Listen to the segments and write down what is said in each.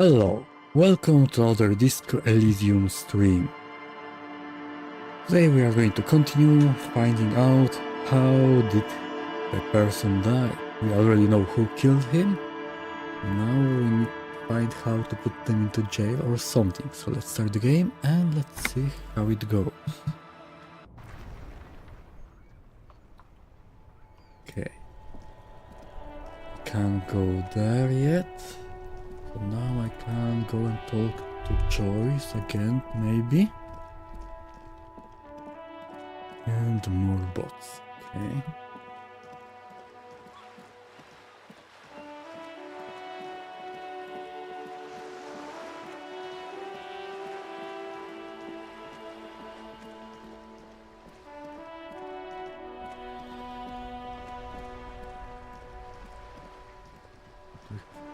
Hello, welcome to another Disco Elysium stream. Today we are going to continue finding out how did the person die. We already know who killed him. Now we need to find how to put them into jail or something. So let's start the game and let's see how it goes. Okay. Can't go there yet. So now I can go and talk to Joyce again, maybe. And more bots, okay.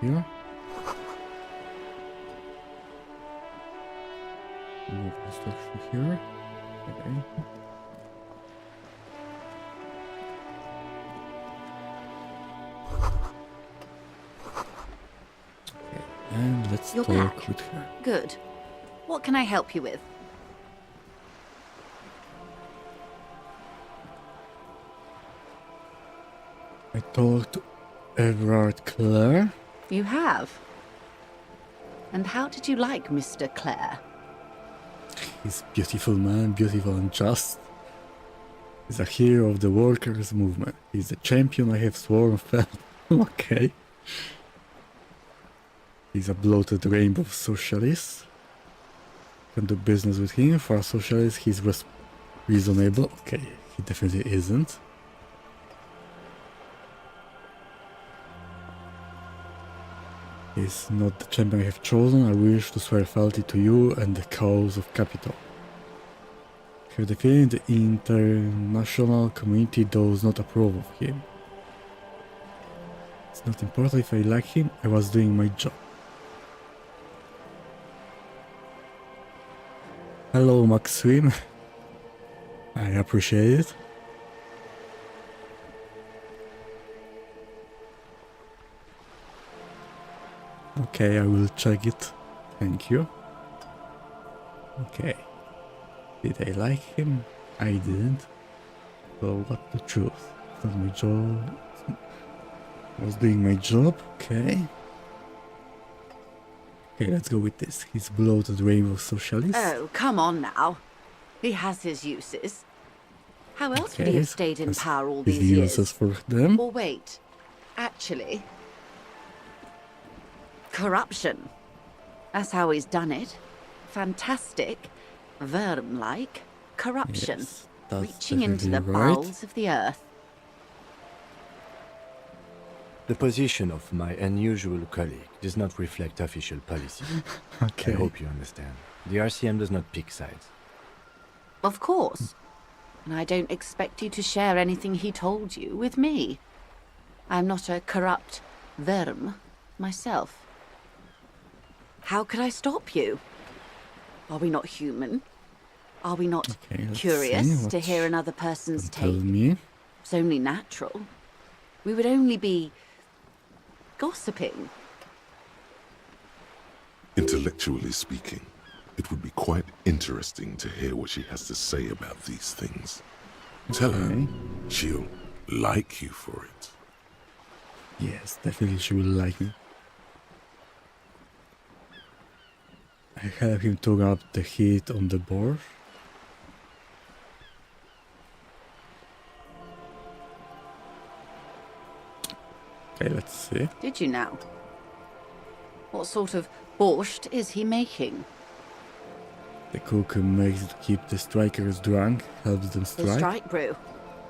Here. No construction here. Okay. Okay, and let's You're talk back. with her. Good. What can I help you with? I talked to Everard Clare. You have. And how did you like Mr. Clare? He's beautiful man, beautiful and just. He's a hero of the workers' movement. He's the champion I have sworn felt. Okay. He's a bloated rainbow socialist. Can do business with him. For a socialist, he's reasonable. Okay, he definitely isn't. He's not the champion I have chosen. I wish to swear fealty to you and the cause of capital. I have the feeling the international community does not approve of him. It's not important if I like him, I was doing my job. Hello, Maxim. I appreciate it. Okay, I will check it. Thank you. Okay. Did I like him? I didn't. So what the truth? It's not my job. I was doing my job. Okay. Okay, let's go with this. He's bloated rainbow socialist. Oh, come on now. He has his uses. How else would he have stayed in power all these uses years? for them. Or wait, actually... corruption. That's how he's done it. Fantastic, worm-like corruption. Yes, that's reaching into the definitely right. bowels of the earth. The position of my unusual colleague does not reflect official policy. Okay. I hope you understand. The RCM does not pick sides. Of course. And I don't expect you to share anything he told you with me. I'm not a corrupt worm myself. How could I stop you? Are we not human? Are we not Okay, let's curious see to what hear another person's Tell take? me. It's only natural. We would only be gossiping. Intellectually speaking, it would be quite interesting to hear what she has to say about these things. Tell her Okay. she'll like you for it. Yes, definitely she will like me. I have him turn up the heat on the board. Okay, let's see. Did you now? What sort of borscht is he making? The cook makes it to keep the strikers drunk, helps them The strike. strike brew.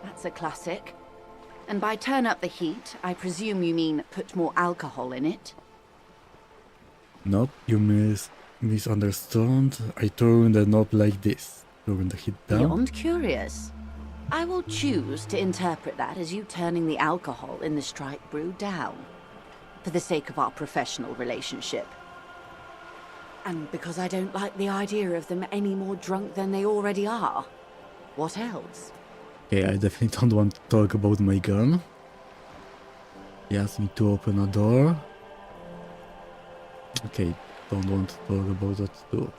That's a classic. And by turn up the heat, I presume you mean put more alcohol in it? Nope, you misunderstood. I turn the knob like this. Turn the heat down. Beyond curious. I will choose to interpret that as you turning the alcohol in the strike brew down. For the sake of our professional relationship. And because I don't like the idea of them any more drunk than they already are. What else? Okay, I definitely don't want to talk about my gun. He asked me to open a door. Okay, don't want to talk about that too.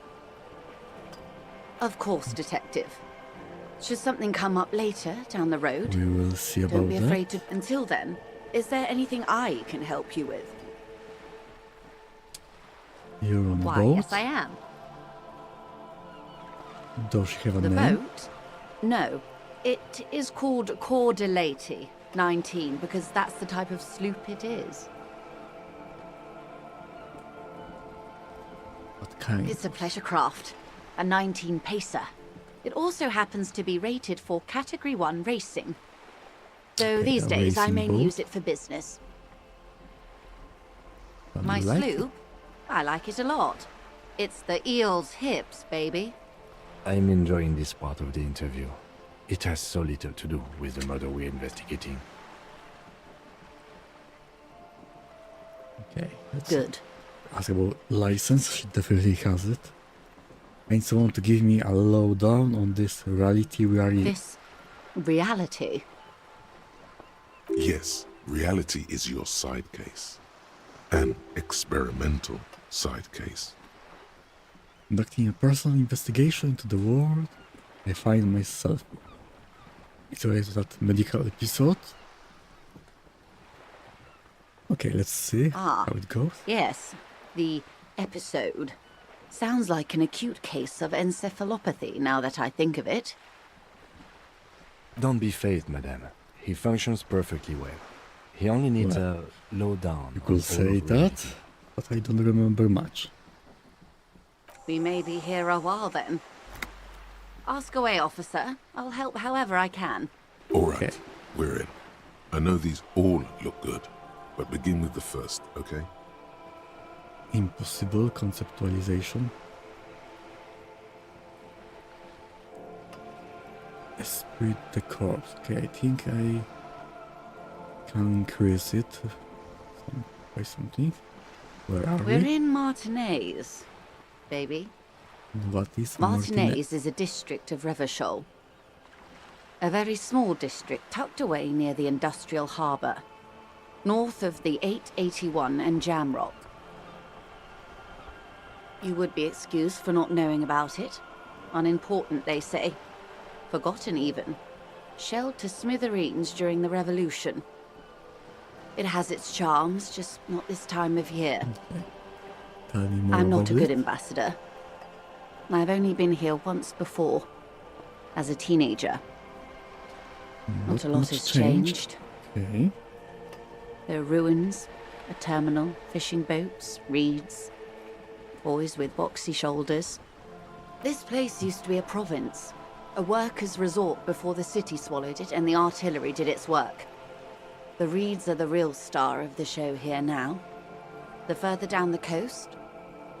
Of course, Detective. Should something come up later down the road, We will see about don't be that. afraid to... Until then, is there anything I can help you with? You're on a Why, boat? yes I am. Does she have a The name? boat? No. It is called Cordelati 19 because that's the type of sloop it is. What kind? It's a pleasure craft, a 19 pacer. It also happens to be rated for Category 1 racing. So Okay, these a days I racing mainly boat. use it for business. And My you like it? sloop? I like it a lot. It's the eel's hips, baby. I'm enjoying this part of the interview. It has so little to do with the murder we're investigating. Okay, let's Good. ask about license. She definitely has it. And someone to give me a lowdown on this reality we are in. This reality. Yes, reality is your side case. An experimental side case. Conducting a personal investigation into the world, I find myself. It's related to that medical episode. Okay, let's see Ah. how it goes. Yes, the episode. Sounds like an acute case of encephalopathy now that I think of it. Don't be phased, madame. He functions perfectly well. He only needs a lowdown. You on could all say of that, reality. but I don't remember much. We may be here a while then. Ask away, officer. I'll help however I can. All right, Okay. we're in. I know these all look good, but begin with the first, okay? Impossible conceptualization. Esprit de corps. Okay, I think I can increase it by something. Where are We're we? in Martinez, baby. What is Martinez is a district of Revachol. A very small district tucked away near the industrial harbour, north of the 881 and Jamrock. You would be excused for not knowing about it. Unimportant, they say. Forgotten, even. Shelled to smithereens during the Revolution. It has its charms, just not this time of year. Tell me more I'm not about a good it. ambassador. I've only been here once before, as a teenager. Not a lot much has changed. Okay. There are ruins, a terminal, fishing boats, reeds, boys with boxy shoulders. This place used to be a province, a workers' resort before the city swallowed it and the artillery did its work. The reeds are the real star of the show here now. The further down the coast,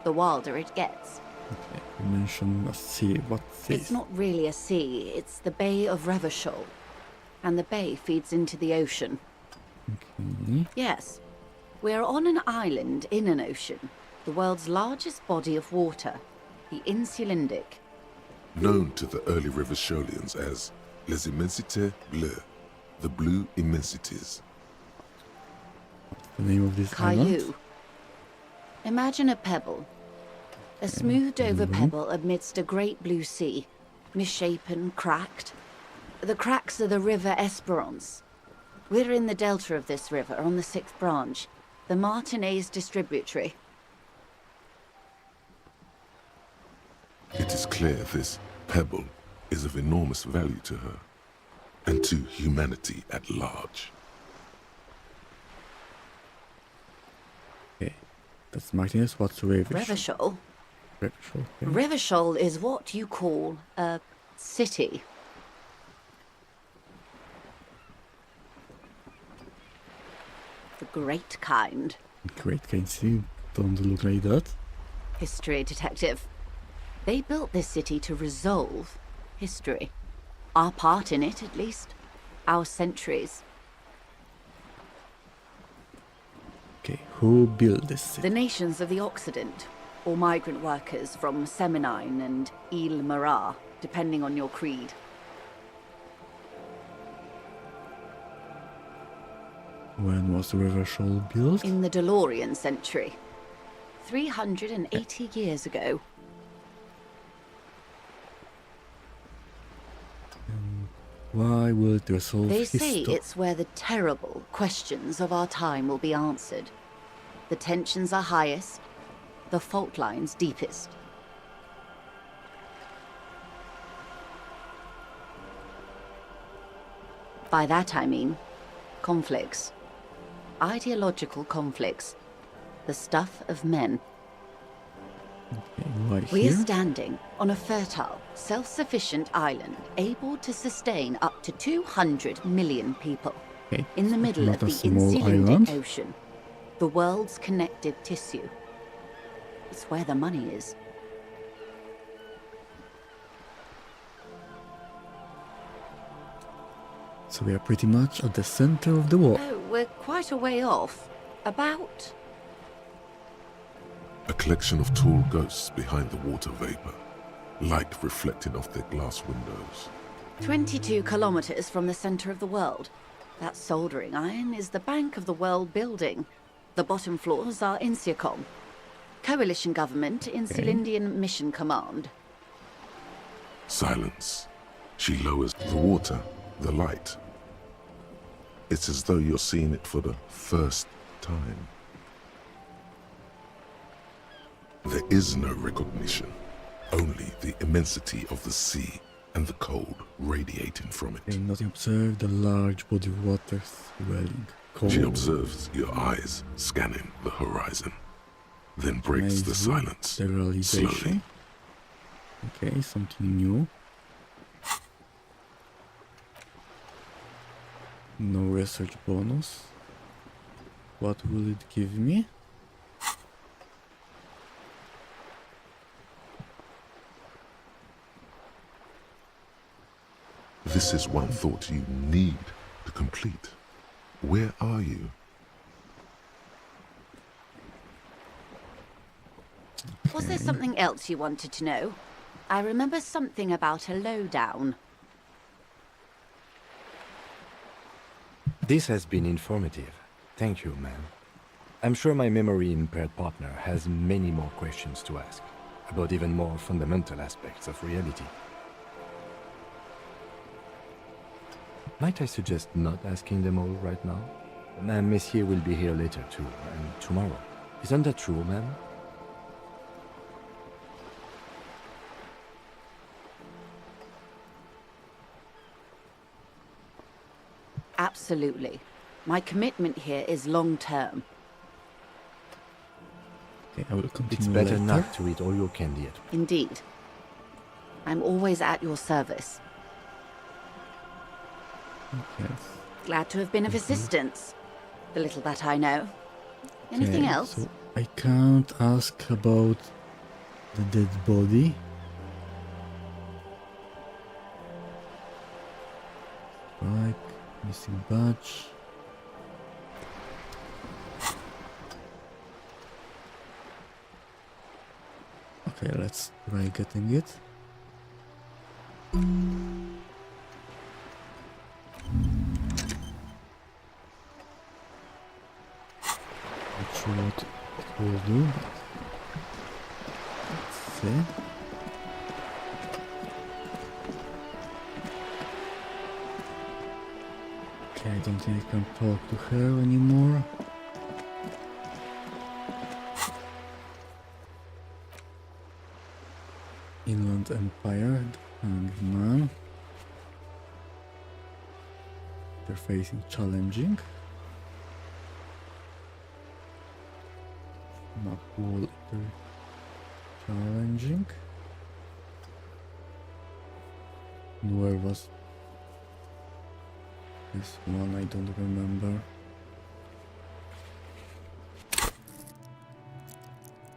the wilder it gets. Okay. You mentioned a sea. What sea? It's not really a sea, it's the Bay of Revachol. And the bay feeds into the ocean. Okay. Yes, we're on an island in an ocean, the world's largest body of water, the Insulindic. Known to the early Revacholians as Les Immensités Bleues, the Blue Immensities. The name of this island? Caillou. Imagine a pebble. A smoothed over pebble amidst a great blue sea, misshapen, cracked. The cracks are the River Esperance. We're in the delta of this river, on the 6th branch, the Martinez distributary. It is clear this pebble is of enormous value to her, and to humanity at large. Okay. That's Martinez. What's Revachol? Revachol? Revachol. Okay. Revachol is what you call a city. The great kind. Great, can see. Don't look like that. History detective. They built this city to resolve history. Our part in it, at least. Our centuries. Okay, who built this The city? nations of the Occident, or migrant workers from Seminine and Ile Marat, depending on your creed. When was Revachol built? In the DeLorean century. 380 years ago. Why will it resolve They say history? it's where the terrible questions of our time will be answered. The tensions are highest, the fault lines deepest. By that I mean conflicts. Ideological conflicts. The stuff of men. Okay, right We're here. standing on a fertile, self-sufficient island able to sustain up to 200 million people. Okay, In the so middle not of a the small Insulindic island. Ocean, the world's connective tissue. It's where the money is. So we are pretty much at the center of the world. Oh, we're quite a way off. About... A collection of tall ghosts behind the water vapor, light reflecting off their glass windows. 22 kilometers from the center of the world. That soldering iron is the bank of the world building. The bottom floors are Insiacom. Coalition government, Insulindian Mission Command. Silence. She lowers the water, the light. It's as though you're seeing it for the first time. There is no recognition, only the immensity of the sea and the cold radiating from it. Okay, not observe the large body of water swelling. Cold. She observes your eyes scanning the horizon, then breaks the Amazing. silence Sterilization. slowly. Okay, something new. No research bonus. What will it give me? This is one thought you need to complete. Where are you? Was there something else you wanted to know? I remember something about a lowdown. This has been informative. Thank you, ma'am. I'm sure my memory-impaired partner has many more questions to ask, about even more fundamental aspects of reality. Might I suggest not asking them all right now? Ma'am, Messier will be here later too, and tomorrow. Isn't that true, ma'am? Absolutely. My commitment here is long-term. Okay, I will continue It's better later. not to eat all your candy at once. Indeed. I'm always at your service. Okay. Glad to have been of assistance. The little that I know. Anything Okay, else? So I can't ask about the dead body. Right, missing badge. Okay, let's try getting it. Not sure what it will do, but let's see. Okay, I don't think I can talk to her anymore. Inland Empire, and man. They're facing challenging. Map wall either challenging. And where was this one? I don't remember.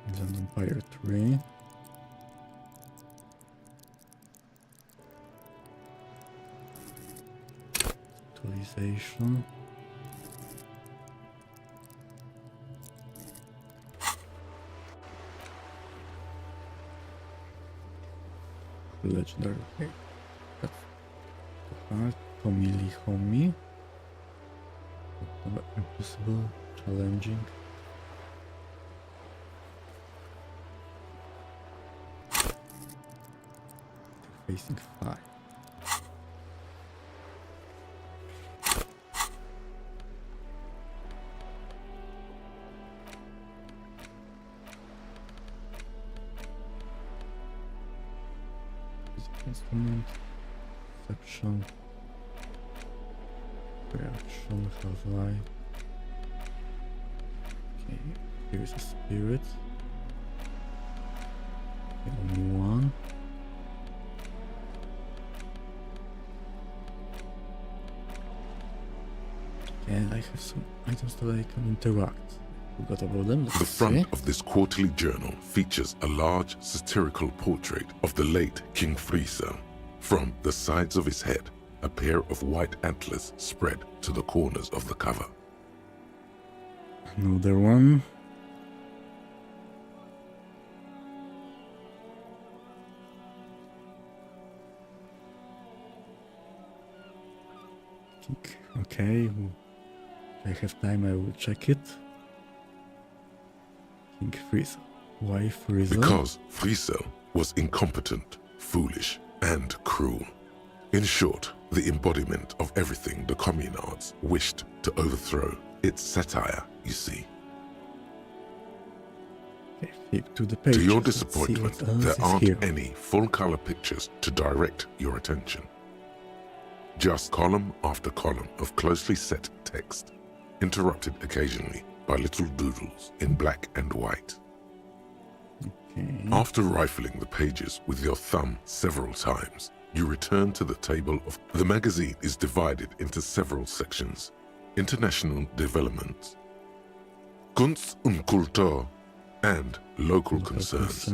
Inland Empire 3. Actualization. Legendary. Okay. That's the part. Tommy Lee Homie. Impossible. Challenging. facing 5. Instrument, perception, reaction, half-life. Okay, here's a spirit. Okay, only one. And I have some items that I can interact. Forgot about them. The Let's front see. of this quarterly journal features a large satirical portrait of the late King Friesel. From the sides of his head, a pair of white antlers spread to the corners of the cover. Another one. Okay, if I have time I will check it. King Friesel. Why Friesel? Because Friesel was incompetent, foolish, and cruel. In short, the embodiment of everything the communards wished to overthrow. It's satire, you see. Okay, flip to the page. To your Let's see disappointment, what else there is aren't here. any full-color pictures to direct your attention. Just column after column of closely set text, interrupted occasionally by little doodles in black and white. Okay. After rifling the pages with your thumb several times, you return to the table of... The magazine is divided into several sections. International developments, Kunst und Kultur, and local concerns.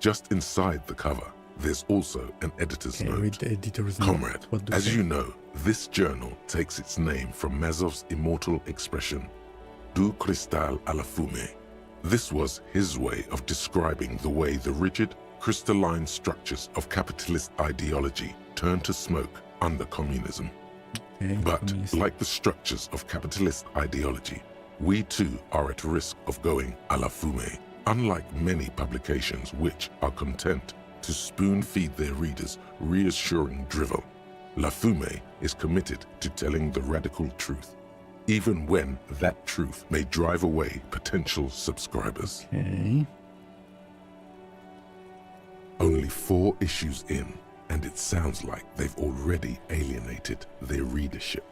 Just inside the cover, there's also an editor's Okay, note. read the editor's note. Comrade, What do as they- you know, this journal takes its name from Mazov's immortal expression, Du cristal à la fumée. This was his way of describing the way the rigid, crystalline structures of capitalist ideology turn to smoke under communism. Okay, But communist. like the structures of capitalist ideology, we too are at risk of going à la fumée. Unlike many publications which are content to spoon-feed their readers reassuring drivel, La Fumée is committed to telling the radical truth, even when that truth may drive away potential subscribers. Okay. Only 4 issues in, and it sounds like they've already alienated their readership.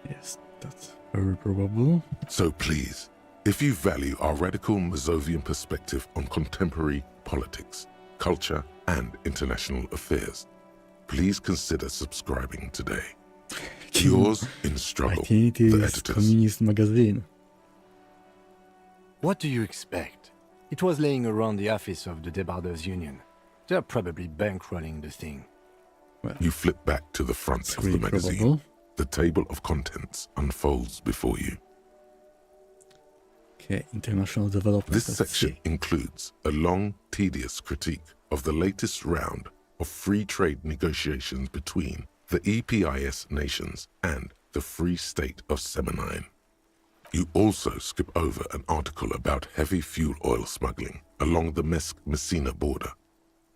Yes, that's very probable. So please, if you value our radical Mazovian perspective on contemporary politics, culture, and international affairs, please consider subscribing today. Yours in I struggle, think the it is editors. communist magazine. What do you expect? It was laying around the office of the Debarders Union. They're probably bankrolling the thing. Well, You flip back to the front it's of the really magazine. probable. The table of contents unfolds before you. Okay, international development. This let's section see. includes a long, tedious critique of the latest round of free trade negotiations between the EPIS nations and the Free State of Semenine. You also skip over an article about heavy fuel oil smuggling along the Messina border,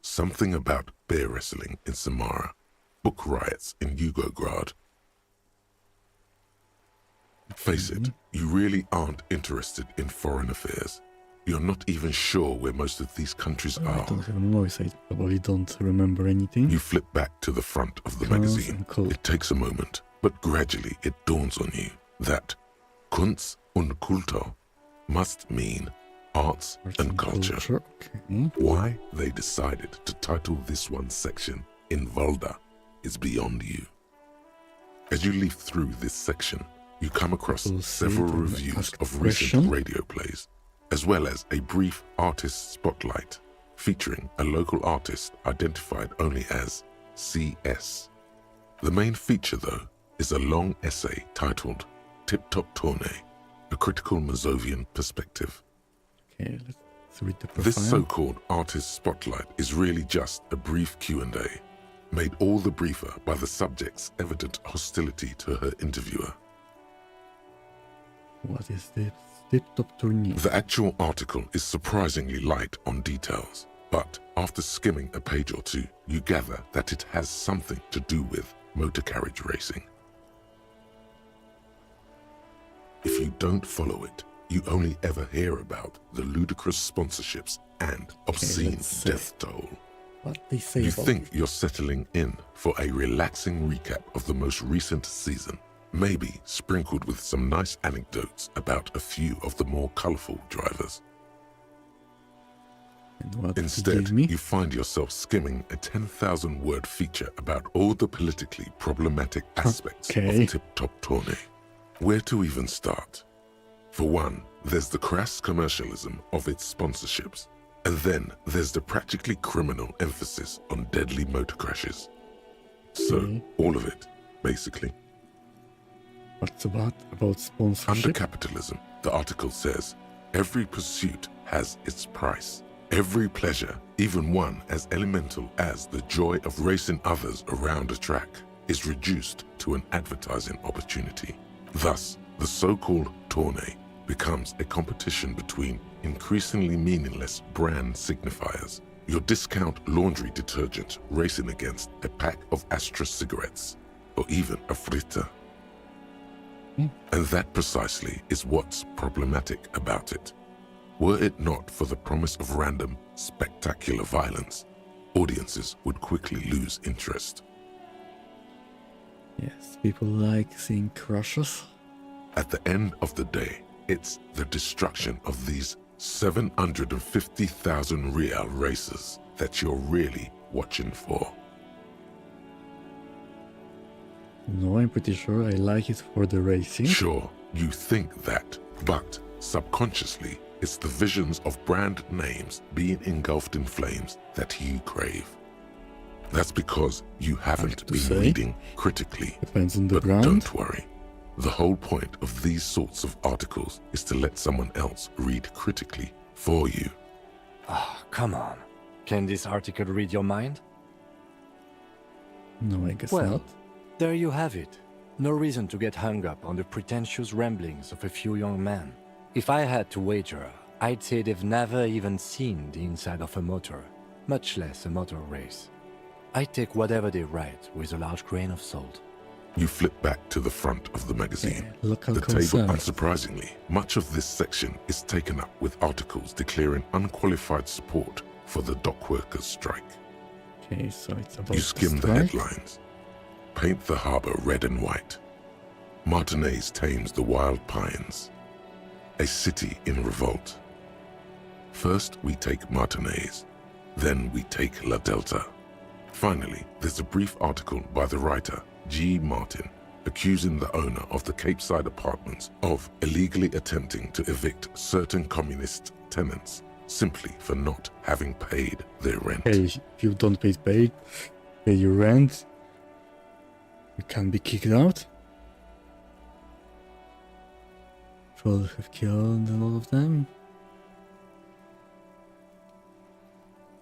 something about bear wrestling in Samara, book riots in Yugograd. Face it, you really aren't interested in foreign affairs. You're not even sure where most of these countries I are. don't have memories. I probably don't remember anything. You flip back to the front of the Cons magazine. and cult. It takes a moment, but gradually it dawns on you that Kunst und Kultur must mean arts Arts and culture. Okay. Why they decided to title this one section in Volda is beyond you. As you leaf through this section, you come across We'll see several it and reviews ask of question. recent radio plays, as well as a brief artist spotlight featuring a local artist identified only as CS. The main feature, though, is a long essay titled Tip Top Tournée, a critical Mazovian perspective. Okay, let's read the profile. This so-called artist spotlight is really just a brief Q&A, made all the briefer by the subject's evident hostility to her interviewer. What is this? Tip top tourney. The actual article is surprisingly light on details, But after skimming a page or two, you gather that it has something to do with motor carriage racing. If you don't follow it, you only ever hear about the ludicrous sponsorships and obscene let's see. death toll. What they say You about think you're settling in for a relaxing recap of the most recent season, maybe sprinkled with some nice anecdotes about a few of the more colorful drivers. and what Instead, they give me? you find yourself skimming a 10,000-word feature about all the politically problematic aspects Okay. of Tip Top Tourney. Where to even start? For one, there's the crass commercialism of its sponsorships, and then there's the practically criminal emphasis on deadly motor crashes. So, Okay. all of it, basically. What's about Under sponsorship? capitalism, the article says, every pursuit has its price. Every pleasure, even one as elemental as the joy of racing others around a track, is reduced to an advertising opportunity. Thus, the so-called tourney becomes a competition between increasingly meaningless brand signifiers. Your discount laundry detergent racing against a pack of Astra cigarettes, or even a fritter. And that precisely is what's problematic about it. Were it not for the promise of random, spectacular violence, audiences would quickly lose interest. Yes, people like seeing crashes. At the end of the day, it's the destruction of these 750,000 real races that you're really watching for. No, I'm pretty sure I like it for the racing. Sure, you think that, but subconsciously, it's the visions of brand names being engulfed in flames that you crave. That's because you haven't to been say. reading critically. Depends on the But brand. don't worry. The whole point of these sorts of articles is to let someone else read critically for you. Ah, come on. Can this article read your mind? No, I guess Well, not. there you have it. No reason to get hung up on the pretentious ramblings of a few young men. If I had to wager, I'd say they've never even seen the inside of a motor, much less a motor race. I take whatever they write with a large grain of salt. You flip back to the front of the magazine. Yeah, local The table, concerns. unsurprisingly, much of this section is taken up with articles declaring unqualified support for the dock workers' strike. Okay, so it's about You the skim the strike. headlines. Paint the harbor red and white. Martinez tames the wild pines. A city in revolt. First we take Martinez, then we take La Delta. Finally, there's a brief article by the writer, G. Martin, accusing the owner of the Cape Side apartments of illegally attempting to evict certain communist tenants simply for not having paid their rent. Hey, if you don't pay your rent, you can be kicked out. Trolls have killed a lot of them.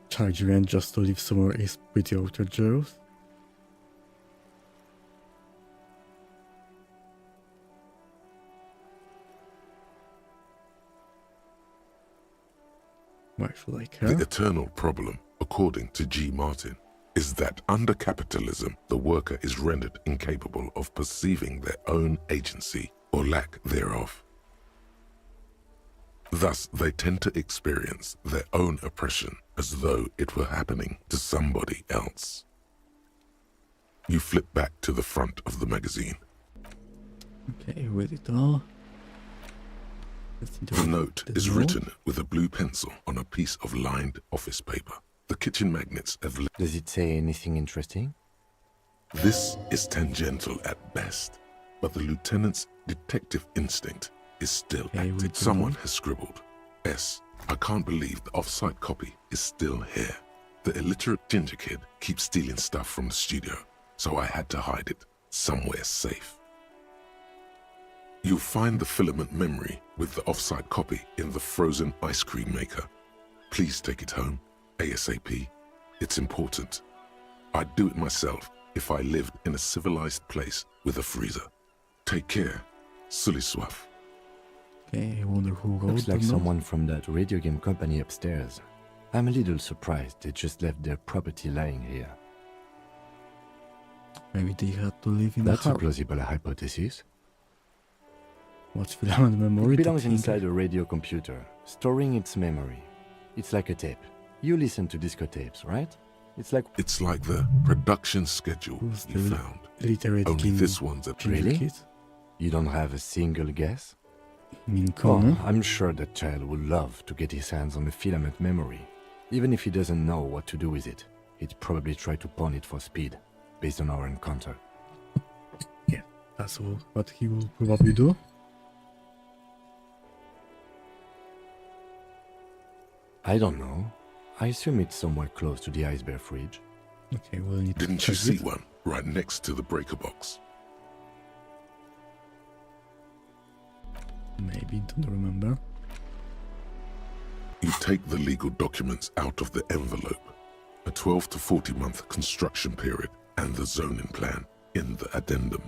Charge rent just to live somewhere is pretty outrageous. Why should I care? The eternal problem, according to G. Martin, is that under capitalism, the worker is rendered incapable of perceiving their own agency or lack thereof. Thus, they tend to experience their own oppression as though it were happening to somebody else. You flip back to the front of the magazine. Okay, read it all. Let's The interpret note the is note. written with a blue pencil on a piece of lined office paper. The kitchen magnets have Does it say anything interesting? This is tangential at best, but the lieutenant's detective instinct is still Okay, we active. do Someone that. has scribbled, S. I can't believe the off-site copy is still here. The illiterate ginger kid keeps stealing stuff from the studio, so I had to hide it somewhere safe. You'll find the filament memory with the off-site copy in the frozen ice cream maker. Please take it home, ASAP. It's important. I'd do it myself if I lived in a civilized place with a freezer. Take care, Suliswaf. Okay, I wonder who wrote Looks like the note. someone from that radio game company upstairs. I'm a little surprised they just left their property lying here. Maybe they had to live in That's a a house. plausible hypothesis. What's filament memory? It belongs to think? inside a radio computer, storing its memory. It's like a tape. You listen to disco tapes, right? It's like... It's like the production schedule Who's you the found. Literate Only king. this one's a Really? Kid? You don't have a single guess? You mean Oh, Connor? I'm sure that child would love to get his hands on the filament memory. Even if he doesn't know what to do with it, he'd probably try to pawn it for speed, based on our encounter. Yeah, that's what he will probably do. I don't know. I assume it's somewhere close to the iceberg fridge. Okay, we'll need to Didn't you check see it. one right next to the breaker box? Maybe, don't remember. You take the legal documents out of the envelope, a 12 to 40 month construction period, and the zoning plan in the addendum.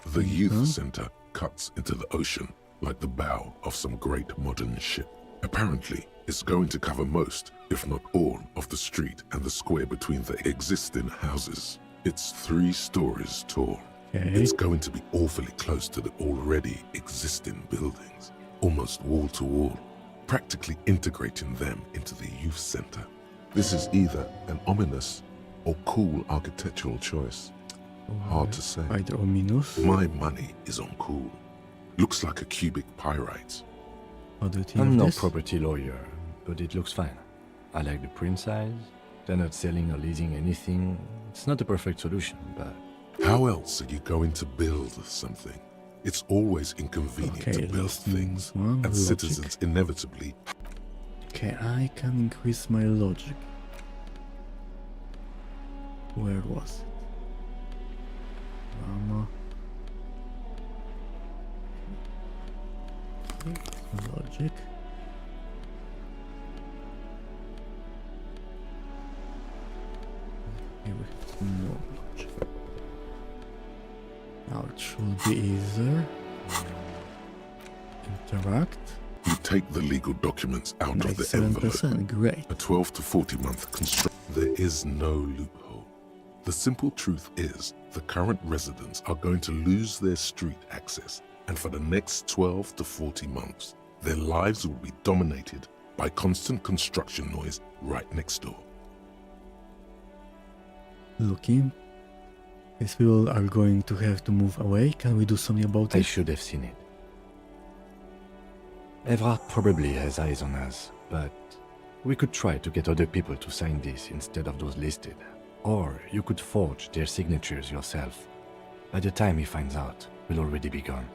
The youth center cuts into the ocean like the bow of some great modern ship. Apparently, it's going to cover most, if not all, of the street and the square between the existing houses. It's 3 stories tall. Okay. It's going to be awfully close to the already existing buildings, almost wall to wall, practically integrating them into the youth center. This is either an ominous or cool architectural choice. Hard to say. Either ominous. My money is on cool. Looks like a cubic pyrite. What do you think I'm of no this? property lawyer, but it looks fine. I like the print size. They're not selling or leasing anything. It's not a perfect solution, but... How else are you going to build something? It's always inconvenient Okay, to build last things, one, and logic. citizens inevitably... Okay, I can increase my logic. Where was it? Mama. Okay, logic. Here we have some more logic. Now it should be easier. Interact. You take the legal documents out of the envelope. 97%, great. A 12 to 40 month construction. There is no loophole. The simple truth is, the current residents are going to lose their street access, and for the next 12 to 40 months, their lives will be dominated by constant construction noise right next door. Looking. These people are going to have to move away. Can we do something about I it? should have seen it. Evrard probably has eyes on us, but we could try to get other people to sign this instead of those listed. Or you could forge their signatures yourself. By the time he finds out, we'll already be gone.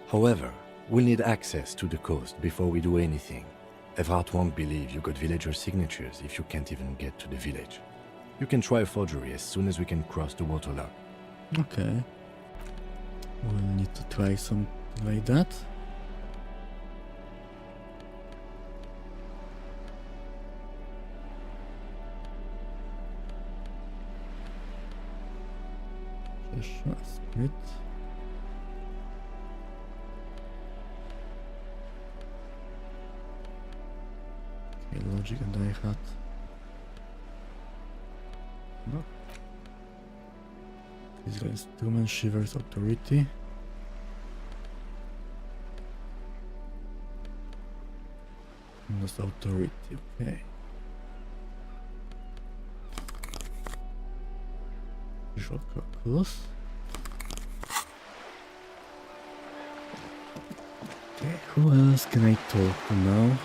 However, we'll need access to the coast before we do anything. Evrard won't believe you got villager signatures if you can't even get to the village. You can try a forgery as soon as we can cross the waterlock. Okay. We'll need to try something like that. Split. Okay, logic and I had. No. Physical instrument, Shiver's authority. That's authority, okay. Visual calculus. Okay, who else can I talk to now?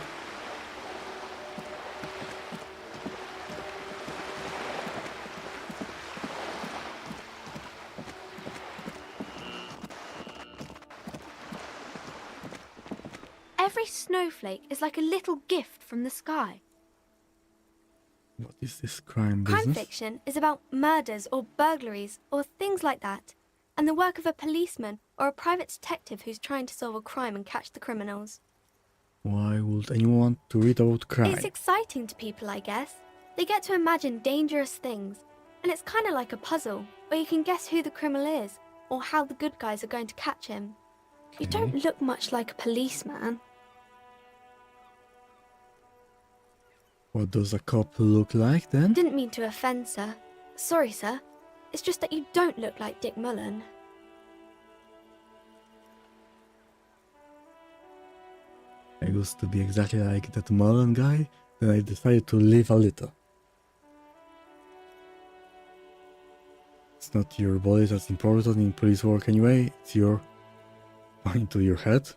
Every snowflake is like a little gift from the sky. What is this crime Crime business? fiction is about murders or burglaries or things like that, and the work of a policeman or a private detective who's trying to solve a crime and catch the criminals. Why would anyone want to read about crime? It's exciting to people, I guess. They get to imagine dangerous things, and it's kind of like a puzzle, where you can guess who the criminal is, or how the good guys are going to catch him. You don't look much like a policeman. What does a cop look like then? Didn't mean to offend, sir. Sorry, sir. It's just that you don't look like Dick Mullen. I used to be exactly like that Mullen guy, then I decided to live a little. It's not your body that's important in police work anyway, it's your mind to your head.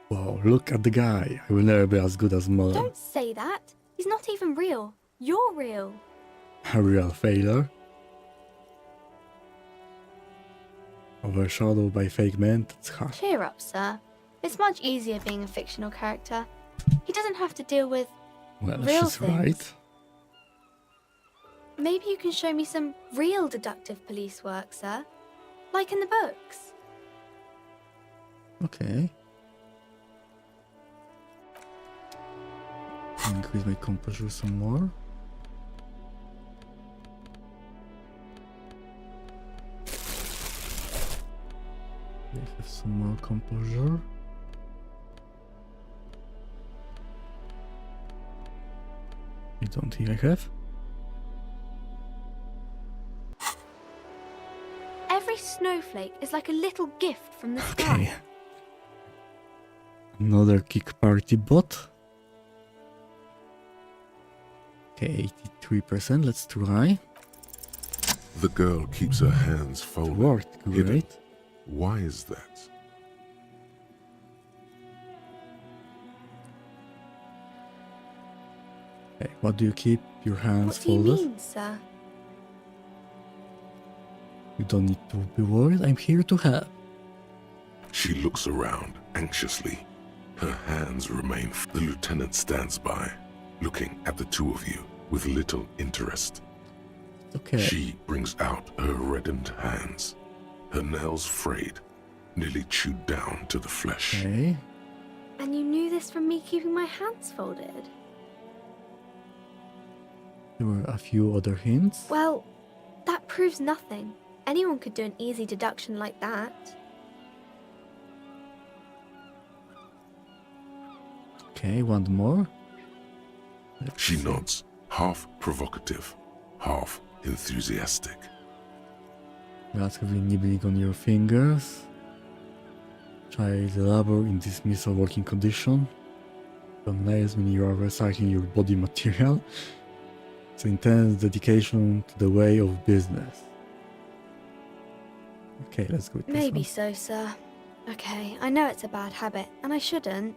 Wow, look at the guy. I will never be as good as Mullen. Don't say that. He's not even real. You're real. A real failure. Overshadowed by fake men, that's hard. Cheer up, sir. It's much easier being a fictional character. He doesn't have to deal with Well, real she's things. right. Maybe you can show me some real deductive police work, sir. Like in the books. Okay. Increase my composure some more. I have some more composure. You don't think I have? Every snowflake is like a little gift from the sky. Okay. Another kick party bot. Okay, 83%, let's try. The girl keeps her hands folded. Worked hidden. great. Why is that? Okay, what do you keep your hands What do you folded? mean, sir? You don't need to be worried, I'm here to help. She looks around anxiously. Her hands remain. The lieutenant stands by, looking at the two of you with little interest. Okay. She brings out her reddened hands, her nails frayed, nearly chewed down to the flesh. Okay. And you knew this from me keeping my hands folded? There were a few other hints. Well, that proves nothing. Anyone could do an easy deduction like that. Okay, one more. She nods, half provocative, half enthusiastic. Relatively nibbling on your fingers. Child labor in dismissal working condition. Don't nice when you are recycling your body material. It's intense dedication to the way of business. Okay, let's go with this Maybe one. so, sir. Okay, I know it's a bad habit, and I shouldn't.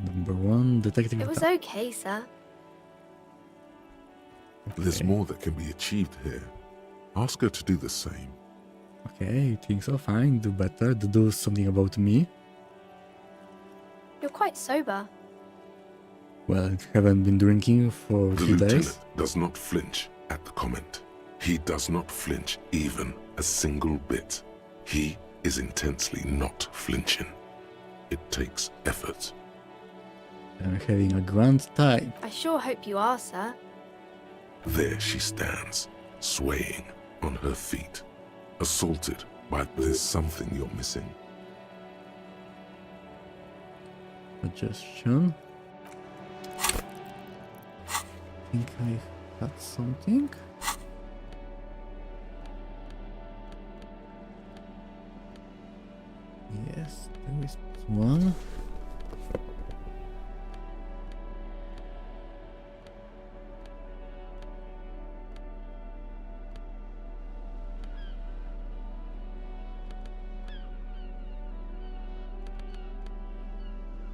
Number one, detective. It was okay, sir. There's Okay. more that can be achieved here. Ask her to do the same. Okay, you think so? Fine, do better. Do something about me. You're quite sober. Well, haven't been drinking for The 2 days. lieutenant does not flinch at the comment. He does not flinch even a single bit. He is intensely not flinching. It takes effort. I'm having a grand time. I sure hope you are, sir. There she stands, swaying on her feet, assaulted by there's something you're missing. Suggestion. I think I had something. Yes, there is one.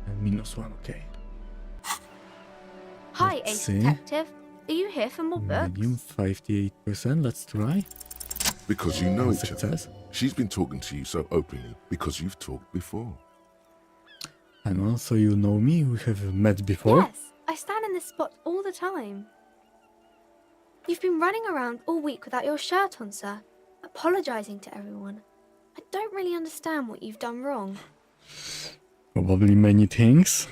And -1, okay. Hi, Let's Ace see. Detective. Are you here for more books? Medium 58%, let's try. Because you know each other. Success. She's been talking to you so openly because you've talked before. And also you know me, we have met before. Yes, I stand in this spot all the time. You've been running around all week without your shirt on, sir, apologizing to everyone. I don't really understand what you've done wrong. Probably many things.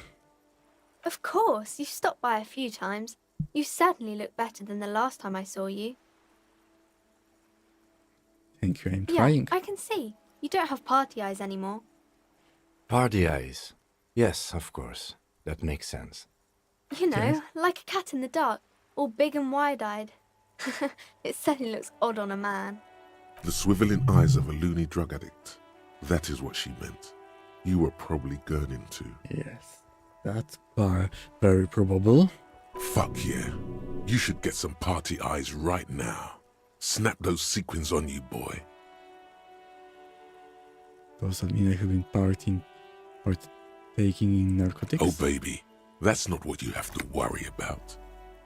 Of course, you've stopped by a few times. You certainly look better than the last time I saw you. Thank you, I'm Yeah, trying. I can see. You don't have party eyes anymore. Party eyes. Yes, of course. That makes sense. You know, Okay. like a cat in the dark, all big and wide-eyed. It certainly looks odd on a man. The swiveling eyes of a loony drug addict. That is what she meant. You were probably gurning to. Yes. That's very probable. Fuck yeah. You should get some party eyes right now. Snap those sequins on you, boy. Does that mean I have been partaking in narcotics? Oh, baby. That's not what you have to worry about.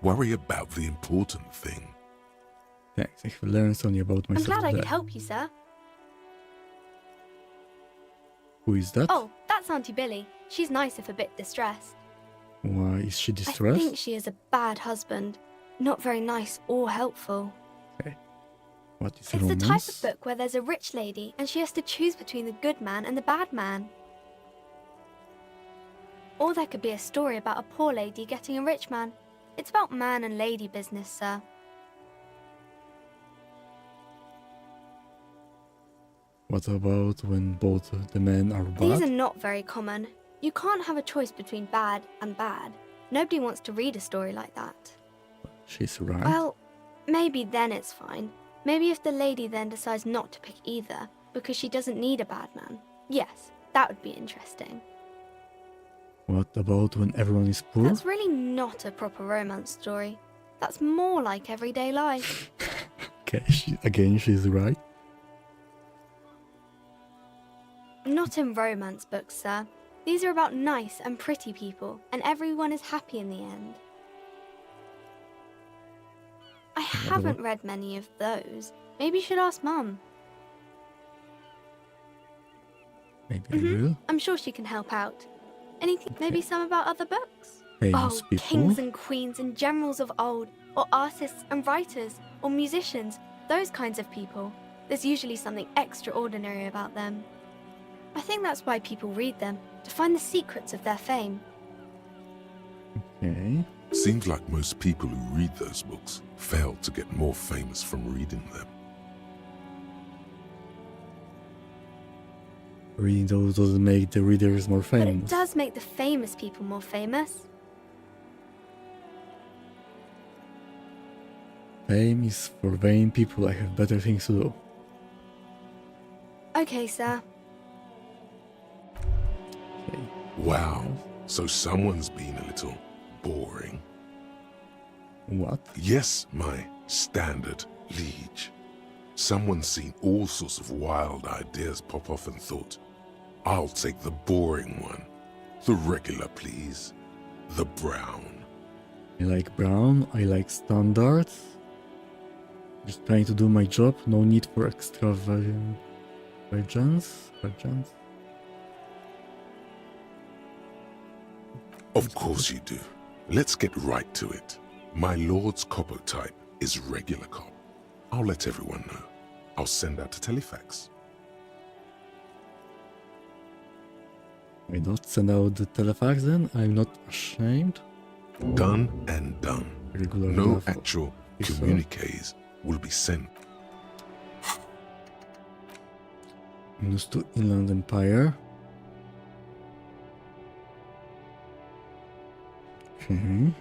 Worry about the important thing. Thanks, I have learned something about I'm myself glad I there. could help you, sir. Who is that? Oh, that's Auntie Billy. She's nice if a bit distressed. Why is she I distressed? think she is a bad husband. Not very nice or helpful. What is It's romance? the type of book where there's a rich lady and she has to choose between the good man and the bad man. Or there could be a story about a poor lady getting a rich man. It's about man and lady business, sir. What about when both the men are bad? These are not very common. You can't have a choice between bad and bad. Nobody wants to read a story like that. She's right. Well, maybe then it's fine. Maybe if the lady then decides not to pick either because she doesn't need a bad man. Yes, that would be interesting. What about when everyone is poor? That's really not a proper romance story. That's more like everyday life. Okay, she's right. Not in romance books, sir. These are about nice and pretty people, and everyone is happy in the end. I haven't read many of those. Maybe you should ask Mum. Maybe I will. I'm sure she can help out. Anything, maybe some about other books? Famous people. Kings and queens and generals of old, or artists and writers, or musicians, those kinds of people. There's usually something extraordinary about them. I think that's why people read them, to find the secrets of their fame. Okay. Seems like most people who read those books fail to get more famous from reading them. Reading those doesn't make the readers more But it famous. does make the famous people more famous. Fame is for vain people. I have better things to do. Okay, sir. Okay. Wow. So someone's been a little boring. What? Yes, my standard liege. Someone's seen all sorts of wild ideas pop off and thought, I'll take the boring one. The regular, please. The brown. I like brown. I like standards. Just trying to do my job. No need for extravagance. Of course you do. Let's get right to it. My lord's copper type is regular cop. I'll let everyone know. I'll send out a telefax. Why not send out the telefax then? I'm not ashamed. Done and done. Regular No level. actual Yes, sir. communiques will be sent. News to Inland Empire. Okay.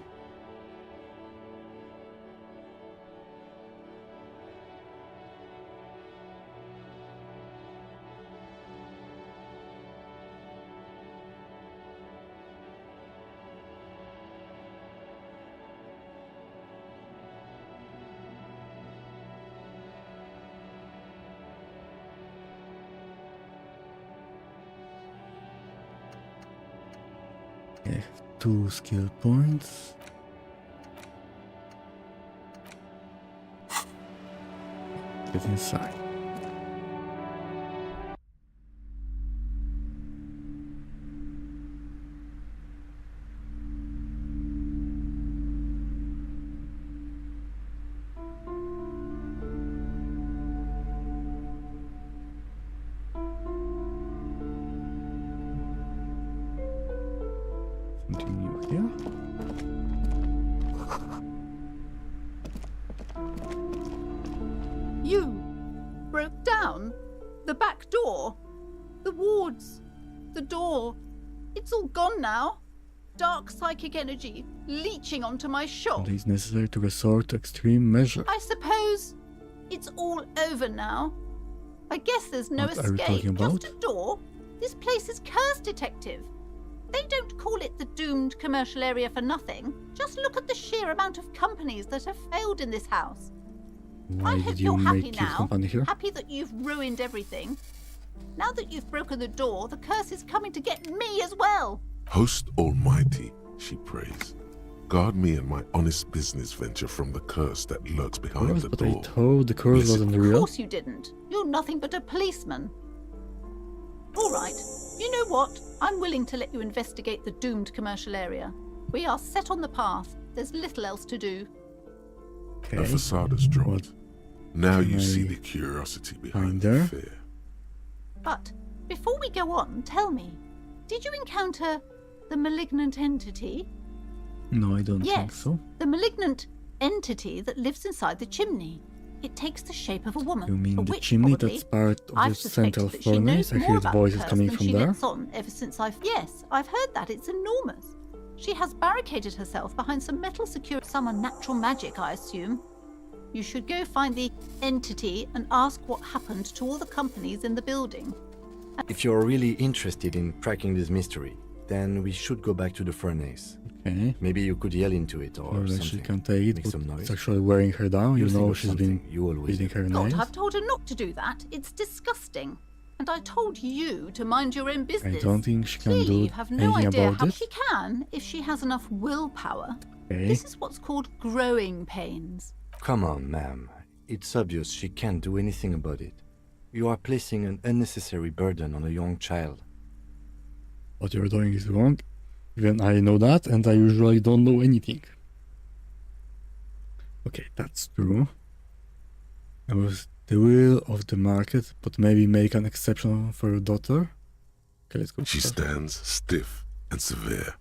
I have 2 skill points. Get inside. Something new here. You broke down the back door, the wards, the door. It's all gone now. Dark psychic energy leeching onto my shop. It is necessary to resort to extreme measure. I suppose it's all over now. I guess there's no What are you escape. talking about? Just a door. This place is cursed, Detective. They don't call it the doomed commercial area for nothing. Just look at the sheer amount of companies that have failed in this house. Why I did hope you you're happy make your now. company here? Happy that you've ruined everything. Now that you've broken the door, the curse is coming to get me as well. Host Almighty, she prays. Guard me and my honest business venture from the curse that lurks behind Curse, the but I door. thought the curse Listen. wasn't Of real. course you didn't. You're nothing but a policeman. All right. You know what? I'm willing to let you investigate the doomed commercial area. We are set on the path. There's little else to do. Okay. A facade is dropped. What Now can you see I the curiosity find behind the there? fear. But before we go on, tell me, did you encounter the malignant entity? No, I don't think Yes, so. the malignant entity that lives inside the chimney. It takes the shape of a woman. You mean a the witch, chimney probably. that's part of I've the suspected central that she furnace? knows I more hear about voices the curse coming than from she there. lets on ever since Yes, I've heard that. It's enormous. She has barricaded herself behind some metal some unnatural magic, I assume. You should go find the entity and ask what happened to all the companies in the building. If you're really interested in cracking this mystery, then we should go back to the furnace. Okay. Maybe you could yell into it or Well, something. she can take it, Make but some noise. it's actually wearing her down. You'll You think know of she's been something. You always beating do. her God, nails. I've told her not to do that. It's disgusting. And I told you to mind your own business. I don't think she can Clearly, do you have no anything idea about how it. she can if she has enough willpower. Okay. This is what's called growing pains. Come on, ma'am. It's obvious she can't do anything about it. You are placing an unnecessary burden on a young child. What you're doing is wrong. Even I know that, and I usually don't know anything. Okay, that's true. I was the will of the market, but maybe make an exception for your daughter. Okay, let's go. She first. stands stiff and severe.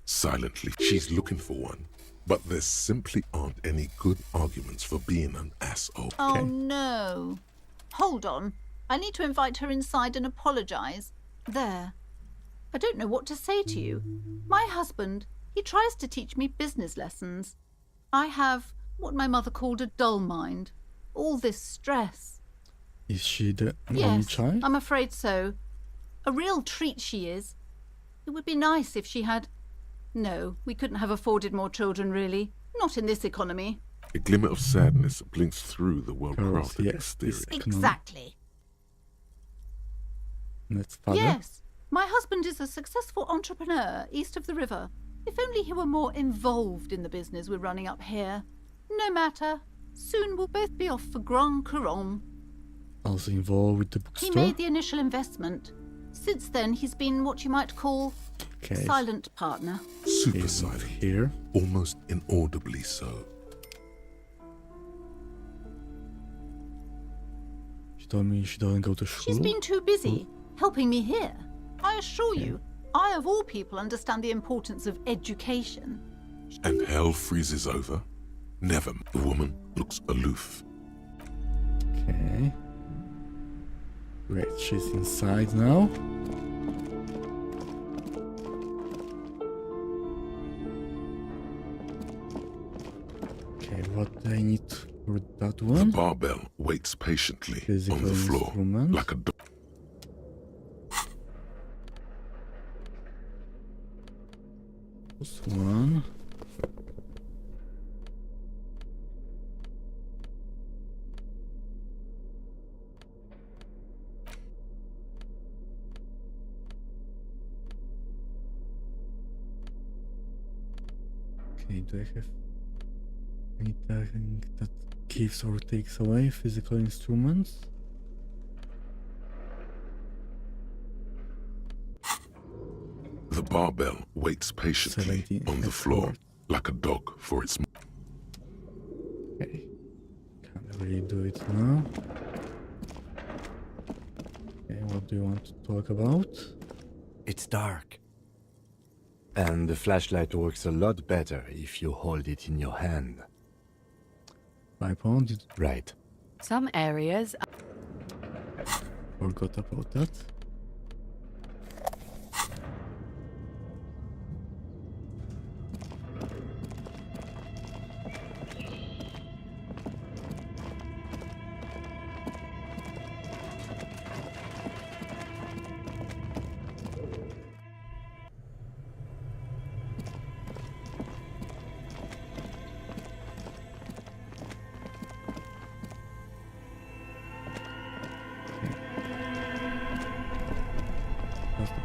Silently, she's looking for one. But there simply aren't any good arguments for being an asshole. Oh Okay. no. Hold on. I need to invite her inside and apologize. There. I don't know what to say to you. My husband, he tries to teach me business lessons. I have what my mother called a dull mind. All this stress. Is she the only Yes, child? I'm afraid so. A real treat she is. It would be nice if she had... No, we couldn't have afforded more children, really. Not in this economy. A glimmer of sadness blinks through the Girls, well-crafted yes, exterior. this- Exactly. That's father. Yes. My husband is a successful entrepreneur east of the river. If only he were more involved in the business we're running up here. No matter. Soon we'll both be off for Grand Couronne. Also involved with the He bookstore. made the initial investment. Since then, he's been what you might call Okay, silent partner. Super he's not silent, here. almost inaudibly so. She told me she doesn't go to school. She's been too busy helping me here. I assure you, I of all people understand the importance of education. And hell freezes over. Never. The woman looks aloof. Okay. Great, she's inside now. Okay, what do I need for that The one? barbell waits patiently Physical on the floor instrument. like a dog. This one. Okay, do I have anything that gives or takes away physical instruments? The barbell waits patiently 17 on the floor effort. like a dog for its... Okay. Can't really do it now. Okay, what do you want to talk about? It's dark. And the flashlight works a lot better if you hold it in your hand. 5 pounds? You Right. Some areas forgot about that.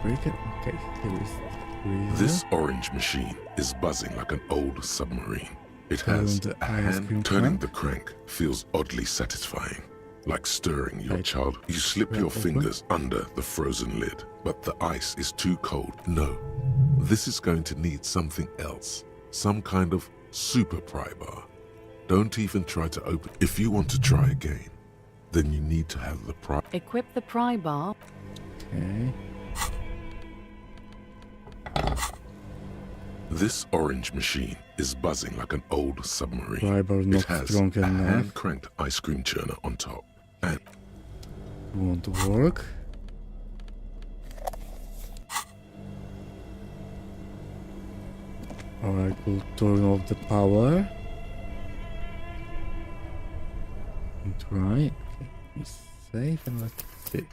break it. Okay, here is freezer. This orange machine is buzzing like an old submarine. It has the a ice cream hand. Turning crank. the crank feels oddly satisfying, like stirring your Right. child. You slip Wrap your open. fingers under the frozen lid, but the ice is too cold. No, this is going to need something else, some kind of super pry bar. Don't even try to open. If you want to try again, then you need to have the pry. Equip the pry bar. Okay. This orange machine is buzzing like an old submarine. Pry bar It not has strong a enough. hand-cranked ice cream churner on top, and Won't work. Alright, we'll turn off the power. And try. Okay, be safe and let's see.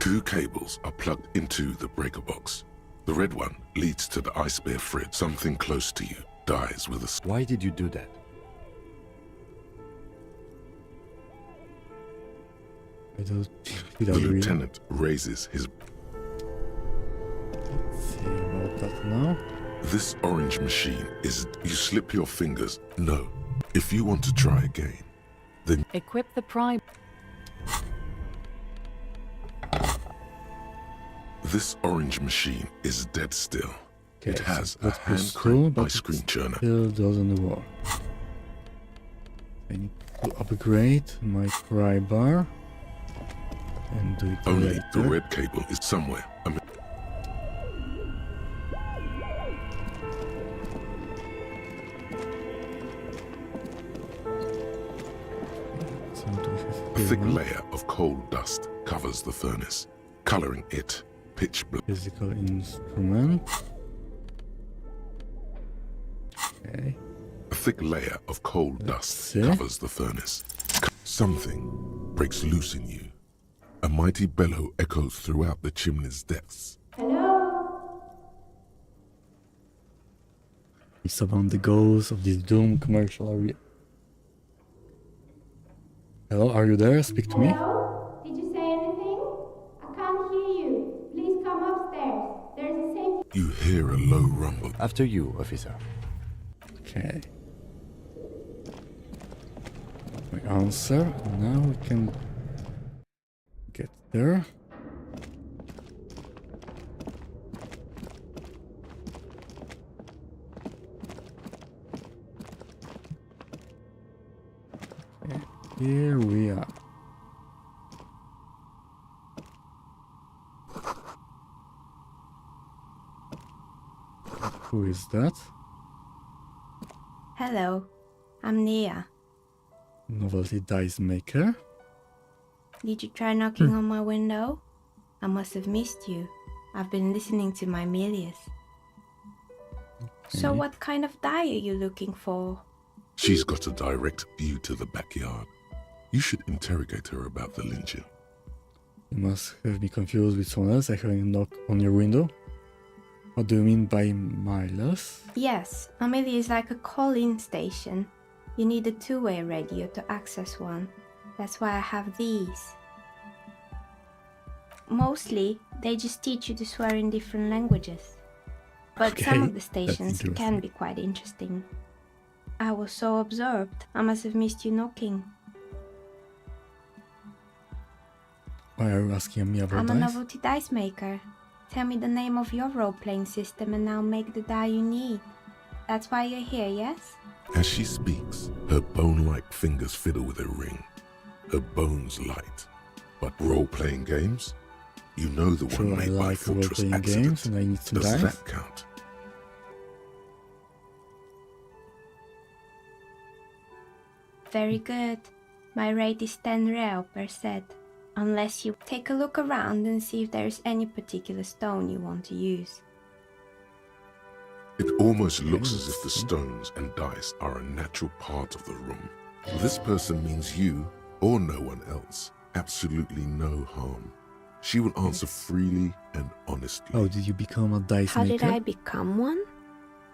two cables are plugged into the breaker box. The red one leads to the ice bear fridge. Something close to you dies with a Why did you do that? I don't The without reading. lieutenant raises his... Let's see about that now. This orange machine is... You slip your fingers. No. If you want to try again, then Equip the pry. this orange machine is dead still. Okay, It has so a that was cool, hand-cranked but ice cream it churner. still doesn't work. I need to upgrade my pry bar and do it Only later. the red cable is somewhere. So what do we have A here thick now? layer of coal dust covers the furnace, coloring it pitch black. Physical instrument. Okay. A thick layer of coal dust see. covers the furnace. Something breaks loose in you. A mighty bellow echoes throughout the chimney's depths. It's about the ghost of this Doom commercial area. Hello, are you there? Speak to me. Hello? Did you say anything? I can't hear you. Please come upstairs. There's a safety... You hear a low rumble. After you, officer. Okay. My answer. Now we can get there. Okay, here we are. Who is that? Hello. I'm Nia. Novelty dice maker. Did you try knocking on my window? I must have missed you. I've been listening to my Melius. So Okay. what kind of die are you looking for? She's got a direct view to the backyard. You should interrogate her about the lynching. You must have me confused with someone else. I heard a knock on your window. What do you mean by Milos? Yes, Amelia is like a call-in station. You need a two-way radio to access one. That's why I have these. Mostly, they just teach you to swear in different languages. But some Okay, of the that's stations can interesting. be quite interesting. I was so absorbed, I must have missed you knocking. Why are you asking me about I'm a dice? novelty dice maker. Tell me the name of your role-playing system and I'll make the die you need. That's why you're here, yes? As she speaks, her bone-like fingers fiddle with a ring. Her bones light. But role-playing games? You know the one Sure, I made by like Fortress role-playing Accident. games and I need some Does dice. that count? Very good. My rate is 10 real per set. Unless you take a look around and see if there's any particular stone you want to use. It almost looks as if the stones and dice are a natural part of the room. This person means you, or no one else, absolutely no harm. She will answer freely and honestly. Oh, did you become a dice How maker? did I become one?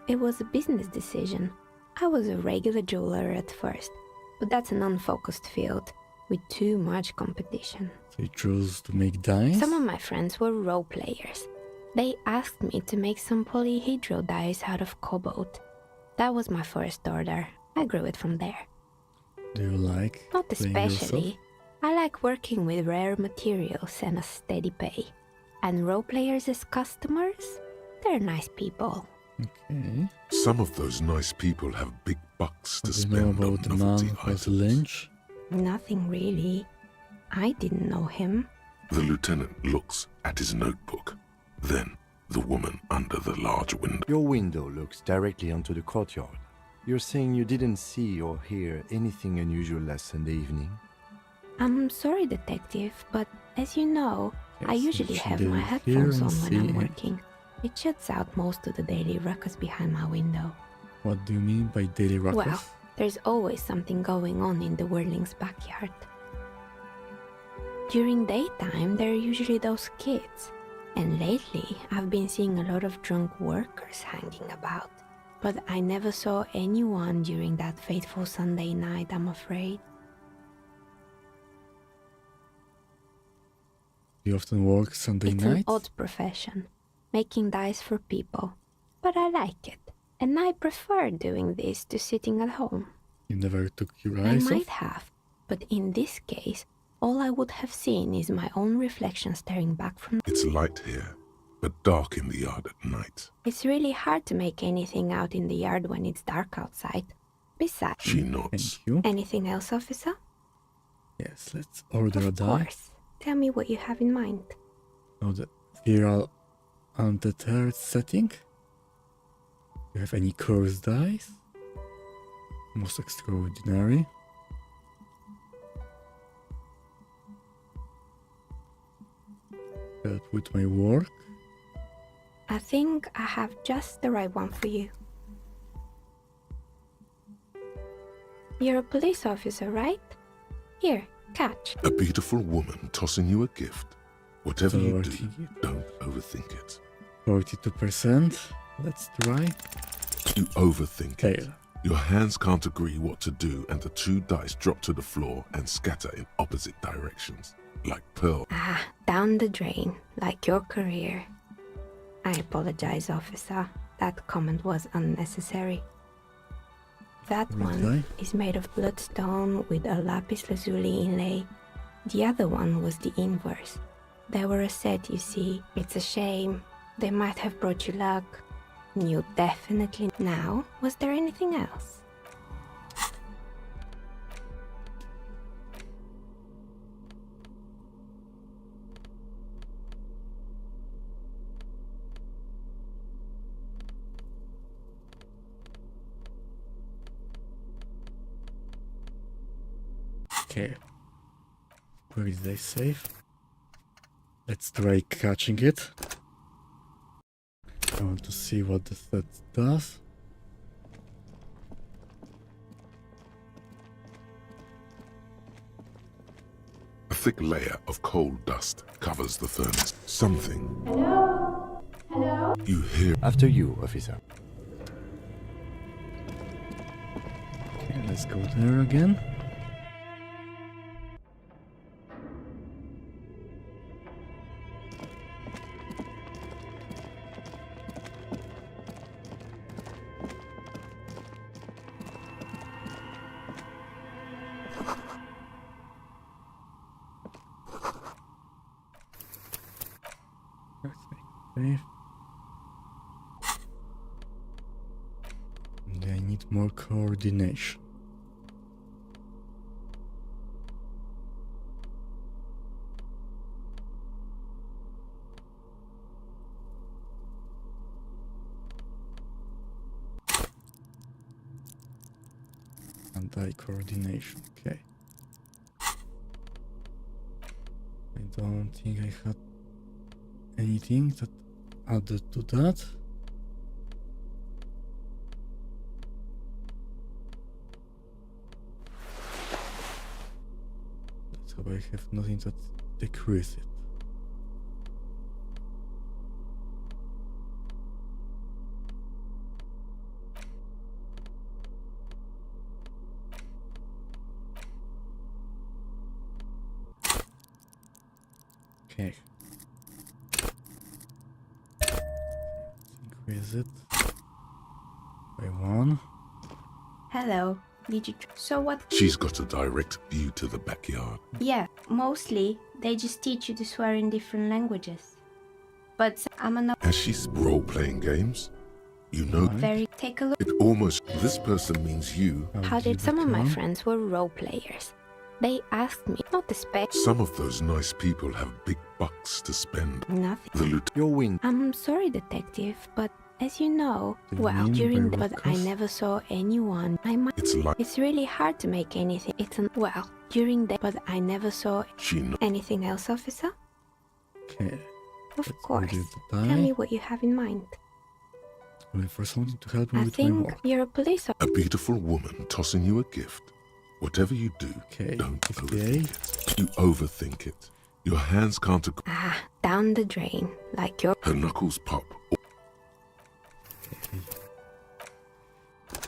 It was a business decision. I was a regular jeweler at first, but that's an unfocused field. with too much competition. So you chose to make dice? Some of my friends were role players. They asked me to make some polyhedral dice out of cobalt. That was my first order. I grew it from there. Do you like Not playing especially. yourself? I like working with rare materials and a steady pay. And role players as customers? They're nice people. Okay. Some of those nice people have big bucks to What do you know spend on about the novelty man who was items. lynched? Nothing really. I didn't know him. The lieutenant looks at his notebook. Then the woman under the large window. Your window looks directly onto the courtyard. You're saying you didn't see or hear anything unusual last Sunday evening? I'm sorry, detective, but as you know, I Yes, usually she have my didn't headphones hear on and when I'm see it. working. It shuts out most of the daily ruckus behind my window. What do you mean by daily ruckus? Well, there's always something going on in the Whirling's backyard. During daytime, there are usually those kids. And lately, I've been seeing a lot of drunk workers hanging about. But I never saw anyone during that fateful Sunday night, I'm afraid. Do you often work Sunday It's night? an odd profession, making dice for people. But I like it. And I prefer doing this to sitting at home. You never took your I eyes might off? have, but in this case, all I would have seen is my own reflection staring back from. It's light here, but dark in the yard at night. It's really hard to make anything out in the yard when it's dark outside. Besides, She Thank nods. you. anything else, officer? Yes, let's order a Of die. course. Tell me what you have in mind. Now the viral undeterred setting. Do you have any cursed dice? Most extraordinary. Help with my work. I think I have just the right one for you. You're a police officer, right? Here, catch. A beautiful woman tossing you a gift. Whatever you do, Overthink it. don't overthink it. 42%. Let's try. You overthink it. Fail. Your hands can't agree what to do, and the two dice drop to the floor and scatter in opposite directions, like pearl. Ah, down the drain, like your career. I apologize, officer. That comment was unnecessary. That Really? one is made of bloodstone with a lapis lazuli inlay. The other one was the inverse. They were a set, you see. It's a shame. They might have brought you luck. You definitely. Now, was there anything else? Okay. Where is they safe? Let's try catching it. I want to see what the set does. A thick layer of coal dust covers the furnace. Something. Hello? You hear. After you, officer. Okay, let's go there again. Let's make safe. And I need more coordination. Anti coordination, okay. I don't think I had anything that added to that. Let's hope I have nothing that decreases it. Okay. Increase it by 1. Hello. Did you? So what? She's got a direct view to the backyard. Yeah, mostly they just teach you to swear in different languages. But I'm a As she's role-playing games, you know, Right. very. Take a look. it almost, this person means you. How did some of my become? friends were role players? They asked me not to spend Some of those nice people have big bucks to spend. nothing. The lieutenant. Your win. I'm sorry, detective, but as you know, Do you well, mean during by but I ruckus? never saw anyone. I might. It's like It's really hard to make anything. It's an well during the but I never saw she knows. anything else, officer. Okay. Of Let's course. reduce the Tell me die. what you have in mind. Looking for something to help me I with my think work. you're a police A beautiful woman tossing you a gift. Whatever you do, Okay. don't 58. overthink it. You overthink it. Your hands can't agree. down the drain, like your. Her knuckles pop. Okay.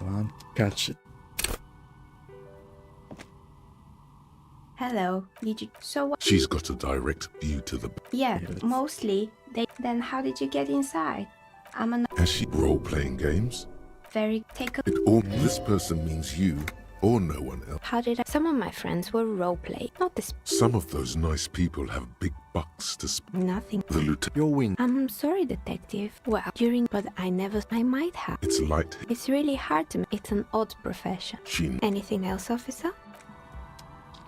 One. Catch it. Hello. Did you? So what? She's got a direct view to the. Yeah, Yes. mostly they. Then how did you get inside? I'm a As she role-playing games, very. Take a. it all. This person means you or no one else. How did I? Some of my friends were role play, not this. Some of those nice people have big bucks to spend. Nothing. The lieutenant. Your win. I'm sorry, detective. Well, during, but I never. I might have. It's light. It's really hard to. It's an odd profession. She. Anything else, officer?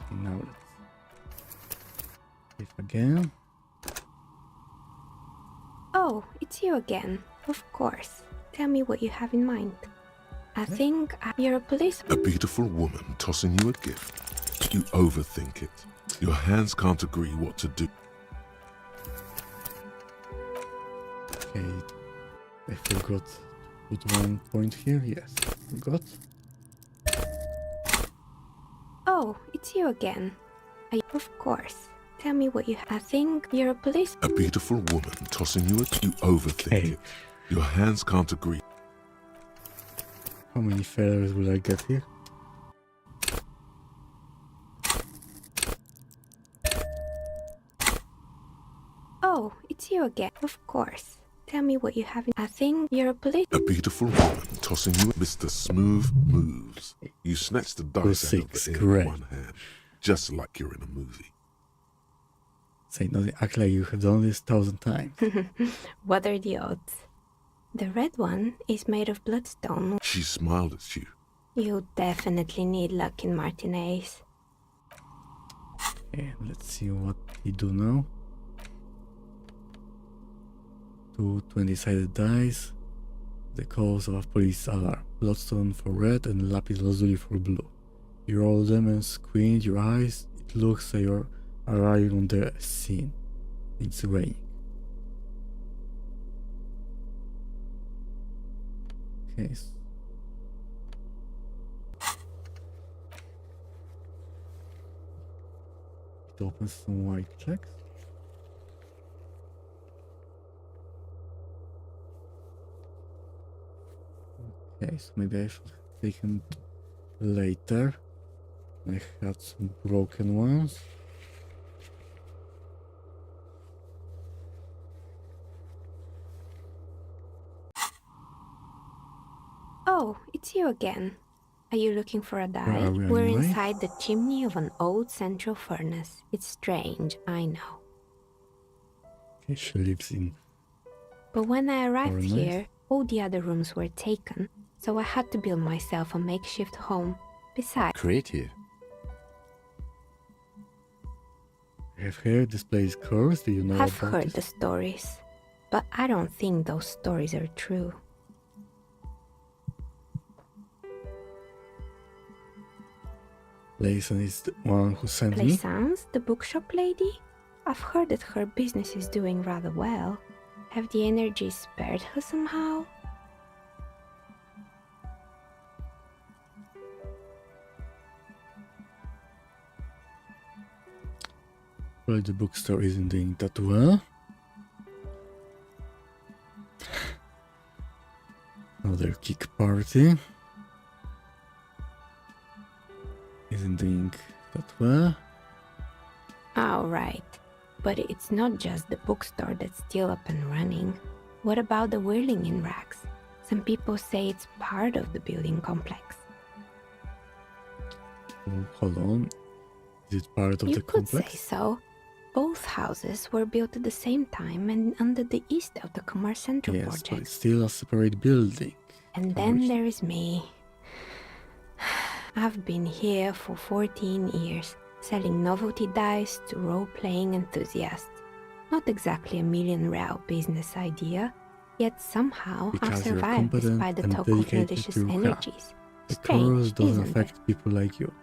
Okay, now let's save again. Oh, it's you again. Of course. Tell me what you have in mind. I think you're a police. A beautiful woman tossing you a gift. You overthink it. Your hands can't agree what to do. Okay. I forgot to put 1 point here. Yes. Forgot. Oh, it's you again. Of course. Tell me what you. I think you're a police. A beautiful woman tossing you a. You overthink Hey. it. Your hands can't agree. How many failures will I get here? Oh, it's you again. Of course. Tell me what you have in. I think you're a police. A beautiful woman tossing you. Mr. Smooth moves. You snatch the dice out of six, the air correct. with one hand, just like you're in a movie. Say nothing. Act like you have done this 1,000 times. What are the odds? The red one is made of bloodstone. She smiled at you. You definitely need luck in Martinez. Okay, let's see what he do now. 2 20-sided dice. The colors of police are bloodstone for red and lapis lazuli for blue. You roll them and squint your eyes. It looks like you're arriving on the scene. It's raining. Okay. It opens some white checks. Okay, so maybe I should take them later. I had some broken ones. Oh, it's you again. Are you looking for a die? are we We're anyway? inside the chimney of an old central furnace. It's strange, I know. Okay, she lives in. But when I arrived Furnace? here, all the other rooms were taken, so I had to build myself a makeshift home. Besides, Creative. I have heard this place is cursed. Do you know I've about heard this? the stories, but I don't think those stories are true. Layson is the one who sent me. Plaisance, the bookshop lady? I've heard that her business is doing rather well. Have the energy spared her somehow? Well, the bookstore isn't doing that well. Another kick party. Isn't doing that well. All right. But it's not just the bookstore that's still up and running. What about the whirling in rags? Some people say it's part of the building complex. Oh, hold on. Is it part of You the could say complex? so. Both houses were built at the same time and under the East of the Commerce Central Yes, but project. it's still a separate building. And then there is me. I've been here for 14 years, selling novelty dice to role-playing enthusiasts. Not exactly a million-real business idea, yet somehow I've Because you're survived competent despite the and talk of dedicated malicious to craft. energies. The Strange, curse doesn't isn't affect people like you. it?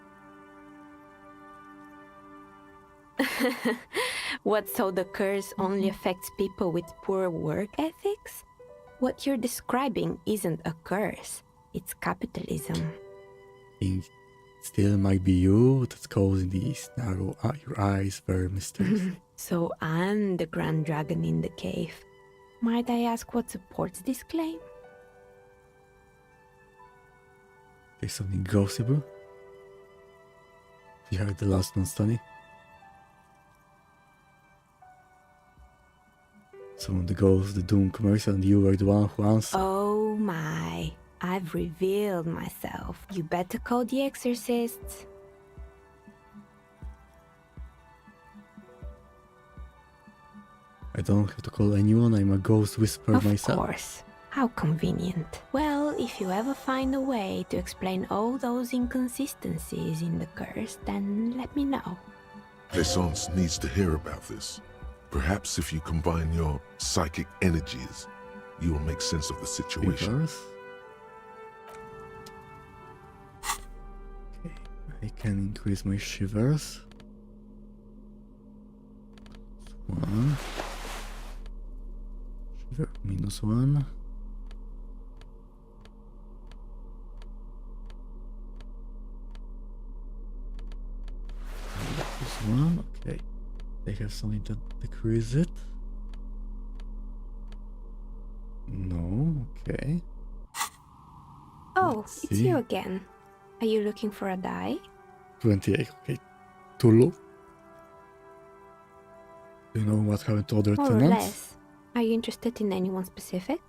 What, so the curse only affects people with poor work ethics? What you're describing isn't a curse, it's capitalism. It still might be you that's causing these narrow your eyes very mysteriously. So I'm the grand dragon in the cave. Might I ask what supports this claim? There's something gossipable. You heard the last one, Stunny? Some of the ghosts, the Doom commercial, and you were the one who answered. Oh my, I've revealed myself. You better call the exorcists. I don't have to call anyone, I'm a ghost whisperer Of myself. course. How convenient. Well, if you ever find a way to explain all those inconsistencies in the curse, then let me know. Plaisance needs to hear about this. Perhaps if you combine your psychic energies, you will make sense of the situation. Reverse. Okay, I can increase my shivers. One. Shiver -1. +1, okay. They have something to decrease it. No, okay. Oh, Let's it's see. you again. Are you looking for a die? 28, okay. Too low. Do you know what happened to other More or tenants? less. Are you interested in anyone specific?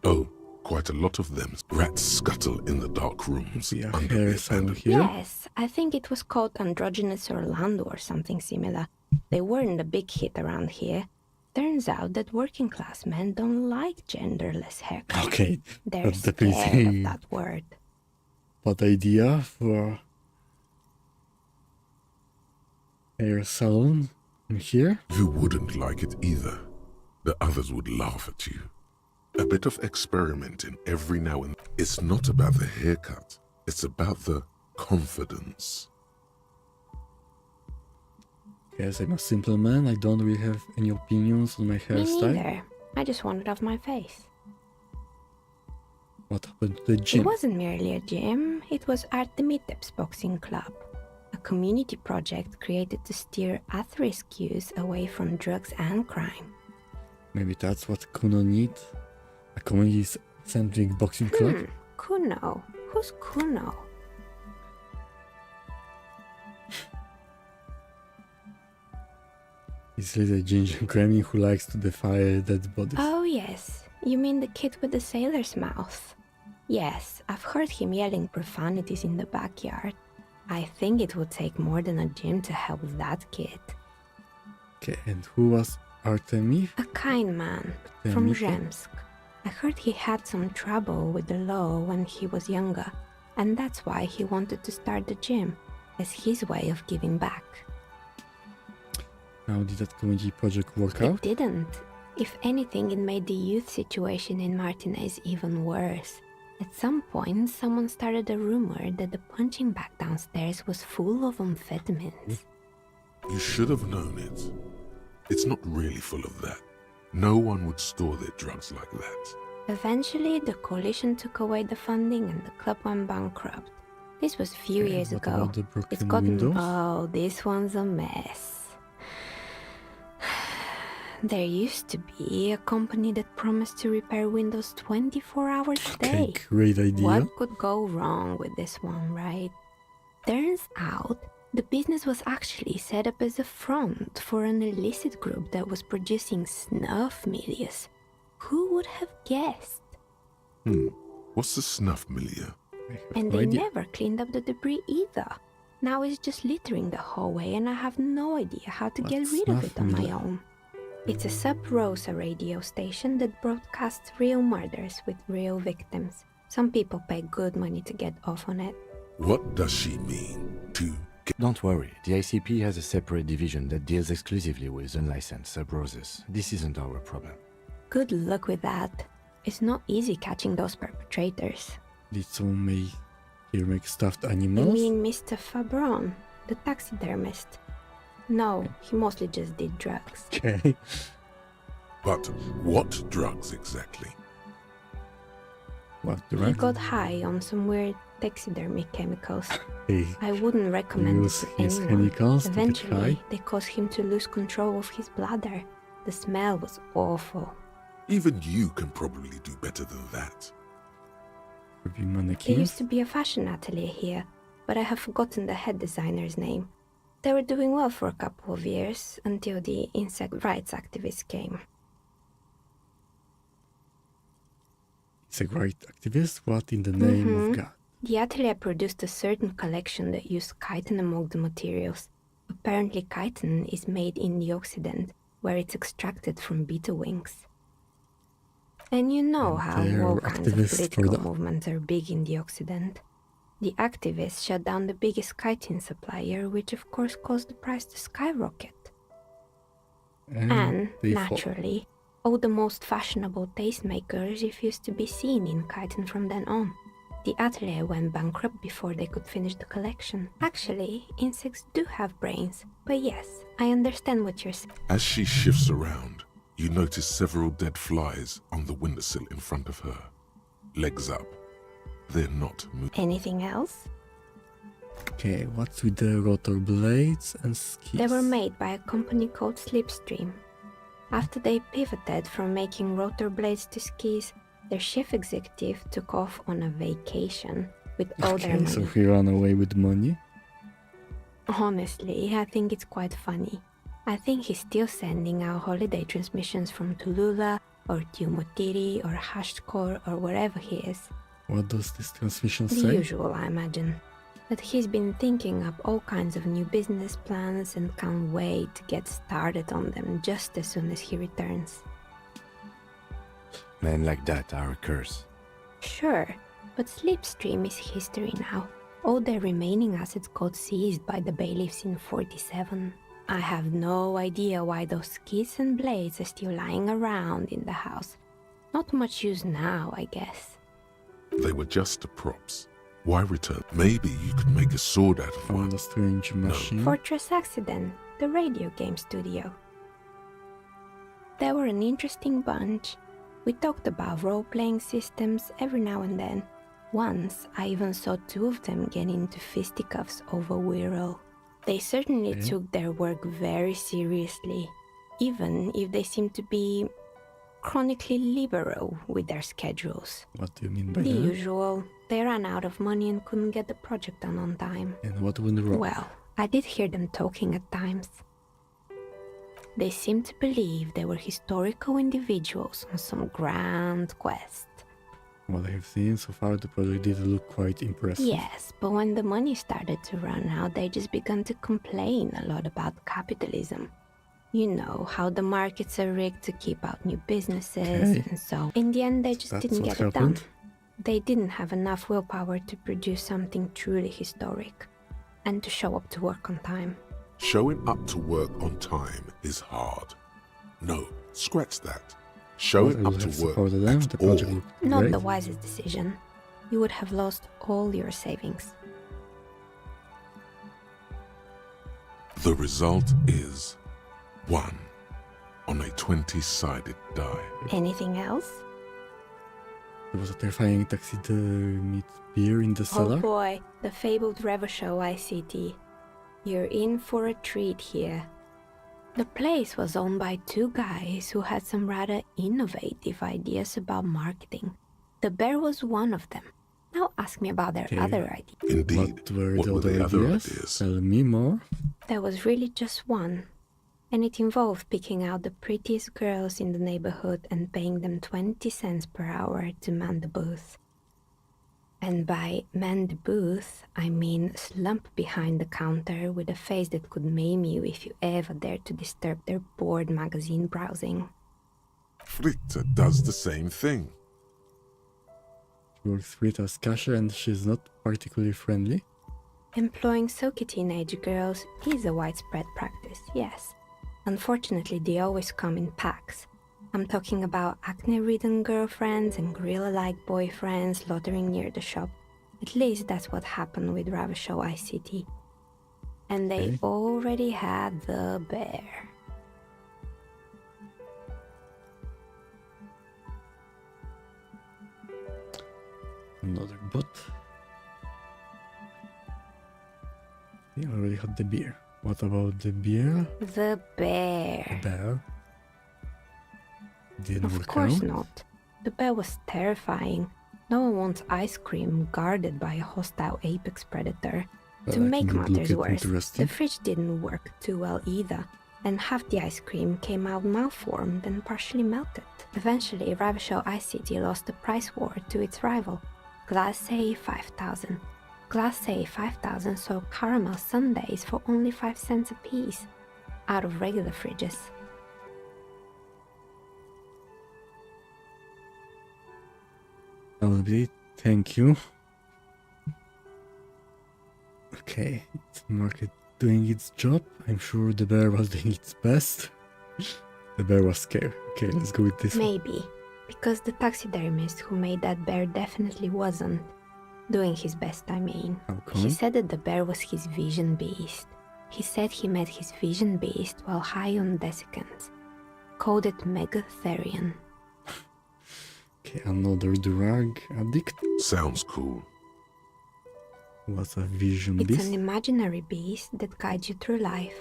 Oh, quite a lot of them. Rats scuttle in the dark rooms We are under here, the so abandoned. here. Yes, I think it was called Androgynous Orlando or something similar. They weren't a big hit around here. Turns out that working class men don't like genderless haircuts. Okay, They're that's scared definitely of that word. bad idea for hair salon in here. You wouldn't like it either. The others would laugh at you. A bit of experimenting every now and then. It's not about the haircut. It's about the confidence. Yes, I'm a simple man. I don't really have any opinions on my Me hairstyle. neither. I just want it off my face. What happened to the gym? It wasn't merely a gym, it was Artemiteps Boxing Club, a community project created to steer at-risk youth away from drugs and crime. Maybe that's what Kuno needs. A community-centric boxing club. Kuno? Who's Kuno? He's little ginger gremlin who likes to defy dead bodies. Oh yes, you mean the kid with the sailor's mouth? Yes, I've heard him yelling profanities in the backyard. I think it would take more than a gym to help that kid. Okay, and who was Artemis? A kind man from Artemisia? Zemsk. I heard he had some trouble with the law when he was younger, and that's why he wanted to start the gym, as his way of giving back. How did that community project work It out? didn't. If anything, it made the youth situation in Martinez even worse. At some point, someone started a rumor that the punching bag downstairs was full of amphetamines. You should have known it. It's not really full of that. No one would store their drugs like that. Eventually, the coalition took away the funding and the club went bankrupt. This was a few Okay, years what ago. about the broken It's gotten... windows? Oh, this one's a mess. There used to be a company that promised to repair windows 24 hours a day. Okay, great idea. What could go wrong with this one, right? Turns out The business was actually set up as a front for an illicit group that was producing snuff milieu. Who would have guessed? What's the snuff milieu? I have And no they idea. never cleaned up the debris either. Now it's just littering the hallway and I have no idea how to get What's rid of snuff it on my milieu? own. It's a sub-rosa radio station that broadcasts real murders with real victims. Some people pay good money to get off on it. What does she mean? To Don't worry, the ICP has a separate division that deals exclusively with unlicensed sub-roses. This isn't our problem. Good luck with that. It's not easy catching those perpetrators. Did someone make stuffed You animals? mean Mr. Fabron, the taxidermist? No, he mostly just did drugs. Okay. But what drugs exactly? What He drugs? got high on some weird taxidermy chemicals. He I wouldn't recommend it use to his anyone. chemicals to get Eventually, high. they caused him to lose control of his bladder. The smell was awful. Even you can probably do better than that. Review There mannequins. used to be a fashion atelier here, but I have forgotten the head designer's name. They were doing well for a couple of years until the insect rights activists came. It's a great activist. What in the name of God? The atelier produced a certain collection that used chitin among the materials. Apparently chitin is made in the Occident, where it's extracted from beetle wings. And you know And how they're all kinds of activists for political that. movements are big in the Occident. The activists shut down the biggest chitin supplier, which of course caused the price to skyrocket. And, they fought. naturally, all the most fashionable tastemakers refused to be seen in chitin from then on. The atelier went bankrupt before they could finish the collection. Actually, insects do have brains, but yes, I understand what you're saying. As she shifts around, you notice several dead flies on the windowsill in front of her. Legs up. They're not moving. Anything else? Okay, what's with the rotor blades and skis? They were made by a company called Slipstream. After they pivoted from making rotor blades to skis, their chief executive took off on a vacation with all their Okay, money. so he ran away with money. Honestly, I think it's quite funny. I think he's still sending out holiday transmissions from Tulula or Tiumotiri or Hashtkor or wherever he is. What does this transmission The say? usual, I imagine. That he's been thinking up all kinds of new business plans and can't wait to get started on them just as soon as he returns. Men like that are a curse. Sure, but Slipstream is history now. All their remaining assets got seized by the bailiffs in 47. I have no idea why those skis and blades are still lying around in the house. Not much use now, I guess. They were just props. Why return? Maybe you could make a sword out of Found one. a strange machine. Fortress Accident, the radio game studio. They were an interesting bunch. We talked about role-playing systems every now and then. Once, I even saw two of them get into fisticuffs over Wirral. They certainly Okay. took their work very seriously, even if they seemed to be chronically liberal with their schedules. What do you mean by The that? usual. They ran out of money and couldn't get the project done on time. And what went wrong? Well, I did hear them talking at times. They seemed to believe they were historical individuals on some grand quest. What I have seen so far, the project did look quite impressive. Yes, but when the money started to run out, they just began to complain a lot about capitalism. You know, how the markets are rigged to keep out new businesses, Okay. and so in the end they just That's didn't what get it done. happened? They didn't have enough willpower to produce something truly historic, and to show up to work on time. Showing up to work on time is hard. No, scratch that. Showing I up would to have work supported them. The at all. project looked Not great. the wisest decision. You would have lost all your savings. The result is 1 on a 20-sided die. Anything else? There was a terrifying taxidermy beer in the Oh cellar. boy, the fabled Revo ICT. You're in for a treat here. The place was owned by two guys who had some rather innovative ideas about marketing. The bear was one of them. Now ask me about their Okay. other ideas. Indeed. What were What the were other the other ideas? ideas? Tell me more. There was really just one, and it involved picking out the prettiest girls in the neighborhood and paying them 20 cents per hour to man the booth. And by man the booth, I mean slump behind the counter with a face that could maim you if you ever dared to disturb their bored magazine browsing. Fritta does the same thing. She works with as cashier and she's not particularly friendly. Employing silky teenage girls is a widespread practice, yes. Unfortunately, they always come in packs. I'm talking about acne-ridden girlfriends and gorilla-like boyfriends loitering near the shop. At least that's what happened with Ravenshaw ICT. And they Okay. already had the bear. Another bot. They already had the beer. What about the beer? The bear. Bear? Didn't Of work course out. not. The bear was terrifying. No one wants ice cream guarded by a hostile apex predator. Well, To I make think it matters looked worse, interesting. the fridge didn't work too well either, and half the ice cream came out malformed and partially melted. Eventually, Ravenshaw ICT lost the price war to its rival, Glace 5000. Glace 5000 sold caramel sundaes for only 5 cents a piece, out of regular fridges. That will be it. Thank you. Okay, it's market doing its job. I'm sure the bear was doing its best. The bear was scared. Okay, let's go with this one. Maybe, because the taxidermist who made that bear definitely wasn't. Doing his best, I mean. How He come? said that the bear was his vision beast. He said he met his vision beast while high on desiccants. Called it Megatherion. Okay, another drug addict. Sounds cool. What's a vision It's beast? an imaginary beast that guides you through life.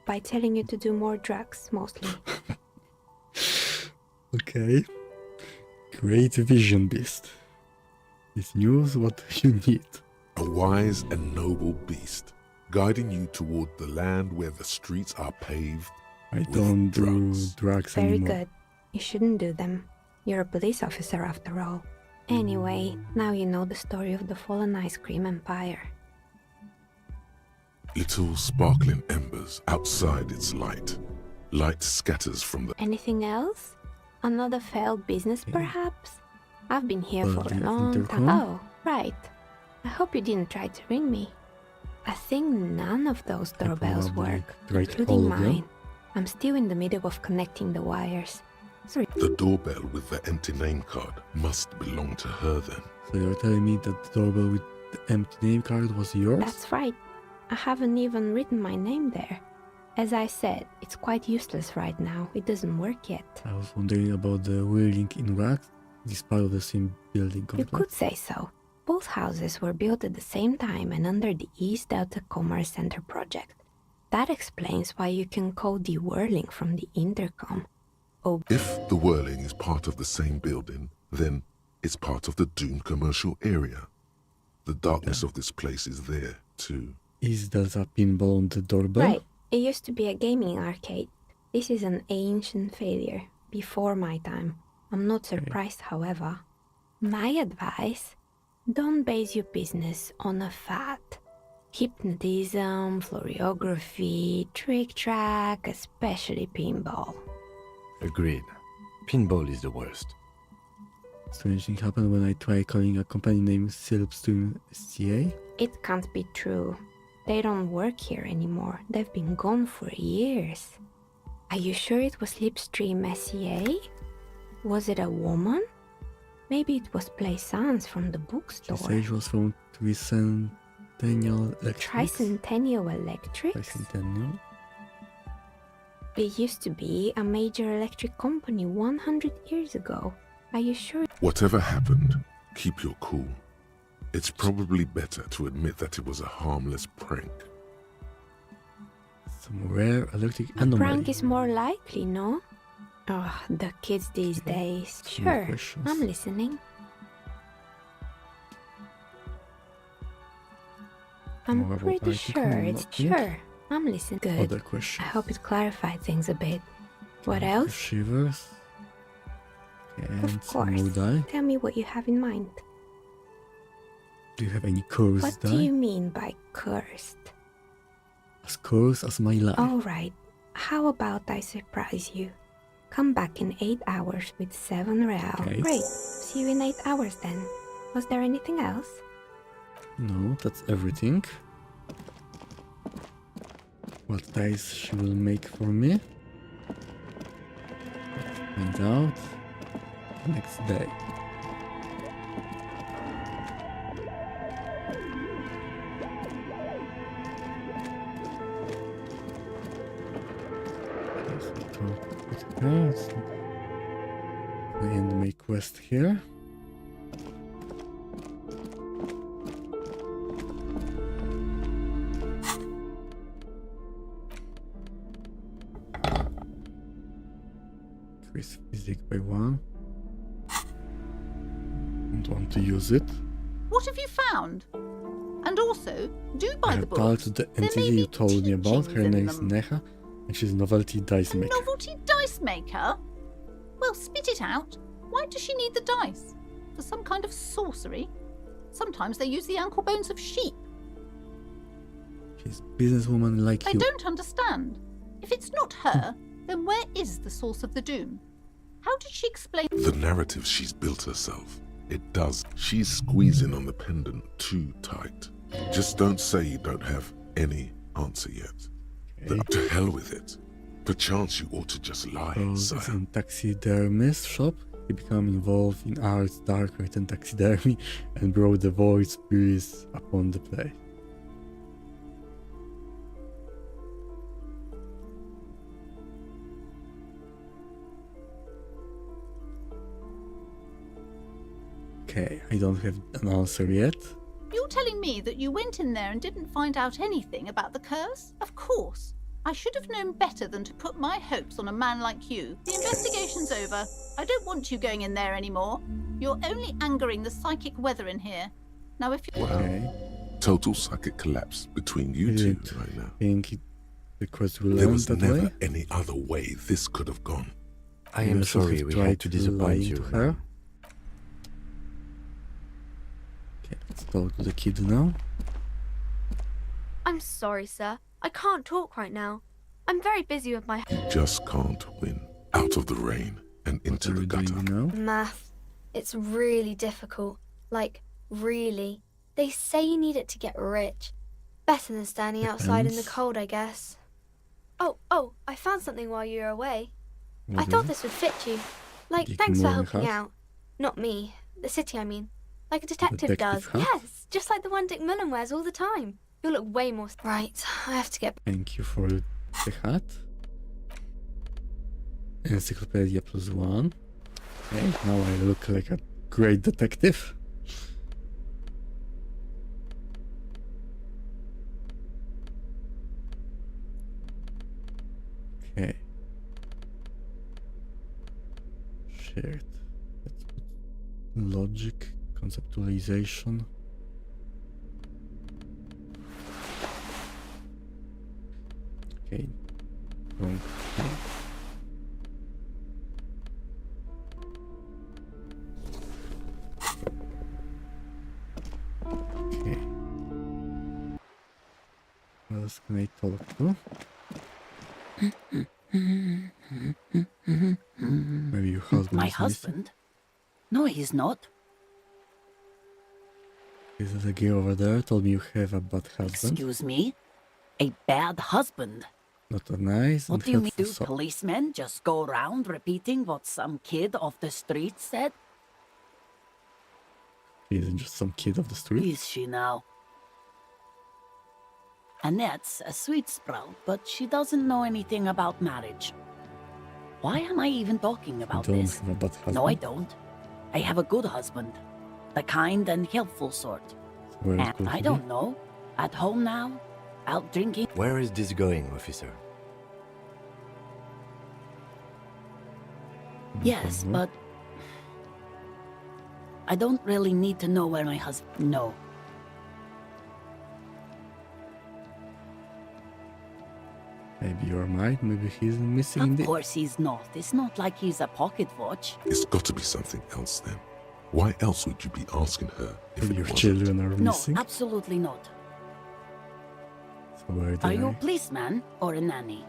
By telling you to do more drugs, mostly. Okay. Great vision beast. It knows what you need. A wise and noble beast, guiding you toward the land where the streets are paved. I With don't do drugs. drugs Very anymore. good. You shouldn't do them. You're a police officer after all. Anyway, now you know the story of the fallen ice cream empire. Little sparkling embers outside its light. Light scatters from the Anything else? Another failed business, perhaps? I've been here Well, for a the long time. intercom? Oh, right. I hope you didn't try to ring me. I think none of those I doorbells probably work, tried including all of them. mine. I'm still in the middle of connecting the wires. Sorry. The doorbell with the empty name card must belong to her then. So you're telling me that the doorbell with the empty name card was yours? That's right. I haven't even written my name there. As I said, it's quite useless right now. It doesn't work yet. I was wondering about the wheeling in racks. This part of the same building You complex. could say so. Both houses were built at the same time and under the East Delta Commerce Center project. That explains why you can call the whirling from the intercom. Oh, If the whirling is part of the same building, then it's part of the doomed commercial area. The darkness of this place is there, too. Is that a pinball on the doorbell? right. It used to be a gaming arcade. This is an ancient failure, before my time. I'm not surprised, however. My advice? Don't base your business on a fad. Hypnotism, floriography, trick-track, especially pinball. Agreed. Pinball is the worst. Strange thing happened when I tried calling a company named Silpstream SCA. It can't be true. They don't work here anymore. They've been gone for years. Are you sure it was Slipstream SCA? Was it a woman? Maybe it was Plaisance from the She bookstore. said it was from Tricentennial Electric. Tricentennial Electrics? Tricentennial? It used to be a major electric company 100 years ago. Are you sure? Whatever happened, keep your cool. It's probably better to admit that it was a harmless prank. Some rare electric A anomaly. prank is more likely, no? Oh, the kids these days. Some more Sure, questions. I'm listening. I'm More about pretty article, sure it's nothing. sure. I'm listening. Good. Other I questions. hope it clarified things a bit. What The else? shivers. And Of some more course. die. Tell me what you have in mind. Do you have any cursed What die? do you mean by cursed? As cursed as my life. All right. How about I surprise you? Come back in 8 hours with 7 real. Okay. Great. See you in 8 hours then. Was there anything else? No, that's everything. What dice she will make for me? Let's find out next day. I end my quest here. Increase physics by 1. Don't want to use it. What have you found? And also, do I buy the have books. talked to the There entity may you be told me about. Her teachings in name is them. Neha, and she's a novelty dice A maker. novelty dice maker? Well, spit it out. Why does she need the dice? For some kind of sorcery? Sometimes they use the ankle bones of sheep. She's a businesswoman like I you. don't understand. If it's not her, then where is the source of the doom? How did she explain? The narrative she's built herself. It does. She's squeezing on the pendant too tight. Just don't say you don't have any answer yet. Okay. To hell with it. Perchance you ought to just lie, Goes sire. in taxidermist shop. He became involved in arts darker than taxidermy and brought the void spirits upon the play. Okay, I don't have an answer yet. You're telling me that you went in there and didn't find out anything about the curse? Of course. I should have known better than to put my hopes on a man like you. The investigation's over. I don't want you going in there anymore. You're only angering the psychic weather in here. Now if you... Okay, Total psychic collapse between you I two didn't right now. think the quest will There end was that never way. any other way this could have gone. I You am also sorry have we tried had to lie disappoint you. to her. Okay, let's talk to the kid now. I'm sorry, sir. I can't talk right now. I'm very busy with my You just can't win. Out of the rain and What into are the you gutter. doing now? math. It's really difficult. Like, really. They say you need it to get rich. Better than standing outside in the Depends. cold, I guess. Oh, I found something while you were away. I What thought is it? this would fit you. Like, You thanks can for learn helping how? out. Not me. The city, I mean. Like a detective detective does. hat? Yes, just like the one Dick Mullen wears all the time. You'll look way more... Right, I have to get... Thank you for the hat. Encyclopedia +1. Okay, now I look like a great detective. Okay. Shared. Let's put logic, conceptualization. Okay. Wrong thing. Okay. What else can I talk to? Maybe your husband My is missing? husband? No, he's not. Is it the girl over there told me you have a bad husband? Excuse me? A bad husband? Not a nice and What do you mean? helpful Do soul. policemen just go around repeating what some kid off the street said? He isn't just some kid off the street. Is she now? Annette's a sweet sprout, but she doesn't know anything about marriage. Why am I even talking You about don't this? have a bad husband. No, I don't. I have a good husband. The kind and helpful sort. Where it And goes I to don't know. At home now? Out drinking? Where is this going, officer? Yes, Mhm. but I don't really need to know where my husband. No. Maybe you're right. Maybe he's missing Of the. course he's not. It's not like he's a pocket watch. It's got to be something else then. Why else would you be asking her if Maybe it your wasn't? children are No, missing. absolutely not. So where Are did you a I? policeman or a nanny?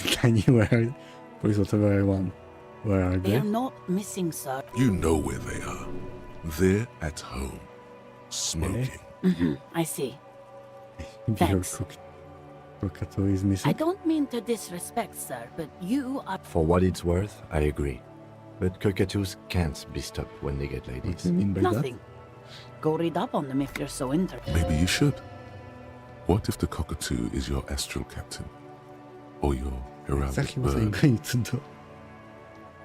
Can you wear please whatever I want? Where are They they? are not missing, sir. You know where they are. They're at home, smoking. I see. Maybe your Thanks. cockatoo is I missing. don't mean to disrespect, sir, but you are. For what it's worth, I agree. But cockatoos can't be stopped when they get What ladies. do you mean by Nothing. Go read up on them if you're so interested. Maybe you should. What if the cockatoo is your astral captain? Or your that? heraldic Exactly what I'm bird? going to do.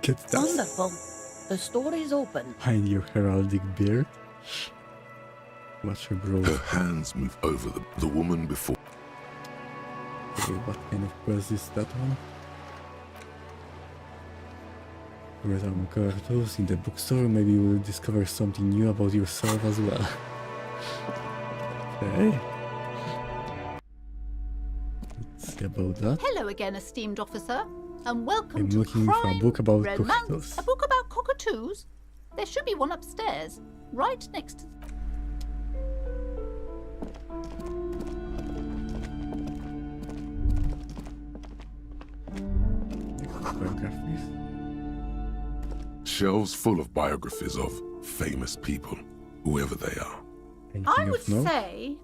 Get that. Wonderful. The story's open. Find your heraldic beard. Watch your bro. Her hands move over the woman before. Okay, what kind of quest is that one? Read on characters in the bookstore. Maybe you will discover something new about yourself as well. Okay. Let's see about that. Hello again, esteemed officer, and welcome I'm to looking for a Crime, book about Romance. cockatoos. A book about cockatoos? There should be one upstairs, right next to... Biographies. Shelves full of biographies of famous people, whoever they are. Anything I of would note? say...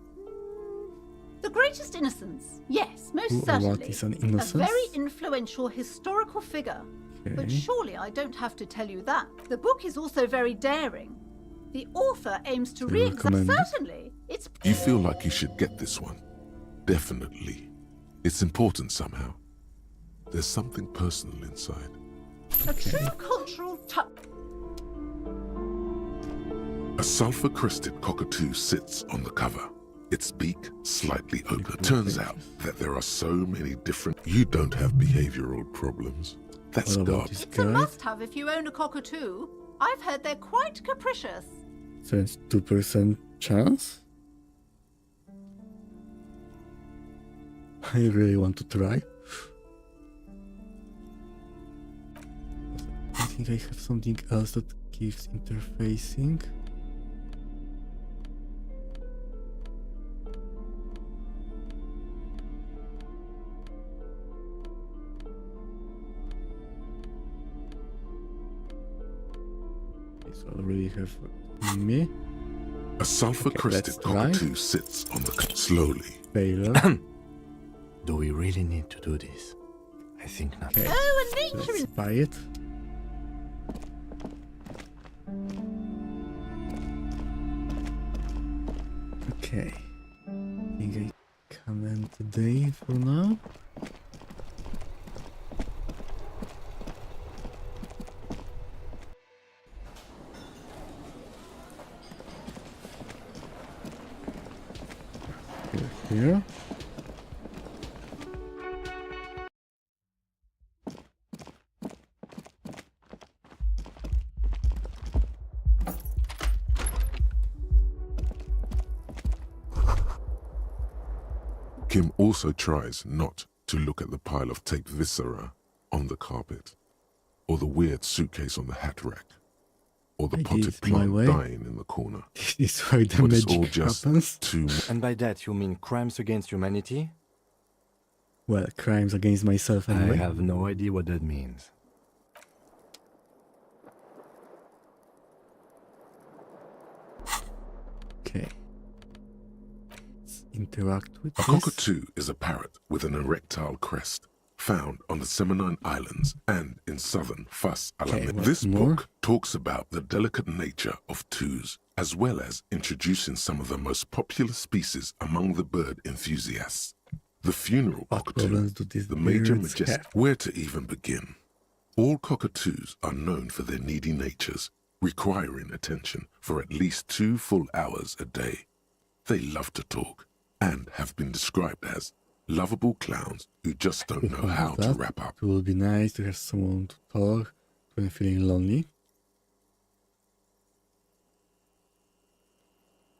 The Greatest Innocence. Yes, most Who or certainly. what is an A innocence? very influential historical figure. But Okay. surely I don't have to tell you that. The book is also very daring. The author aims to Do you re-examine... recommend it? Certainly. It's... You feel like you should get this one. Definitely. It's important somehow. There's something personal inside. a true cultural touch. A sulfur-crested cockatoo sits on the cover, its beak slightly open. Turns out that there are so many different... You don't have behavioral problems. That's What about garbage. this It's a guy? must-have if you own a cockatoo. I've heard they're quite capricious. So it's 2% chance? I really want to try. I think I have something else that gives interfacing. Okay, so I already have me. A sulfur-crested let's try. cockatoo sits on the slowly. Failure. Do we really need to do this? I think not. Okay, Oh, and nature let's is... buy it. Okay. I think I can end today for now. Here. Kim also tries not to look at the pile of taped viscera on the carpet, or the weird suitcase on the hat rack, or the I potted did my plant way. dying in the corner. This is where the But it's all magic just happens. too... And by that you mean crimes against humanity? Well, crimes against myself I anyway. have no idea what that means. Okay. Let's interact with A this. cockatoo is a parrot with an erectile crest, found on the Seminine Islands and in southern Fas Okay, Alamein. what This more? book talks about the delicate nature of twos, as well as introducing some of the most popular species among the bird enthusiasts. The funeral What cockatoo, problems do these the major birds majestic. have? Where to even begin? All cockatoos are known for their needy natures, requiring attention for at least 2 full hours a day. They love to talk and have been described as lovable clowns who just don't know how to wrap up. It will be nice to have someone to talk when feeling lonely.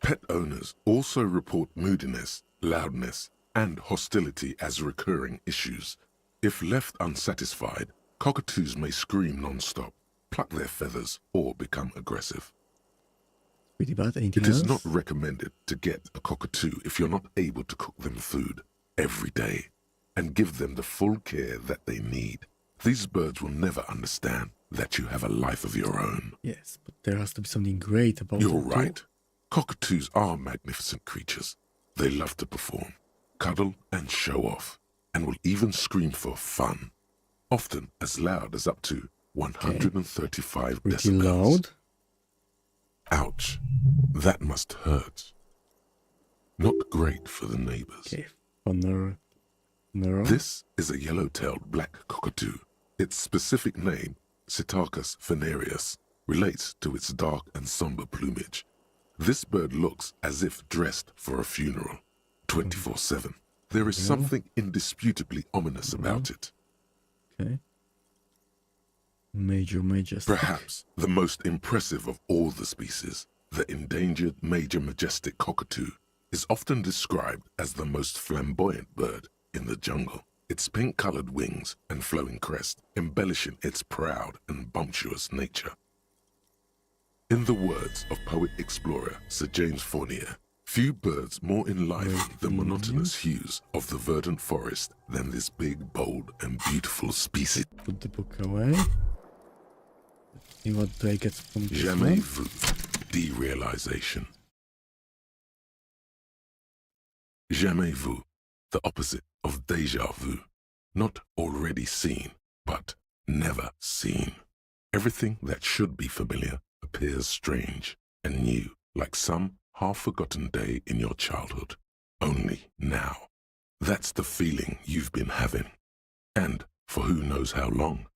Pet owners also report moodiness, loudness, and hostility as recurring issues. If left unsatisfied, cockatoos may scream non-stop, pluck their feathers, or become aggressive. Pretty bad. Anything It is else? not recommended to get a cockatoo if you're not able to cook them food every day and give them the full care that they need. These birds will never understand that you have a life of your own. Yes, but there has to be something great about You're them too. right. Cockatoos are magnificent creatures. They love to perform, cuddle and show off, and will even scream for fun, often as loud as up to 135 Pretty decibels. loud. Ouch. That must hurt. Not great for the neighbors. Okay, funner. No. This is a yellow-tailed black cockatoo. Its specific name, Psittacus venereus, relates to its dark and somber plumage. This bird looks as if dressed for a funeral, 24/7. There is something indisputably ominous about it. Okay. Major majestic. Perhaps the most impressive of all the species, the endangered major majestic cockatoo, is often described as the most flamboyant bird in the jungle. Its pink-colored wings and flowing crest embellishing its proud and bumptious nature. In the words of poet-explorer Sir James Fournier, few birds more enliven the monotonous hues of the verdant forest than this big, bold, and beautiful species. Put the book away. Let's see what do I get from this Jamais one. vu, derealization. Jamais vu, the opposite of déjà vu. Not already seen, but never seen. Everything that should be familiar appears strange and new, like some half-forgotten day in your childhood. Only now. That's the feeling you've been having. And for who knows how long.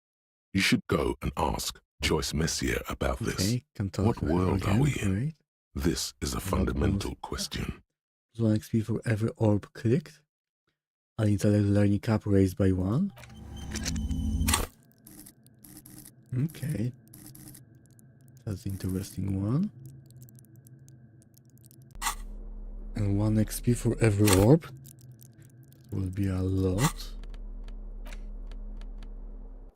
You should go and ask Joyce Messier about this. Okay, can talk What world again. are we in? Great. This is a fundamental question. 1 XP for every orb clicked. An intellect learning cap raised by 1. Okay. That's interesting one. And 1 XP for every orb. Will be a lot.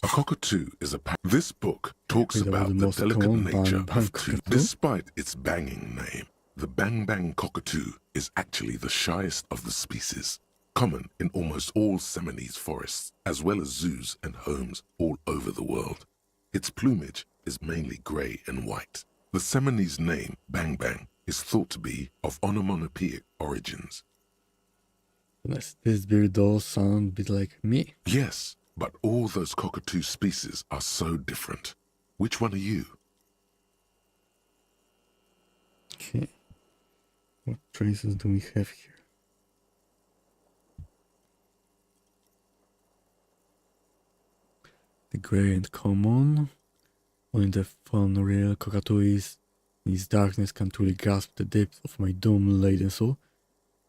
A cockatoo is a This book talks Read about about the the most delicate common nature bang-bang of two. cockatoo. Despite its banging name, the bang-bang cockatoo is actually the shyest of the species, common in almost all Seminoles forests, as well as zoos and homes all over the world. Its plumage is mainly grey and white. The Seminoles name, bang-bang, is thought to be of onomatopoeic origins. Goodness, this bird does sound a bit like me. Yes, but all those cockatoo species are so different. Which one are you? Okay. What traces do we have here? The grey and common. Only the funereal cockatoo is in its darkness can truly grasp the depth of my doom-laden soul.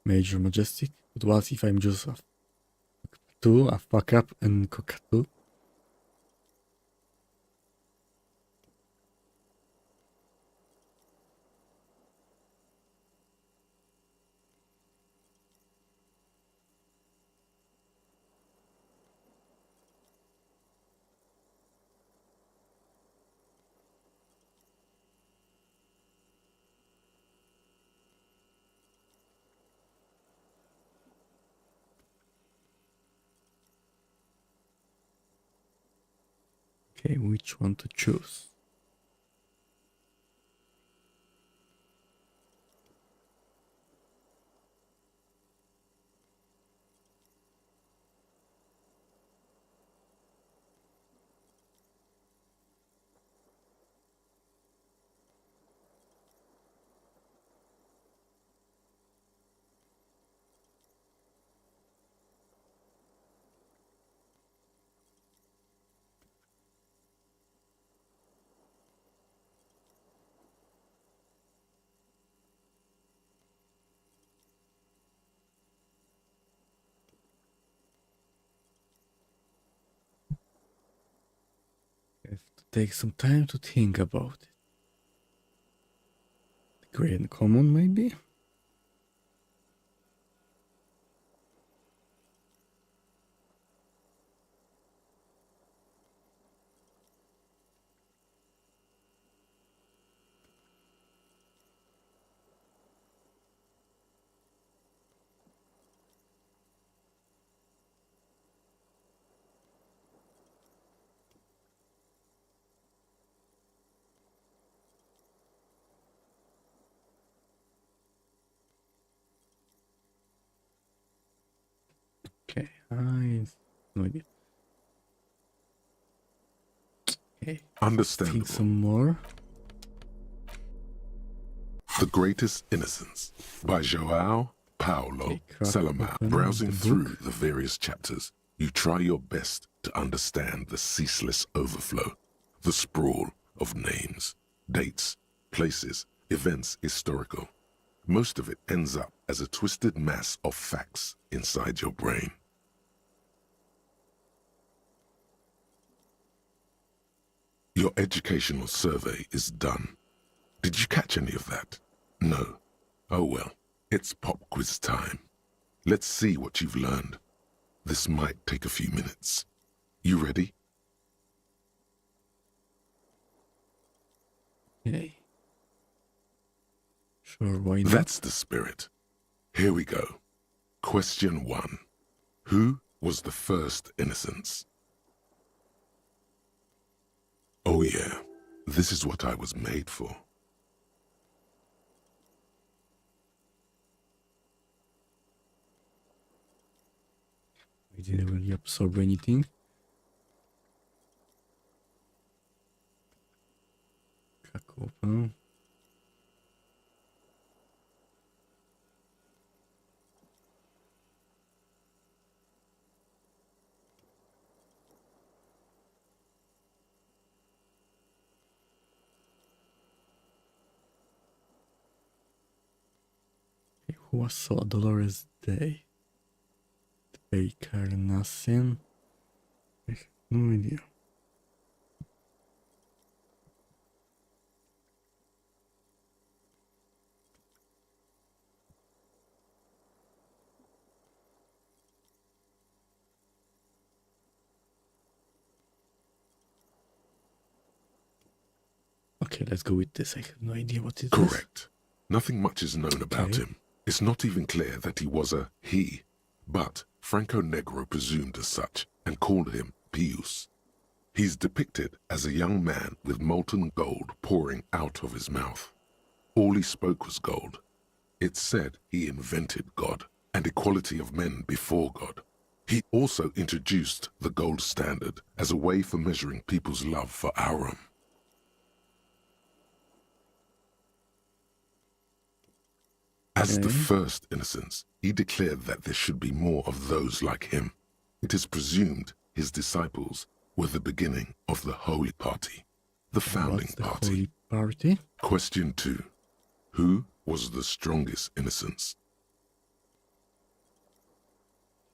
Major majestic. But what if I'm just a fuck up and cockatoo? Okay, which one to choose? Have to take some time to think about it. The Grand Common, maybe? Okay, no idea. Okay, think Understandable. some more. The Greatest Innocence by João Paulo Okay, crack Salomão. open Browsing the through book. the various chapters, you try your best to understand the ceaseless overflow, the sprawl of names, dates, places, events historical. Most of it ends up as a twisted mass of facts inside your brain. Your educational survey is done. Did you catch any of that? No. Oh well, it's pop quiz time. Let's see what you've learned. This might take a few minutes. You ready? Okay. Sure, why not? That's the spirit. Here we go. Question 1. Who was the first innocence? Oh yeah, this is what I was made for. I didn't really absorb anything. Crack open. Who was Dolores Day? The baker, nothing. I have no idea. Okay, let's go with this. I have no idea what it is. Correct. Nothing much is known about Okay. him. It's not even clear that he was a he, but Franco Negro presumed as such and called him Pius. He's depicted as a young man with molten gold pouring out of his mouth. All he spoke was gold. It's said he invented God and equality of men before God. He also introduced the gold standard as a way for measuring people's love for Aurum. As the Okay. first innocence, he declared that there should be more of those like him. It is presumed his disciples were the beginning of the Holy Party, the founding What's the party. Holy Party? Question 2. Who was the strongest innocence?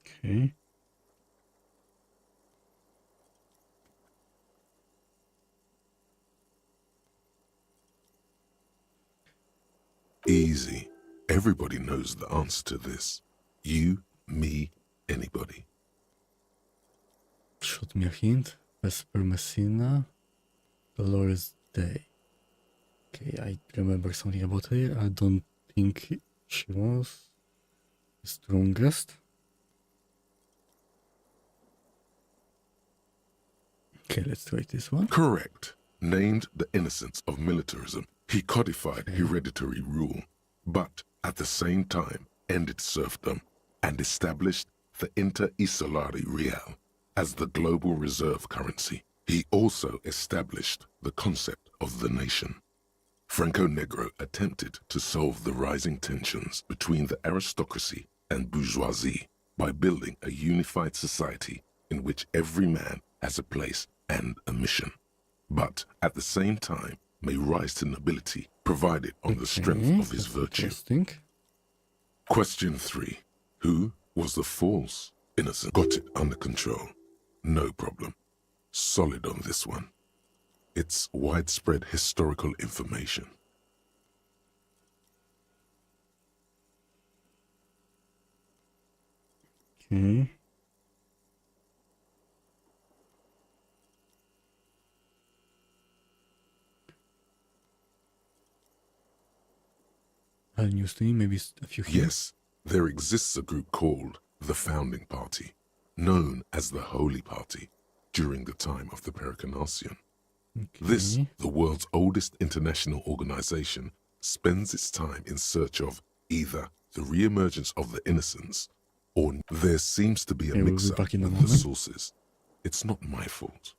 Okay. Easy. Everybody knows the answer to this. You, me, anybody. Shoot me a hint. Vesper Messina. Dolores Day. Okay, I remember something about her. I don't think she was the strongest. Okay, let's try this one. Correct. Named the innocence of militarism. He codified hereditary rule, but at the same time ended serfdom and established the Inter-Isolari Real as the global reserve currency. He also established the concept of the nation. Franco Negro attempted to solve the rising tensions between the aristocracy and bourgeoisie by building a unified society in which every man has a place and a mission, but at the same time may rise to nobility provided on the strength Okay, of his that's virtue. interesting. Question 3. Who was the false innocent? Got it under control. No problem. Solid on this one. It's widespread historical information. Okay. News to me, maybe a few here. Yes, there exists a group called the Founding Party, known as the Holy Party, during the time of the Pericarnacian. This, Okay. the world's oldest international organization, spends its time in search of either the re-emergence of the innocents, or there seems to be a Okay, we'll be mix-up back in a with the moment. sources. It's not my fault.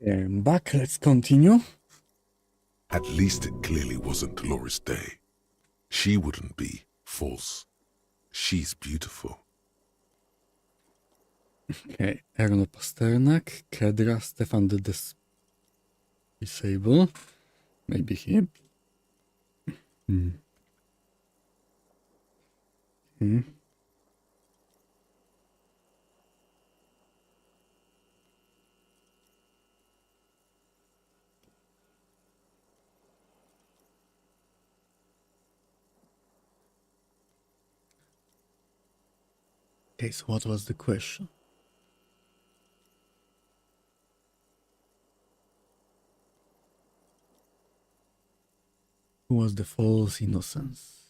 I'm back, let's continue. At least it clearly wasn't Dolores Day. She wouldn't be false. She's beautiful. Okay, Erno Pasternak, Kedra, Stefan the Disable. Maybe him. Okay, so what was the question? Who was the false innocence?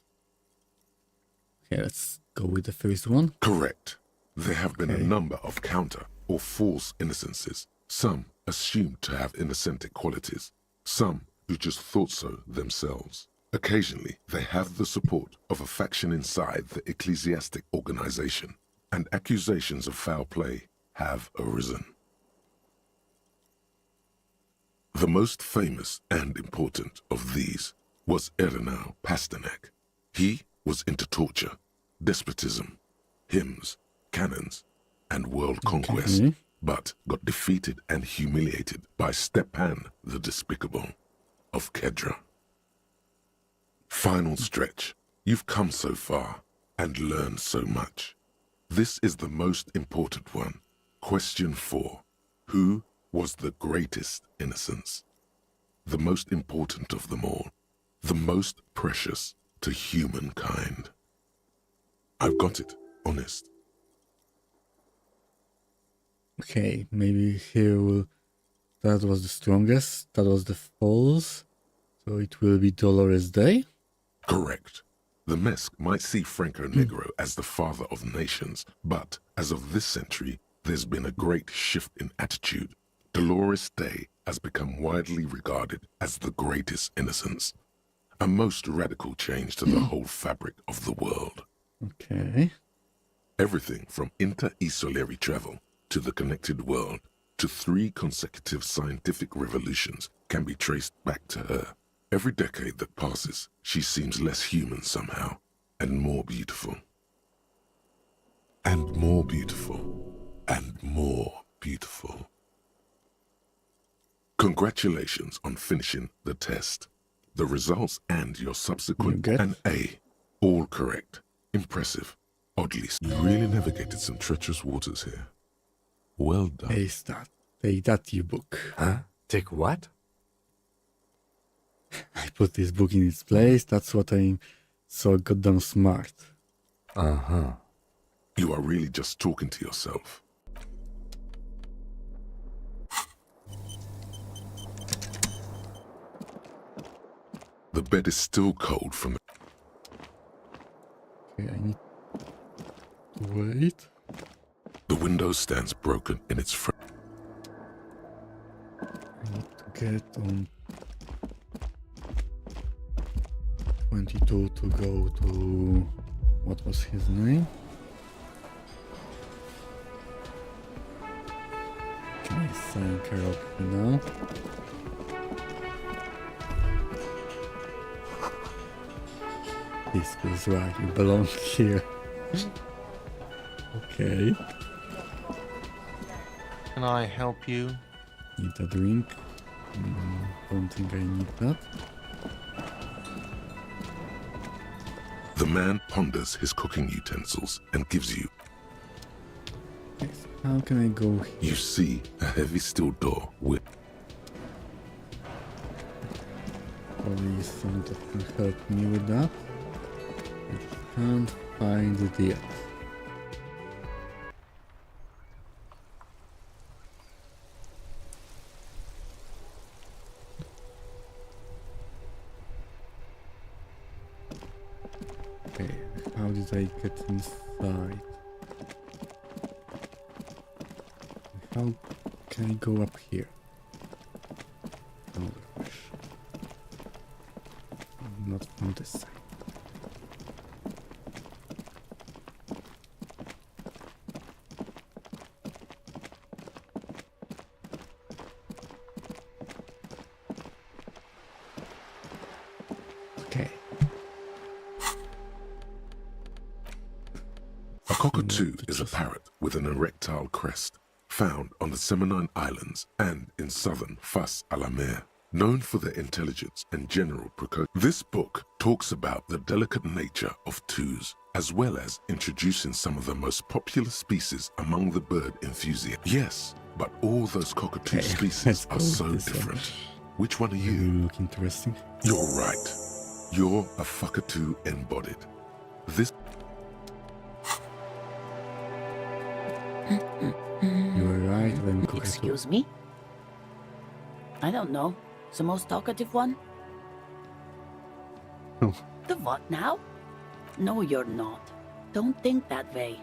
Okay, let's go with the first one. Correct. There have been a Okay. number of counter or false innocences, some assumed to have innocentic qualities, some who just thought so themselves. Occasionally, they have the support of a faction inside the ecclesiastic organization, and accusations of foul play have arisen. The most famous and important of these was Ernau Pasternak. He was into torture, despotism, hymns, cannons, and world conquest. Okay. but got defeated and humiliated by Stepan the Despicable of Kedra. Final stretch. You've come so far and learned so much. This is the most important one. Question 4. Who was the greatest innocence? The most important of them all. The most precious to humankind. I've got it, honest. Okay, maybe here will... That was the strongest. That was the false. So it will be Dolores Day. Correct. The Mesk might see Franco Negro as the father of nations, but as of this century, there's been a great shift in attitude. Dolores Day has become widely regarded as the greatest innocence. A most radical change to the whole fabric of the world. Okay. Everything from inter-esolary travel to the connected world to 3 consecutive scientific revolutions can be traced back to her. Every decade that passes, she seems less human somehow, and more beautiful. And more beautiful. And more beautiful. Congratulations on finishing the test. The results and your subsequent You get? an A. All correct. Impressive. Oddly, you really navigated some treacherous waters here. Well done. Take that, you book. Huh? Take what? I put this book in its place. That's what I'm so goddamn smart. Uh-huh. You are really just talking to yourself. The bed is still cold from the... Okay, I need to wait. The window stands broken in its front. I need to get on 22 to go to... What was his name? Can I sign karaoke now? This feels right, you belong here. Okay. Can I help you? Need a drink? Don't think I need that. The man ponders his cooking utensils and gives you... Yes. How can I go here? You see a heavy steel door with... Probably someone that can help me with that. I can't find it yet. Okay, how did I get inside? How can I go up here? Another question. Not from this side. Okay. A cockatoo is a parrot with an erectile crest, found on the Seminine Islands and in southern Fas a la Mer, known for their intelligence and general precaution. This book talks about the delicate nature of twos, as well as introducing some of the most popular species among the bird enthusiasts. Yes, but all those cockatoo Okay, species let's are go so with this one. different. Which one are You you? look interesting. You're right. You're a fuckatoo embodied. This You are right when Excuse me? I don't know. The most talkative one? Oh. The what now? No, you're not. Don't think that way.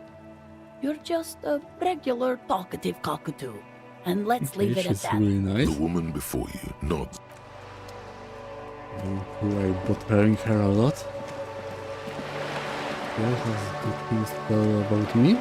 You're just a regular talkative cockatoo. And let's leave it at She's that. really nice. the woman before you nods. Who I bothering her a lot. Girl has good things to tell about me.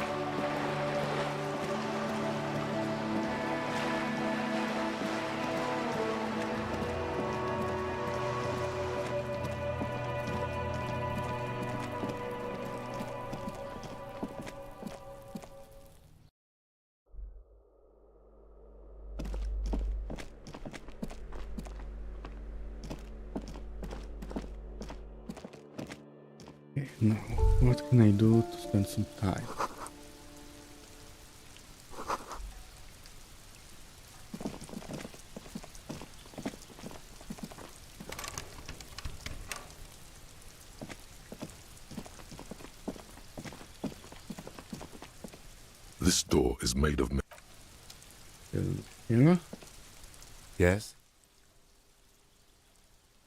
Okay, now, what can I do to spend some time? This door is made of Here, Yes?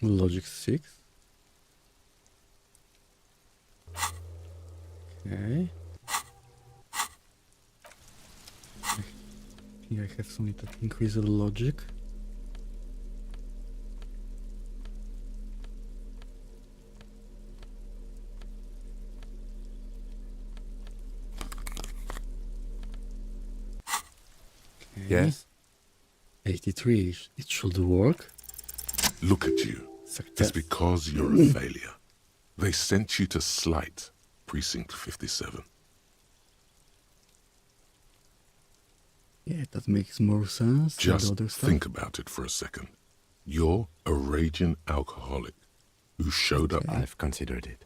logic 6. Okay. I think I have something that increases the logic. Okay. Yes? 83. It should work. Look at you. Success. It's because you're a failure. They sent you to Slight, Precinct 57. Yeah, that makes more sense than the Just other stuff. think about it for a second. You're a raging alcoholic who showed up. I've considered it.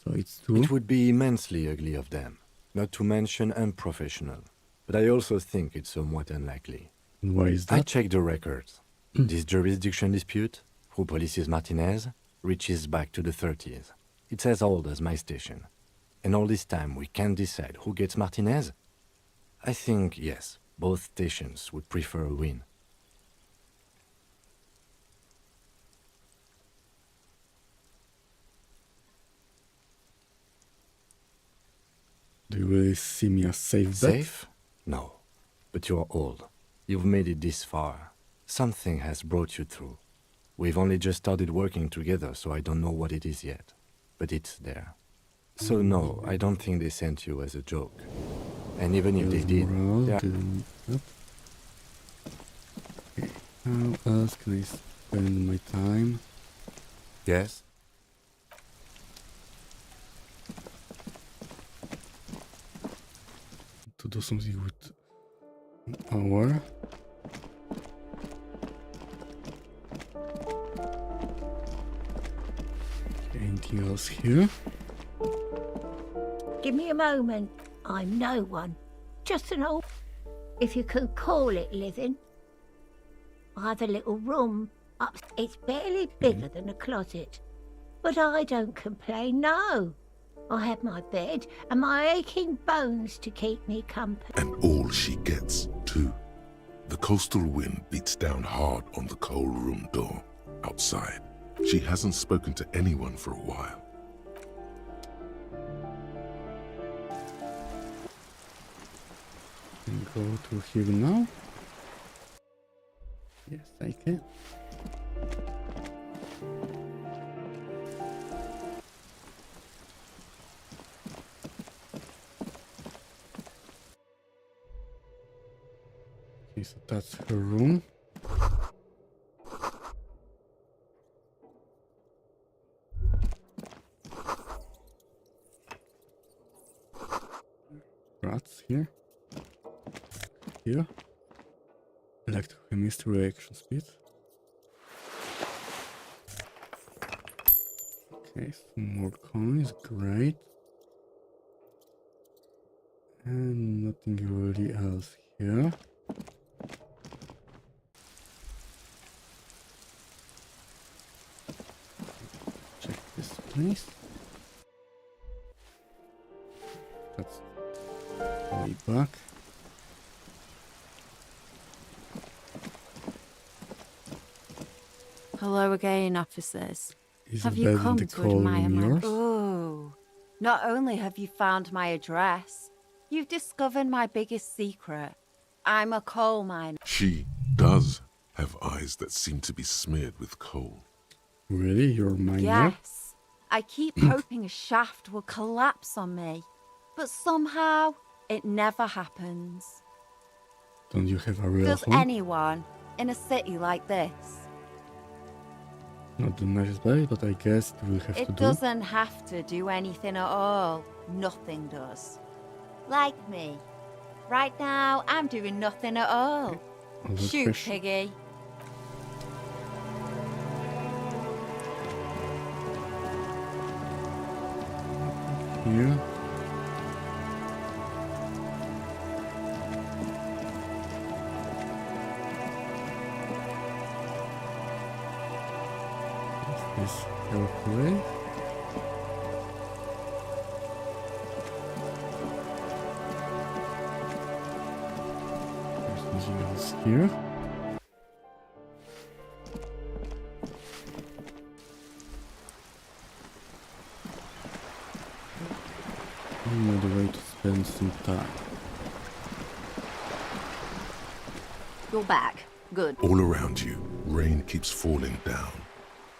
So it's true. It would be immensely ugly of them, not to mention unprofessional. But I also think it's somewhat unlikely. And why is I that? checked the records. This jurisdiction dispute, who polices Martinez, reaches back to the 30s. It's as old as my station. And all this time we can't decide who gets Martinez? I think, yes, both stations would prefer a win. Do you really see me as safe bet? Safe? No. But you're old. You've made it this far. Something has brought you through. We've only just started working together, so I don't know what it is yet. But it's there. So no, I don't think they sent you as a joke. And even if they did, Morale, yeah. Yep. Okay. How else can I spend my time? Yes? To do something with an hour. Okay, anything else here? Give me a moment. I'm no one. Just an old... if you can call it living. I have a little room up. It's barely bigger than a closet. But I don't complain, no. I have my bed and my aching bones to keep me company. And all she gets, too. The coastal wind beats down hard on the coal room door outside. She hasn't spoken to anyone for a while. Can go to here now? Yes, I can. Okay, so that's her room. Rats here. Here. Electrochemistry reaction speed. Okay, some more coins, great. And nothing really else here. Check this place. That's way back. Hello again, officers. Is Have it you better come than the to coal admire room my... yours? Oh, not only have you found my address, you've discovered my biggest secret. I'm a coal miner. She does have eyes that seem to be smeared with coal. Really? You're a miner? Yes, I keep hoping a shaft will collapse on me, but somehow it never happens. Don't you have a real Does home? anyone in a city like this? Not the nicest place, but I guess it will have to It do. doesn't have to do anything at all. Nothing does. Like me. Right now, I'm doing nothing at all. Other Shoot, question. piggy. here. This airplane. There's nothing else here. Another way to spend some time. You're back. Good. All around you, rain keeps falling down.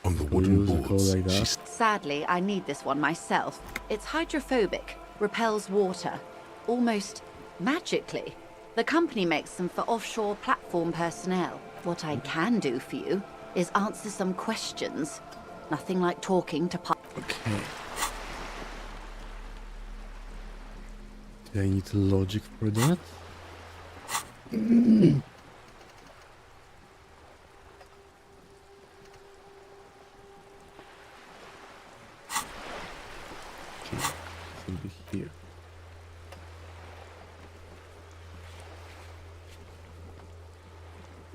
On the wooden Use a call boards, like that. she's Sadly, I need this one myself. It's hydrophobic, repels water, almost magically. The company makes them for offshore platform personnel. What I can do for you is answer some questions. Nothing like talking to Okay. Do I need logic for that? Okay, it will be here.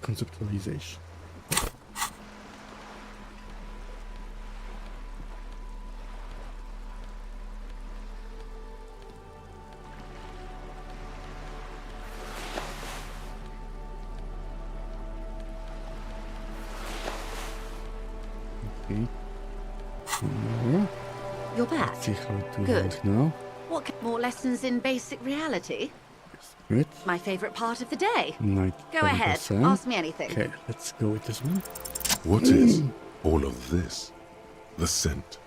Conceptualization. Okay. One more. You're back. Let's see how to Good. work now. What more lessons in basic reality? Spirit. My favorite part of the day. 97%. Go ahead. Ask me anything. Okay, let's go with this one. What is all of this? The scent,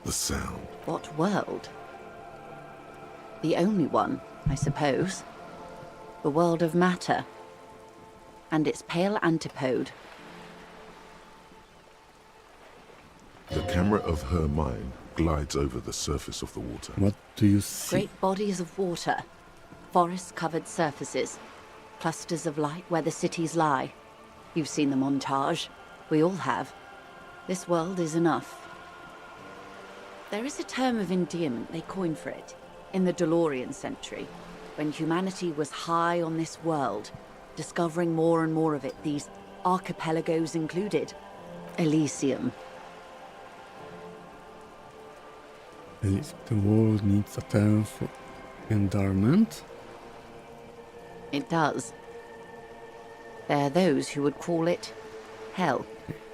the sound. What world? The only one, I suppose. The world of matter. And its pale antipode. The camera of her mind glides over the surface of the water. What do you see? Great bodies of water. Forest-covered surfaces. Clusters of light where the cities lie. You've seen the montage. We all have. This world is enough. There is a term of endearment they coined for it. In the DeLorean century, when humanity was high on this world, discovering more and more of it, these archipelagos included. Elysium. At least the world needs a term for environment. It does. There are those who would call it hell.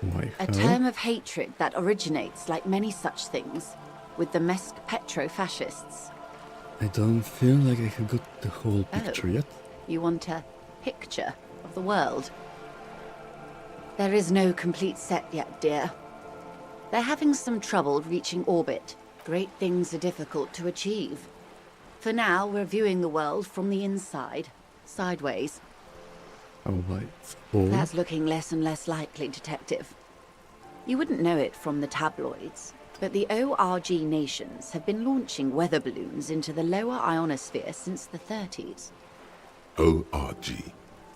Why A hell? term of hatred that originates, like many such things, with the Mesk petro-fascists. I don't feel like I have got the whole picture yet. You want a picture of the world? There is no complete set yet, dear. They're having some trouble reaching orbit. Great things are difficult to achieve. For now, we're viewing the world from the inside, sideways. How about it's all? That's looking less and less likely, Detective. You wouldn't know it from the tabloids, but the ORG nations have been launching weather balloons into the lower ionosphere since the 30s. ORG,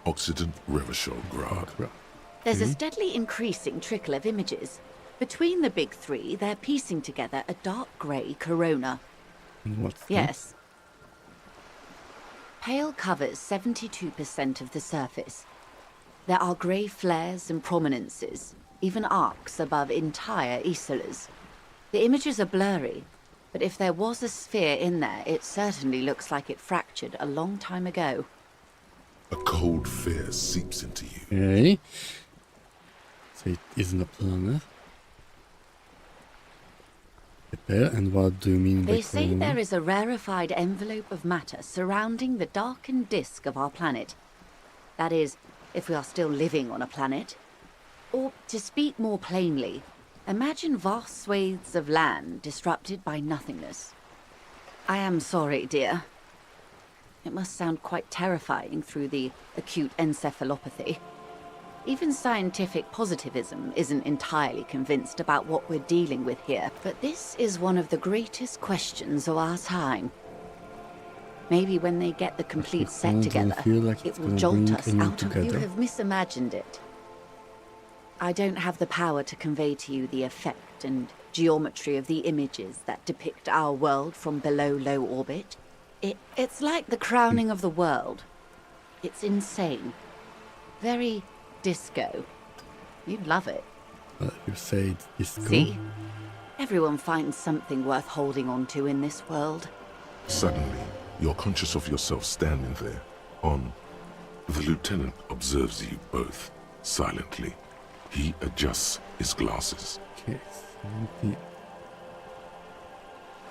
Occident Revichograd. There's a steadily increasing trickle of images. Between the big three, they're piecing together a dark grey corona. And what's that? Yes. Pale covers 72% of the surface. There are grey flares and prominences, even arcs above entire isolas. The images are blurry, but if there was a sphere in there, it certainly looks like it fractured a long time ago. A cold fear seeps into you. Okay. So it isn't a planet. And what do you mean by They say corona? there is a rarefied envelope of matter surrounding the darkened disk of our planet. That is, if we are still living on a planet. Or, to speak more plainly, imagine vast swathes of land disrupted by nothingness. I am sorry, dear. It must sound quite terrifying through the acute encephalopathy. Even scientific positivism isn't entirely convinced about what we're dealing with here, but this is one of the greatest questions of our time. Maybe when they get the complete set don't together, feel like it it's will gonna jolt bring us anyone out of... You together. have misimagined it. I don't have the power to convey to you the effect and geometry of the images that depict our world from below low orbit. It's like the crowning of the world. It's insane. Very disco. You'd love it. You say it's disco? See? Everyone finds something worth holding on to in this world. Suddenly, you're conscious of yourself standing there, on. The lieutenant observes you both, silently. He adjusts his glasses. Okay,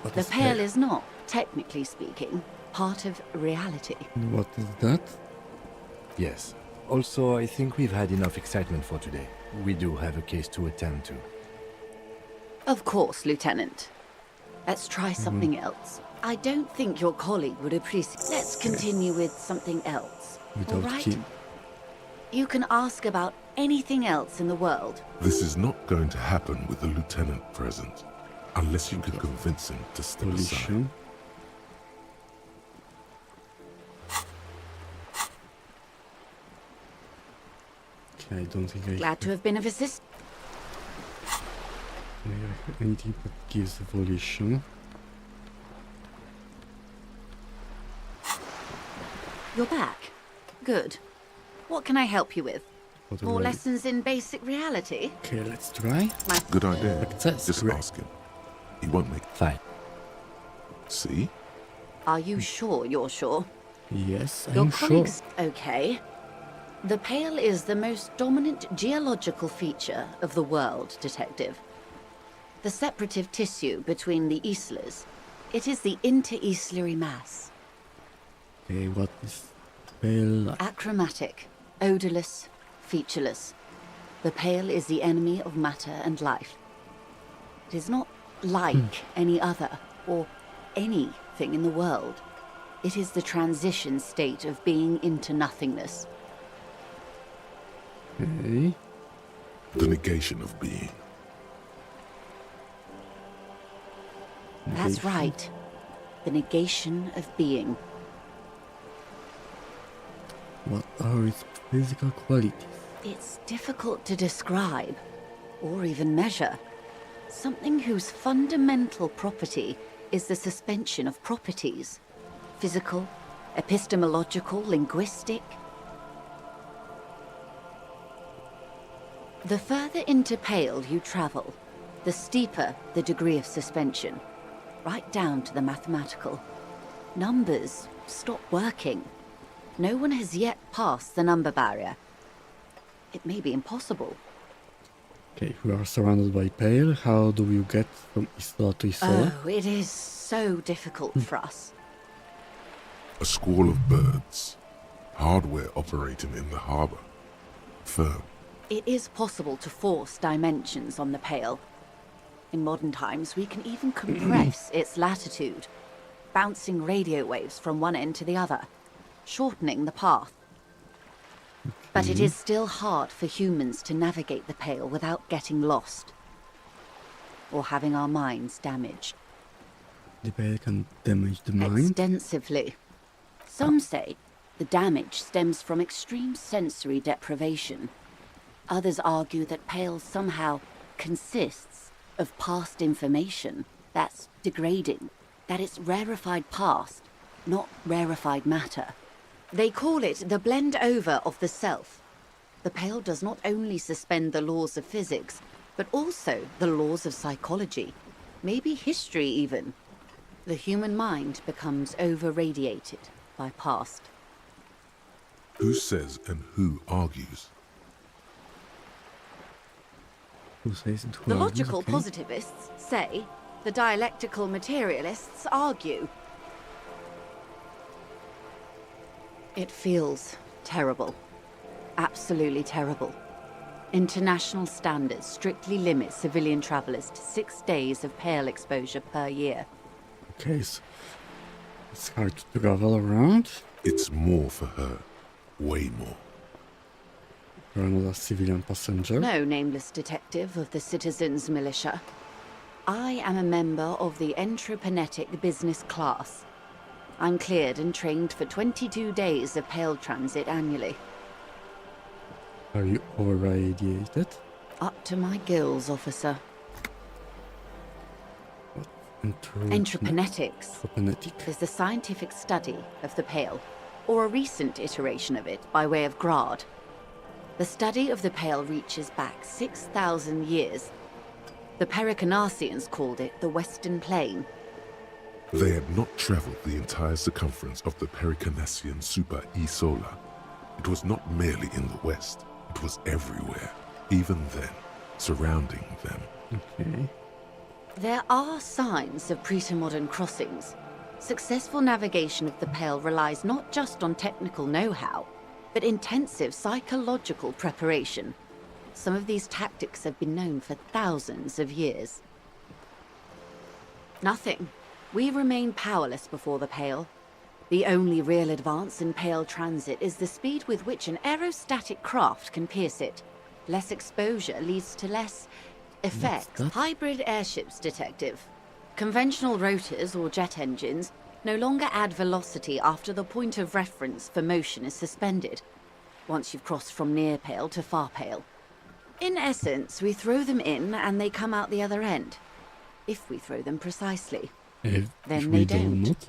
what The is Pale that? is not, technically speaking, part of reality. What is that? Yes. Also, I think we've had enough excitement for today. We do have a case to attend to. Of course, Lieutenant. Let's try something else. I don't think your colleague would appreciate. Let's continue with something else. All Without right? Kim. You can ask about anything else in the world. This is not going to happen with the lieutenant present, unless you can convince him to step aside. Collision. Okay, I don't think I Glad to have been of assistance. have anything that gives volition. You're back. Good. What can I help you with? What More already- lessons in basic reality? Okay, let's try. Good idea. Success. Just Great. ask him. He won't make. Fine. See? Are you sure you're sure? Yes, Your I'm sure. colleagues... Okay. The Pale is the most dominant geological feature of the world, Detective. The separative tissue between the islas. It is the inter-islary mass. Okay, what is pale? Achromatic, odorless, featureless. The Pale is the enemy of matter and life. It is not like any other, or anything in the world. It is the transition state of being into nothingness. Okay. The negation of being. That's Negation. right. The negation of being. What are its physical qualities? It's difficult to describe, or even measure. Something whose fundamental property is the suspension of properties. Physical, epistemological, linguistic. The further into Pale you travel, the steeper the degree of suspension, right down to the mathematical. Numbers stop working. No one has yet passed the number barrier. It may be impossible. Okay, we are surrounded by pale. How do you get from Isla to Isla? Oh, it is so difficult for us. A squall of birds. Hardware operating in the harbor. Firm. It is possible to force dimensions on the Pale. In modern times, we can even compress its latitude, bouncing radio waves from one end to the other, shortening the path. But it is still hard for humans to navigate the Pale without getting lost, or having our minds damaged. The pale can damage the mind. Extensively. Some say the damage stems from extreme sensory deprivation. Others argue that Pale somehow consists of past information that's degrading, that it's rarefied past, not rarefied matter. They call it the blend over of the self. The Pale does not only suspend the laws of physics, but also the laws of psychology, maybe history even. The human mind becomes over-radiated by past. Who says and who argues? Who says it? Who The argues? logical Okay. positivists say, the dialectical materialists argue. It feels terrible. Absolutely terrible. International standards strictly limit civilian travelers to 6 days of Pale exposure per year. Okay, so it's hard to travel around. It's more for her. Way more. You're not a civilian passenger. No nameless detective of the Citizens Militia. I am a member of the Entreprenetic Business Class. I'm cleared and trained for 22 days of Pale transit annually. Are you over-radiated? Up to my gills, officer. Entreponetics Entreponetic. is the scientific study of the Pale, or a recent iteration of it by way of grad. The study of the Pale reaches back 6,000 years. The Pericarnassians called it the Western Plain. They had not traveled the entire circumference of the Pericarnassian Super E Solar. It was not merely in the west, it was everywhere, even then, surrounding them. Okay. There are signs of pre-modern crossings. Successful navigation of the Pale relies not just on technical know-how, but intensive psychological preparation. Some of these tactics have been known for thousands of years. Nothing. We remain powerless before the Pale. The only real advance in Pale transit is the speed with which an aerostatic craft can pierce it. Less exposure leads to less effect. Hybrid airships, Detective. Conventional rotors or jet engines no longer add velocity after the point of reference for motion is suspended, once you've crossed from near Pale to far Pale. In essence, we throw them in and they come out the other end. If we throw them precisely. If Then we they do don't. not.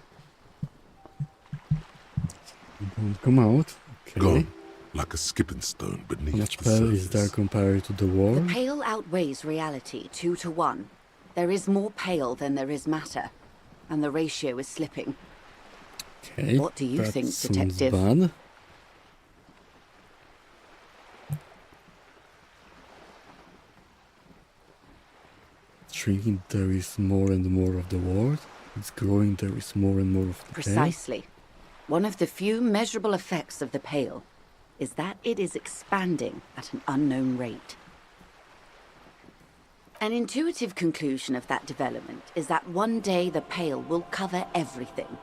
We don't come out. Okay. Gone, like a skipping stone How beneath much the Pale is there surface. compared to the The world? Pale outweighs reality 2 to 1. There is more Pale than there is matter, and the ratio is slipping. Okay. What do you that think, sounds Detective? Bad. Shrinking, there is more and more of the world. It's growing, there is more and more of the Pale. Precisely. One of the few measurable effects of the Pale is that it is expanding at an unknown rate. An intuitive conclusion of that development is that one day the Pale will cover everything.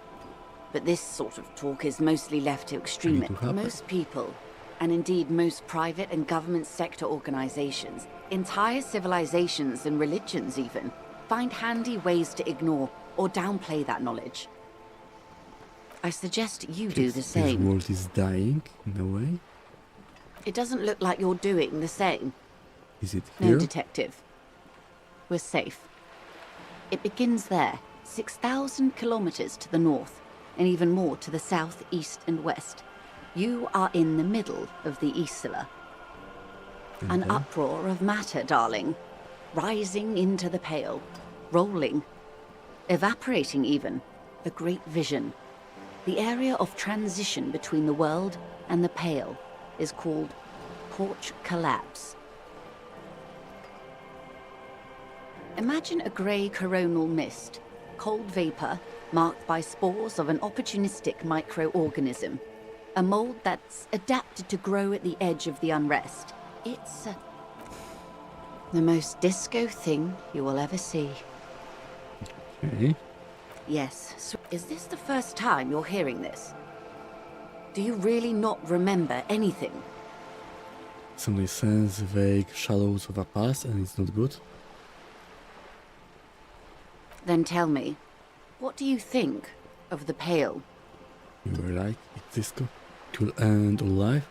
But this sort of talk is mostly left to extremists. happen. Most people, and indeed most private and government sector organizations, entire civilizations and religions even, find handy ways to ignore or downplay that knowledge. I suggest you do the This same. world is dying, in a way. It doesn't look like you're doing the same. Is it No, here? Detective. We're safe. It begins there, 6,000 kilometers to the north, and even more to the south, east, and west. You are in the middle of the Isla. An Okay. uproar of matter, darling. Rising into the Pale. Rolling. Evaporating even. A great vision. The area of transition between the world and the Pale is called Porch Collapse. Imagine a grey coronal mist, cold vapor marked by spores of an opportunistic microorganism, a mold that's adapted to grow at the edge of the unrest. It's the most disco thing you will ever see. Okay. Yes, so is this the first time you're hearing this? Do you really not remember anything? Somebody sense vague shadows of a past and it's not good. Then tell me, what do you think of the Pale? We were like, it's Disco. It will end all life.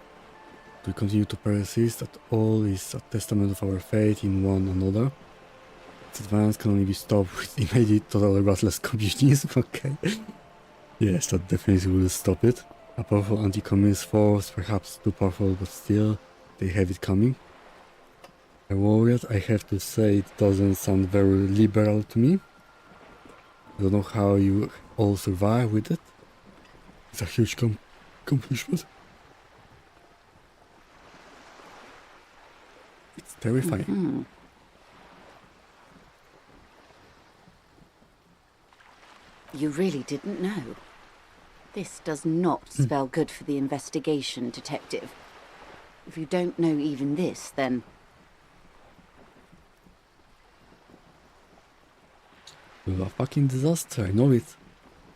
We continue to persist that all is a testament of our faith in one another. Its advance can only be stopped with immediate total ruthless communism. Okay. Yes, that definitely will stop it. A powerful anti-communist force, perhaps too powerful, but still, they have it coming. I worried, I have to say it doesn't sound very liberal to me. I don't know how you all survive with it. It's a huge accomplishment. It's terrifying. You really didn't know. This does not spell good for the investigation, Detective. If you don't know even this, then... Well, a fucking disaster, I know it.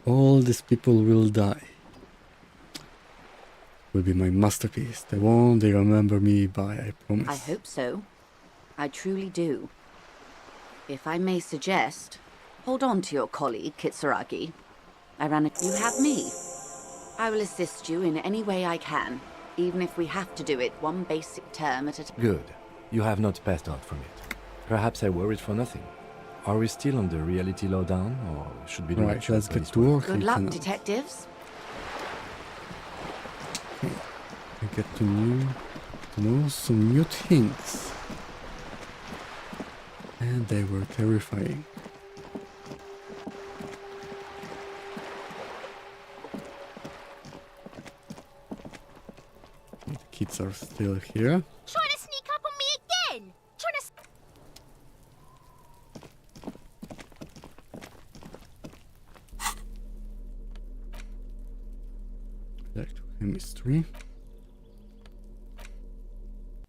All these people will die. Will be my masterpiece, the one they remember me by, I promise. I hope so. I truly do. If I may suggest, hold on to your colleague, Kitsuragi. You have me. I will assist you in any way I can, even if we have to do it one basic term at a time. Good. You have not passed out from it. Perhaps I worried for nothing. Are we still on the reality lowdown, or should we do Right, actual let's get police to work? work. Good and luck, can- detectives. I get to know some new things. And they were terrifying. The kids are still here. Trying to sneak up on me again? Trying to... Electrochemistry.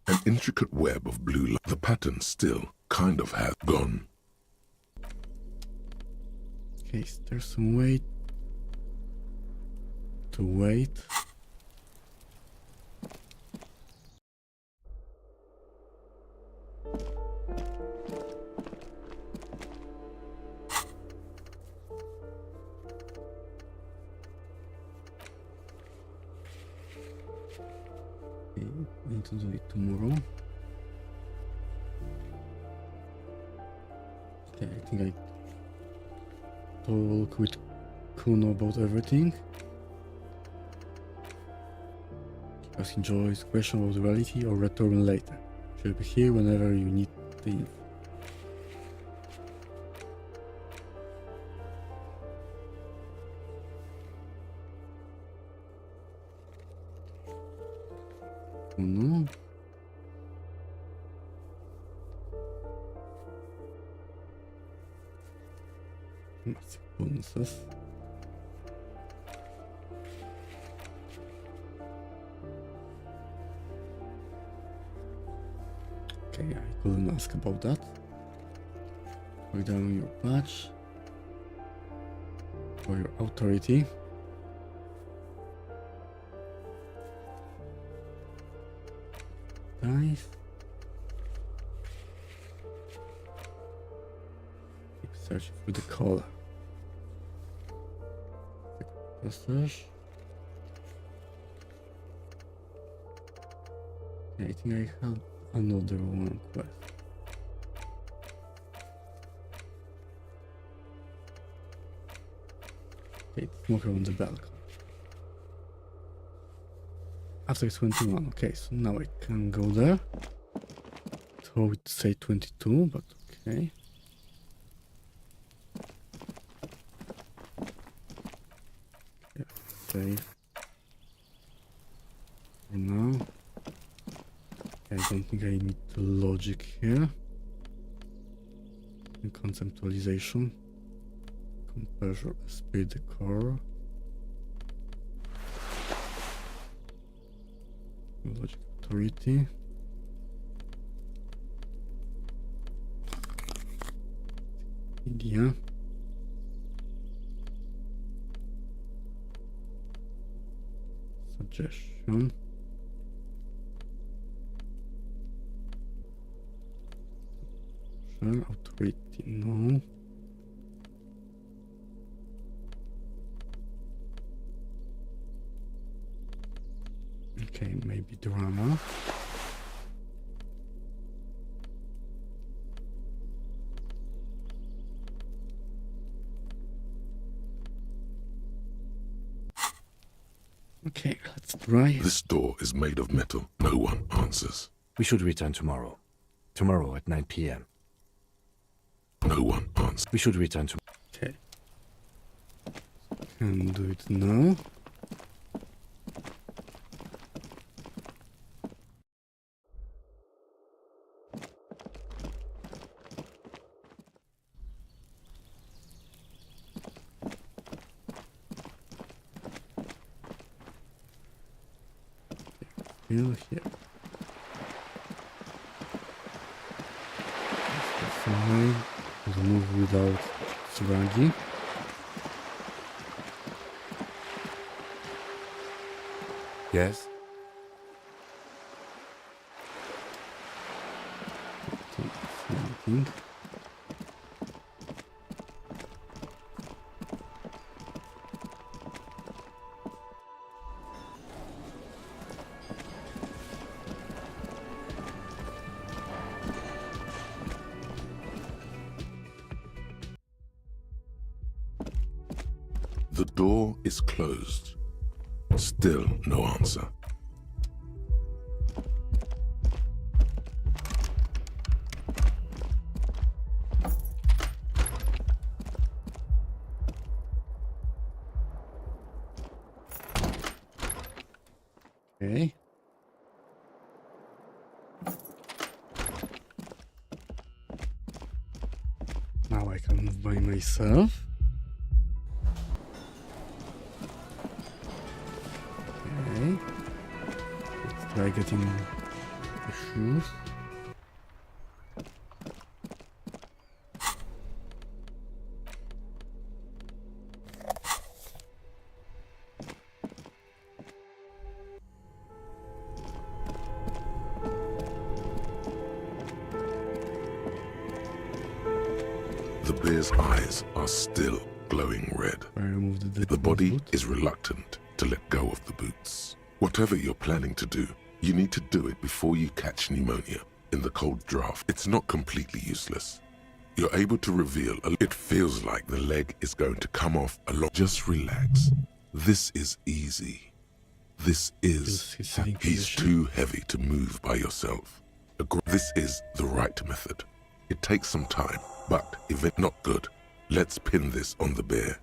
An intricate web of blue light. The pattern still kind of has gone. Okay, is there some way to wait? Okay, we need to do it tomorrow. Okay, I think I talk with Kuno about everything. Ask enjoys question about reality or return later. She'll be here whenever you need the info. Kuno. Let's see bonuses. Okay, I couldn't ask about that. Write down your badge or your authority. Nice. Keep searching for the collar. Passage. Okay, I think I have another one quest. Okay, smoker on the balcony. After 21, okay, so now I can go there. So I would say 22, but okay. Okay, save. For now. I don't think I need the logic here. And conceptualization. Composure, esprit de corps. Logic authority. Idea. Suggestion. Authority, no. Okay, maybe drama. Okay, let's try. This door is made of metal. No one answers. We should return tomorrow. Tomorrow at 9 p.m. No one answers. We should return to... Okay. Can do it now. Still here. Fine. Move without swaggy. Yes? Something. The door is closed. Still no answer. Okay. Now I can move by myself. Okay. Let's try getting the shoes. The bear's eyes are still glowing red. I removed the The body boot. is reluctant to let go of the boots. Whatever you're planning to do, you need to do it before you catch pneumonia in the cold draft. It's not completely useless. You're able to reveal it feels like the leg is going to come off along. Just relax. This is easy. This is... His sitting He's position. too heavy to move by yourself. This is the right method. It takes some time, but if it's not good, let's pin this on the bear.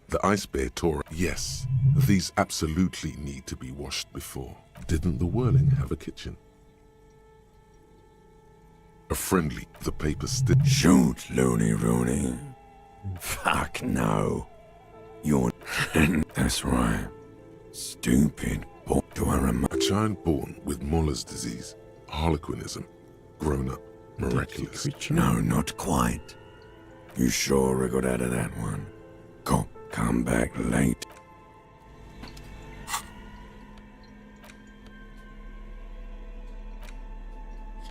The ice bear tore. Yes, these absolutely need to be washed before. Didn't the whirling have a kitchen? A friendly, the paper still. Shoot, Looney Rooney. Fuck no. You're... That's right. Stupid. Do I remember? A child born with Muller's disease, harlequinism, grown up, miraculous. Creature. No, not quite. You sure I got out of that one? Come back late.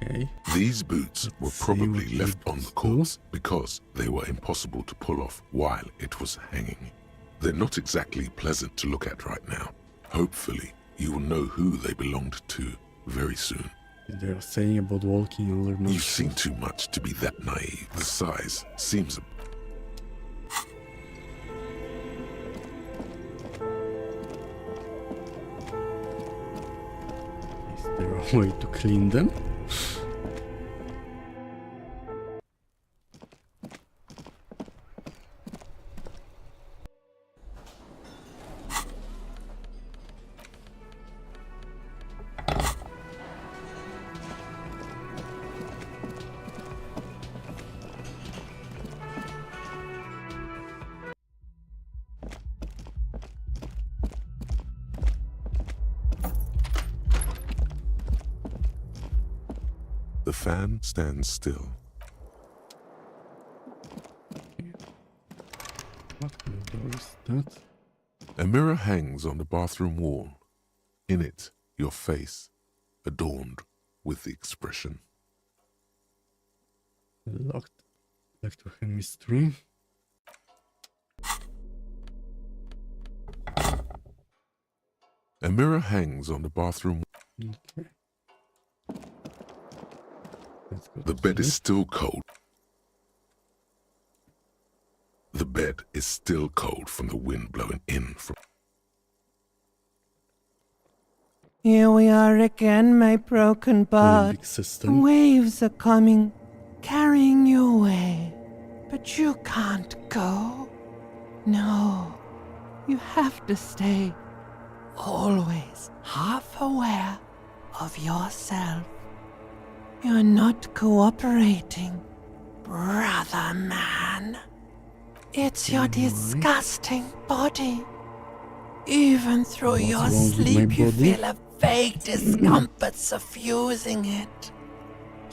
Okay. These boots were Let's see probably what left the on the boots corpse because they were impossible to pull off while it was hanging. They're not exactly pleasant to look at right now. Hopefully, you will know who they belonged to very soon. They're saying about walking on their You've seen too much to be that naive. The size seems... Is there a way to clean them? The fan stands still. What door is that? A mirror hangs on the bathroom wall. In it, your face, adorned with the expression. Locked electrochemistry. A mirror hangs on the bathroom. Okay. Let's go The to bed is sleep. still cold. The bed is still cold from the wind blowing in from... Here we are again, my broken bud. Big The system. waves are coming, carrying you away. But you can't go. No, you have to stay. Always half aware of yourself. You're not cooperating, brother man. It's your disgusting body. Even through What's your wrong with my sleep, you body? feel a vague discomfort suffusing it.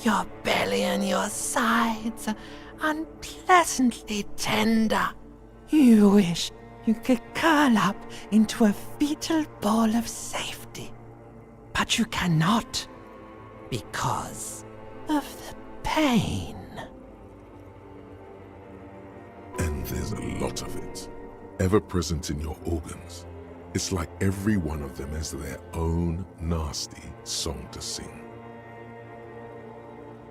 Your belly and your sides are unpleasantly tender. You wish you could curl up into a fetal ball of safety. But you cannot, because of the pain. And there's a lot of it, ever present in your organs. It's like every one of them has their own nasty song to sing.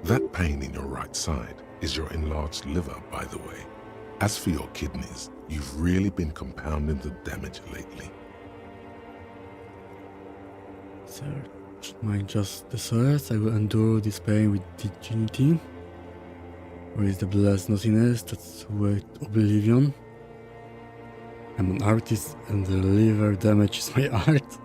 That pain in your right side is your enlarged liver, by the way. As for your kidneys, You've really been compounding the damage lately. Search my just desires. I will endure this pain with dignity. Where is the blessed nothingness that's worth oblivion? I'm an artist and the liver damage is my art.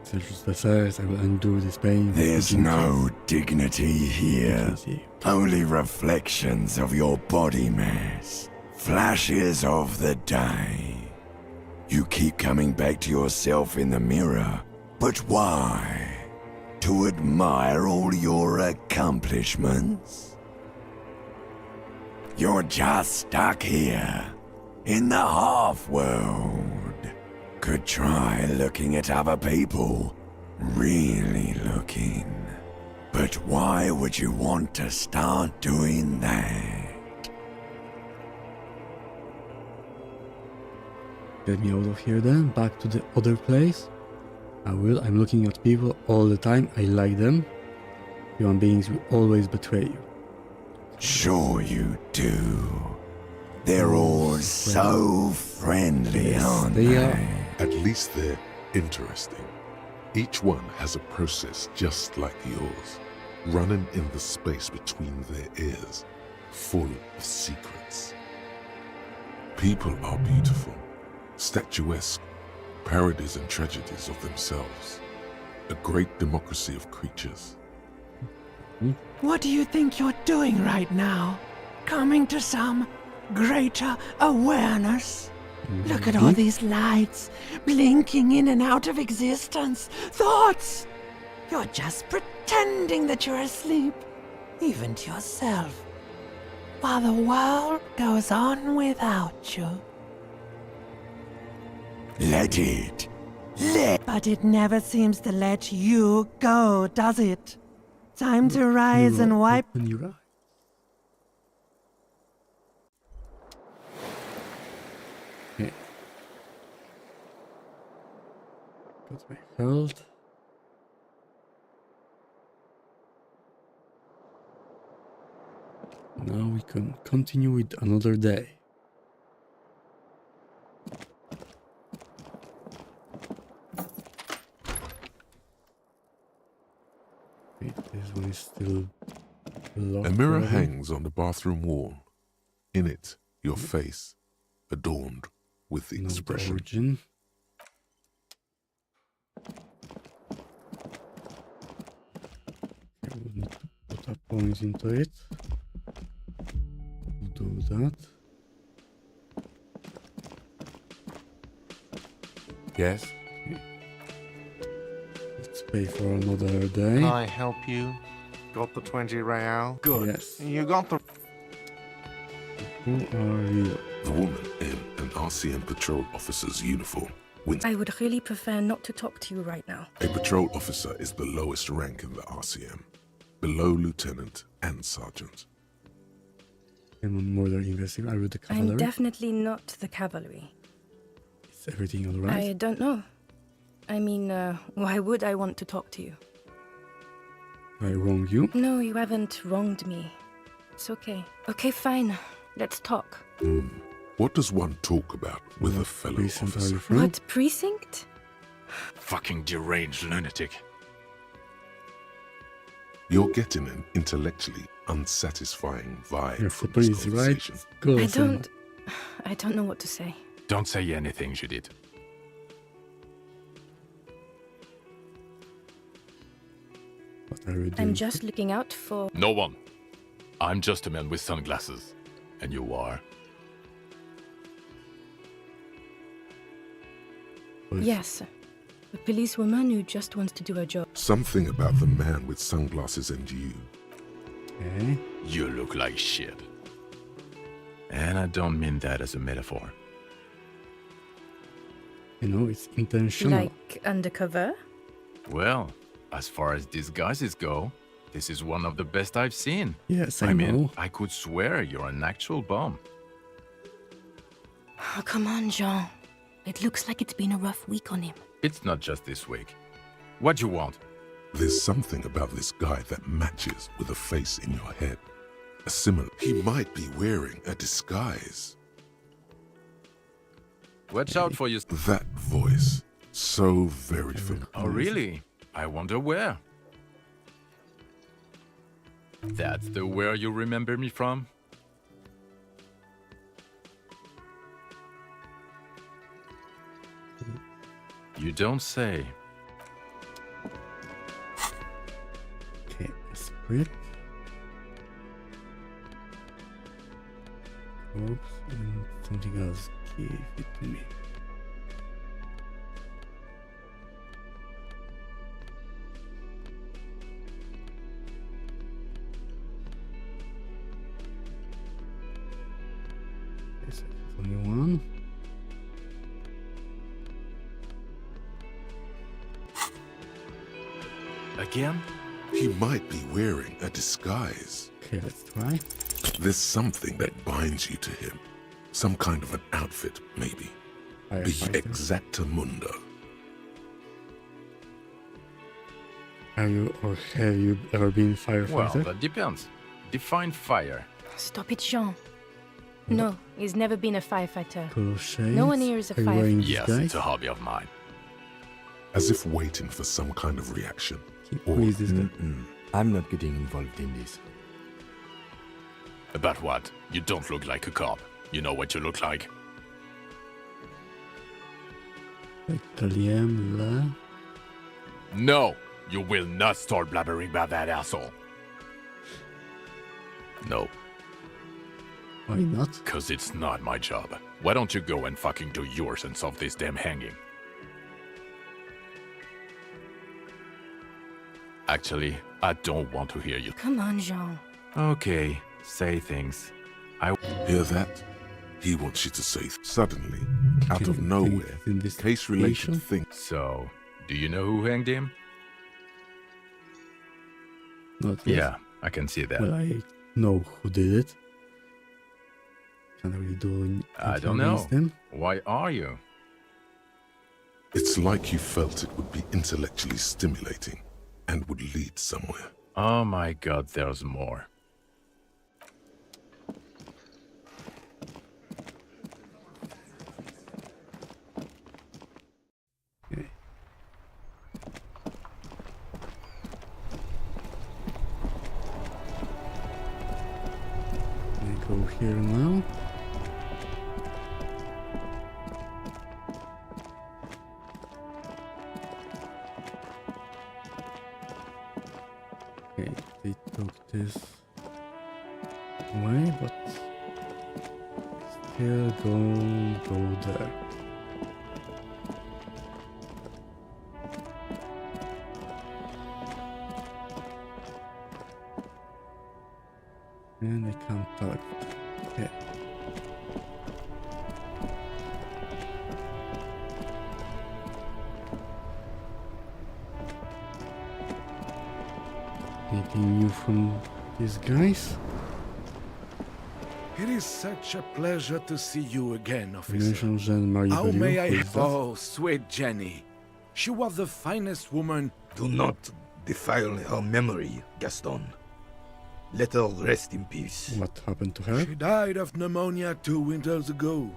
Search the desires. I will endure this pain with There's dignity. no dignity here. Dignity. Only reflections of your body mass. Flashes of the day. You keep coming back to yourself in the mirror. But why? To admire all your accomplishments? You're just stuck here, in the half-world. Could try looking at other people. Really looking. But why would you want to start doing that? Get me out of here then, back to the other place. I will. I'm looking at people all the time. I like them. Human beings will always betray you. Sure you do. They're all so friendly, Yes, aren't they they? are. At least they're interesting. Each one has a process just like yours, running in the space between their ears, full of secrets. People are beautiful, statuesque, parodies and tragedies of themselves. A great democracy of creatures. What do you think you're doing right now? Coming to some greater awareness? Look at all these lights, blinking in and out of existence. Thoughts! You're just pretending that you're asleep, even to yourself, while the world goes on without you. Let it. But it never seems to let you go, does it? Time to rise and wipe. Open your eyes. Okay. Got my health. Now we can continue with another day. Wait, this one is still locked. A mirror already. hangs on the bathroom wall. In it, your face, adorned with the Know the expression. origin. Okay, we'll need to put a point into it. We'll do that. Yes? Let's pay for another day. Can I help you? Got the 20 real? Good. Yes. You got the... Who are you? The woman in an RCM patrol officer's uniform. I would really prefer not to talk to you right now. A patrol officer is the lowest rank in the RCM, below lieutenant and sergeant. I'm a murder investigator. Are you the I'm cavalry? definitely not the cavalry. Is everything alright? I don't know. I mean, why would I want to talk to you? I wrong you? No, you haven't wronged me. It's okay. Okay, fine. Let's talk. What does one talk about with a What fellow precinct are officer? you from? What precinct? Fucking deranged lunatic. You're getting an intellectually unsatisfying vibe You're from the this police, right? conversation. Go I Sam. don't know what to say. Don't say anything, Judith. What are you doing? I'm just looking out for... No one. I'm just a man with sunglasses. And you are. Police. Yes, a policewoman who just wants to do her job. Something about the man with sunglasses and you. Okay. You look like shit. And I don't mean that as a metaphor. You know, it's intentional. Like undercover? Well, as far as disguises go, this is one of the best I've seen. Yes, I mean, know. I could swear you're an actual bum. Oh, come on, Jean. It looks like it's been a rough week on him. It's not just this week. What do you want? There's something about this guy that matches with a face in your head. A similar. He might be wearing a disguise. Watch out for you. That voice, so very familiar. Oh, really? I wonder where. That's the where you remember me from? You don't say. Okay, spirit. Oops, and something else. Give it to me. Yes, only one. Again? He might be wearing a disguise. Okay, let's try. There's something that binds you to him. Some kind of an outfit, maybe. The Firefighter. exactamundo. Have you ever been firefighter? Well, that depends. Define fire. Stop it, Jean. No, he's never been a firefighter. Color shades. No one here is a Are you wearing Yes, disguise? it's a hobby of mine. As if waiting for some kind of reaction. Who is this guy? I'm not getting involved in this. About what? You don't look like a cop. You know what you look like. Like Kaliam, La. No! You will not start blabbering about that asshole. No, Why not? cause it's not my job. Why don't you go and fucking do yours and solve this damn hanging? Actually, I don't want to hear you. Come on, Jean. Okay, say things. Hear that? He wants you to say suddenly, out of Can nowhere, investigation? case-related things. So, do you know who hanged him? Not yet. Yeah, I can see that. Well, I know who did it. Can't really do anything I don't know. against them. Why are you? It's like you felt it would be intellectually stimulating and would lead somewhere. Oh my god, there's more. Okay. I go here now. Okay, they took this way, but still don't go there. And I can't talk. Okay. Anything new from these guys? It is such a pleasure to see you again, officer. Mention Jean-Marie How Valliot, may I... who is that? Oh, sweet Jenny. She was the finest woman... Do not defile her memory, Gaston. Let her rest in peace. What happened to her? She died of pneumonia 2 winters ago.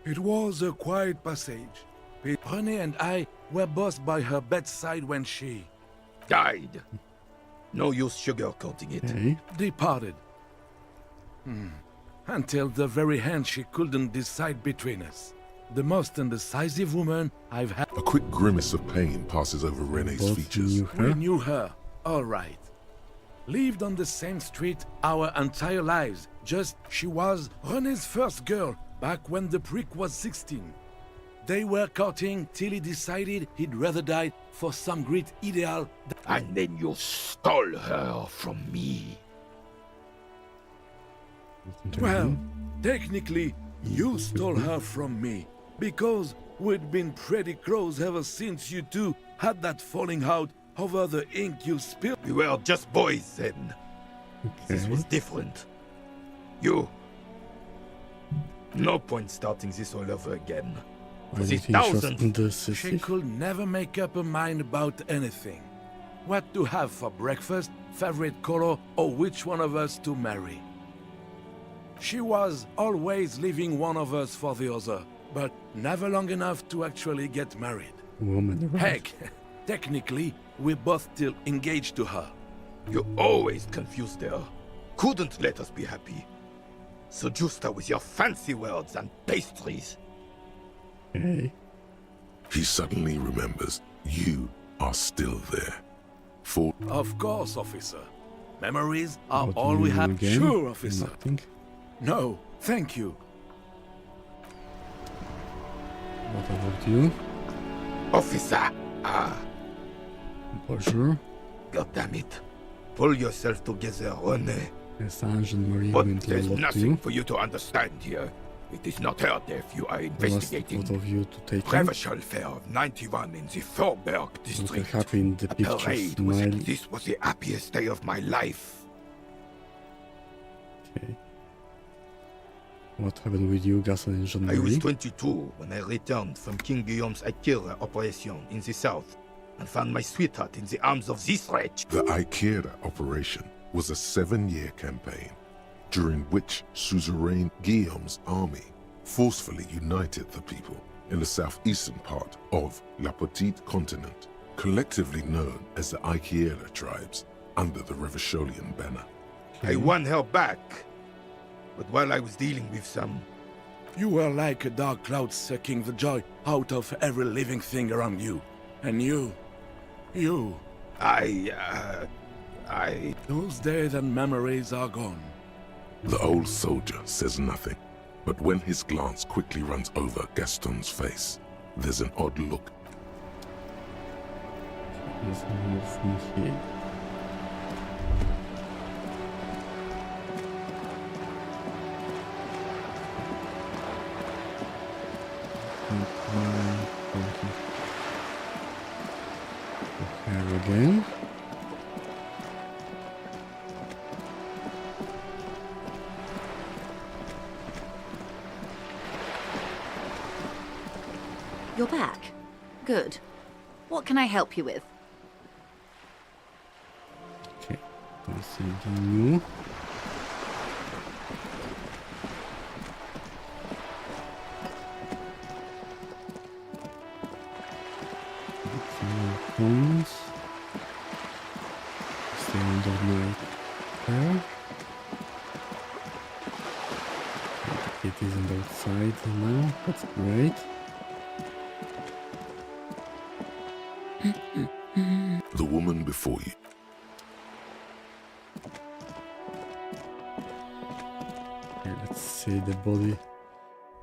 It was a quiet passage. René and I were both by her bedside when she... Died. No use sugarcoating it. Okay. departed. Until the very hand she couldn't decide between us. The most indecisive woman I've had. A quick grimace of pain passes over Rene's Both features. knew her? We knew her, all right. Lived on the same street our entire lives. Just she was René's first girl back when the prick was 16. They were courting till he decided he'd rather die for some great ideal. And then you stole her from me. Well, technically, you stole her from me. Because we'd been pretty close ever since you two had that falling out over the ink you spilled. We were just boys then. This was different. You... No point starting this all over again. For the thousands. She could never make up her mind about anything. What to have for breakfast, favorite color, or which one of us to marry. She was always leaving one of us for the other, but never long enough to actually get married. Woman, right? Heck, technically, we're both still engaged to her. You always confused her. Couldn't let us be happy. Seduced her with your fancy words and pastries. Okay. He suddenly remembers you are still there. For Of course, officer. Memories are What do all you we do have. again? Sure, officer. Nothing. No, thank you. What about you? Officer! Bonjour. God damn it. Pull yourself together, René. Assange and Marie But meant a there's lot to nothing you. for you to understand here. It is not her death you are The last investigating. photo of you to take in. Provincial Fair of 91 in the Thorberg Look district. happy in the A picture, parade was smile. this was the happiest day of my life. Okay. What happened with you, Gaston and I was Jean-Marie? 22 when I returned from King Guillaume's Akira operation in the south and found my sweetheart in the arms of this wretch. the Ikeda operation was a 7-year campaign, during which Suzerain Guillaume's army forcefully united the people in the southeastern part of La Petite Continent, collectively known as the Ikeda tribes, under the Revacholian banner. I won her back. But while I was dealing with some... You were like a dark cloud sucking the joy out of every living thing around you. And you... Those days and memories are gone. The old soldier says nothing, but when his glance quickly runs over Gaston's face, there's an odd look. Let's move from here. Here again. You're back. Good. What can I help you with? Okay, let's see the new. Some more phones. It's the end of my there. It isn't outside now, that's great. The woman before you. Okay, let's see the body.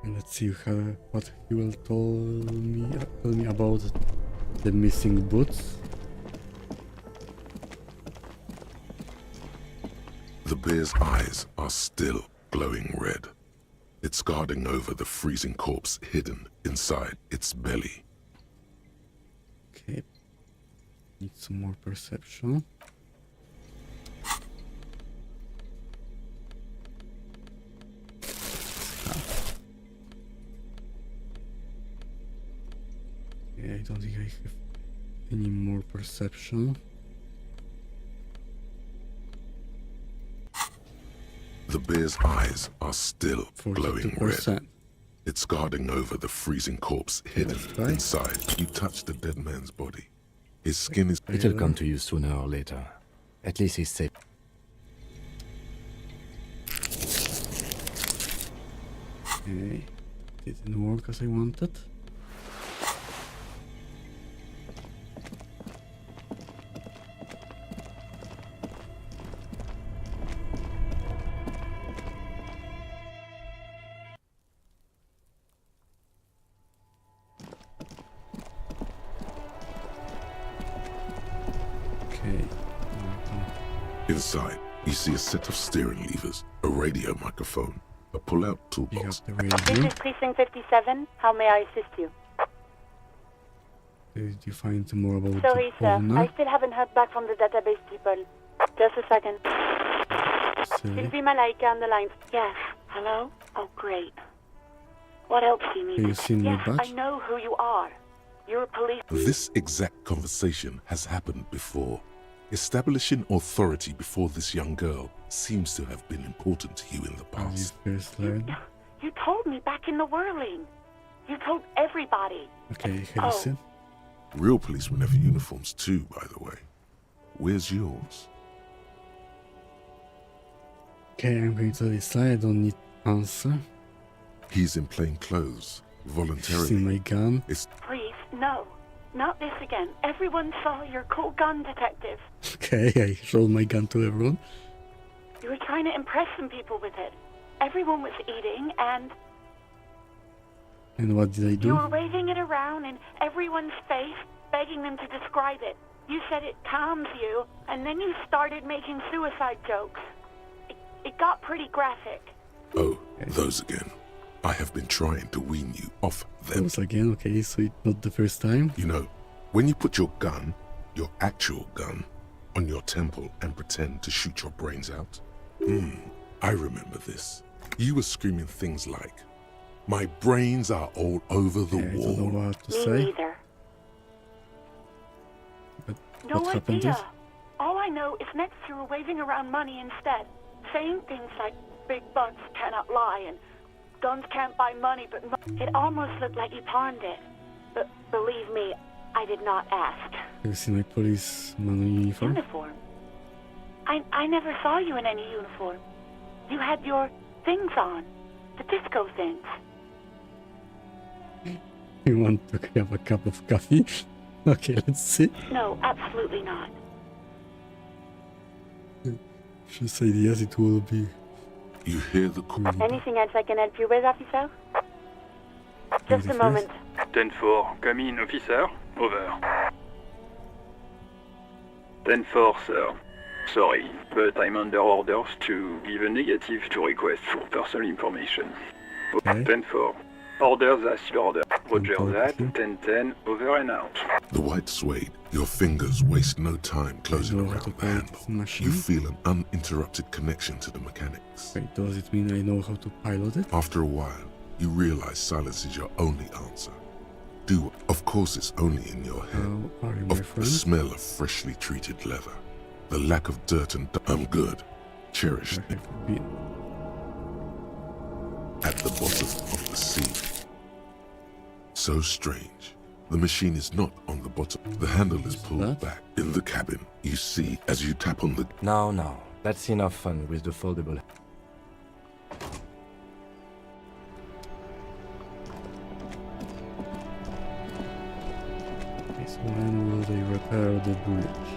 And let's see what he will tell me about the missing boots. The bear's eyes are still glowing red. It's guarding over the freezing corpse hidden inside its belly. Okay. Need some more perception. Yeah, I don't think I have any more perception. The bear's eyes are still glowing red. 42%. It's guarding over the freezing corpse hidden right. inside. You touch the dead man's body. His skin is... It'll come to you sooner or later. At least he's safe. Okay. Didn't work as I wanted. Inside, you see a set of steering levers, a radio microphone, a pull-out toolbox. This is Precinct 57. How may I assist you? Did you find more about Sorry, the sir. owner? I still haven't heard back from the database people. Just a second. Sylvie Malaika on the line. Yes. Hello? Oh, great. What else do you need? Can you see me Yes, back? I know who you are. You're a police... This exact conversation has happened before. Establishing authority before this young girl seems to have been important to you in the past. First learn. You told me back in the whirling. You told everybody. Okay, listen. Real policemen have uniforms too, by the way. Where's yours? Okay, I'm going to decide. I don't need answer. He's in plain clothes, voluntarily. See my gun. Please, no. Not this again. Everyone saw your cool gun, detective. Okay, I showed my gun to everyone. You were trying to impress some people with it. Everyone was eating, and what did I do? you were waving it around in everyone's face, begging them to describe it. You said it calms you, and then you started making suicide jokes. It got pretty graphic. Oh, those again. I have been trying to wean you off them. Those again, okay, so it's not the first time. You know, when you put your gun, your actual gun, on your temple and pretend to shoot your brains out. I remember this. You were screaming things like, "My brains are all over the wall." I don't know what to Me say. neither. But No what happened idea. is? All I know is next you were waving around money instead, saying things like big bucks cannot lie and guns can't buy money, but it almost looked like you pawned it. But believe me, I did not ask. Have you seen my policeman uniform? Uniform? I never saw you in any uniform. You had your things on, the disco things. You want to have a cup of coffee? Okay, let's see. No, absolutely not. If you say yes, it will be. You hear the call. Anything else I can help you with, officer? Just a moment. 10-4, come in, officer. Over. 10-4, sir. Sorry, but I'm under orders to give a negative to request for personal information. Okay. 10-4. Orders as still order. Roger that. 10-10, over and out. The white suede. Your fingers waste no time closing around the handle. You feel an uninterrupted connection to the mechanics. Wait, does it mean I know how to pilot it? After a while, you realize silence is your only answer. Of course it's only in your head. How are you, my The friend? smell of freshly treated leather. The lack of dirt and I'm good. Cherished at the bottom of the sea. So strange. The machine is not on the bottom. The handle is pulled back. In the cabin, you see as you tap on the... No, that's enough fun with the foldable. Okay, so when will they repair the bridge?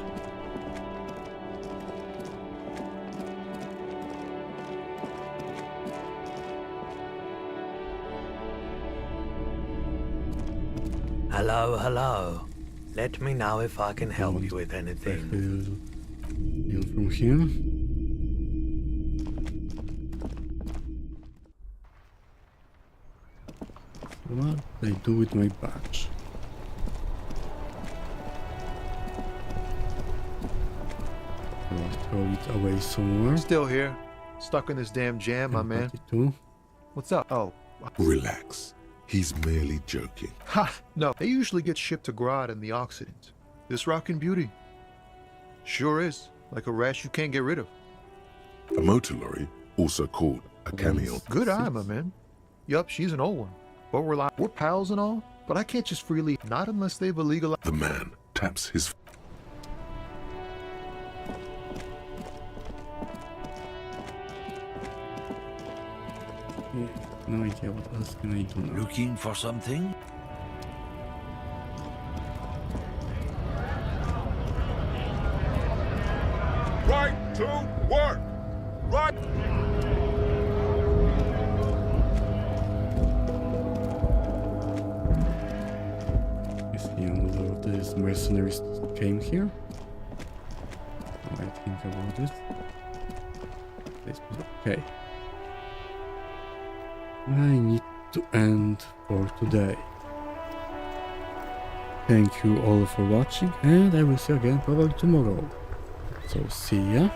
Hello. Let me know if I can help you with anything. Deal from here. What they do with my badge? I'll throw it away somewhere. Still here. Stuck in this damn jam, my man. What's up? Oh. Relax. He's merely joking. Ha! No, they usually get shipped to Grodd in the Occident. This rockin' beauty. Sure is. Like a rash you can't get rid of. A motor lorry, also called a camion. Good eye, my man. Yup, she's an old one. But we're pals and all, but I can't just freely, not unless they've illegal. The man taps his... Yeah, no idea what else can I do now. Looking for something? Right to work! Right! Is he another of these mercenaries came here? I think about it. This was okay. I need to end for today. Thank you all for watching, and I will see you again probably tomorrow. So see ya.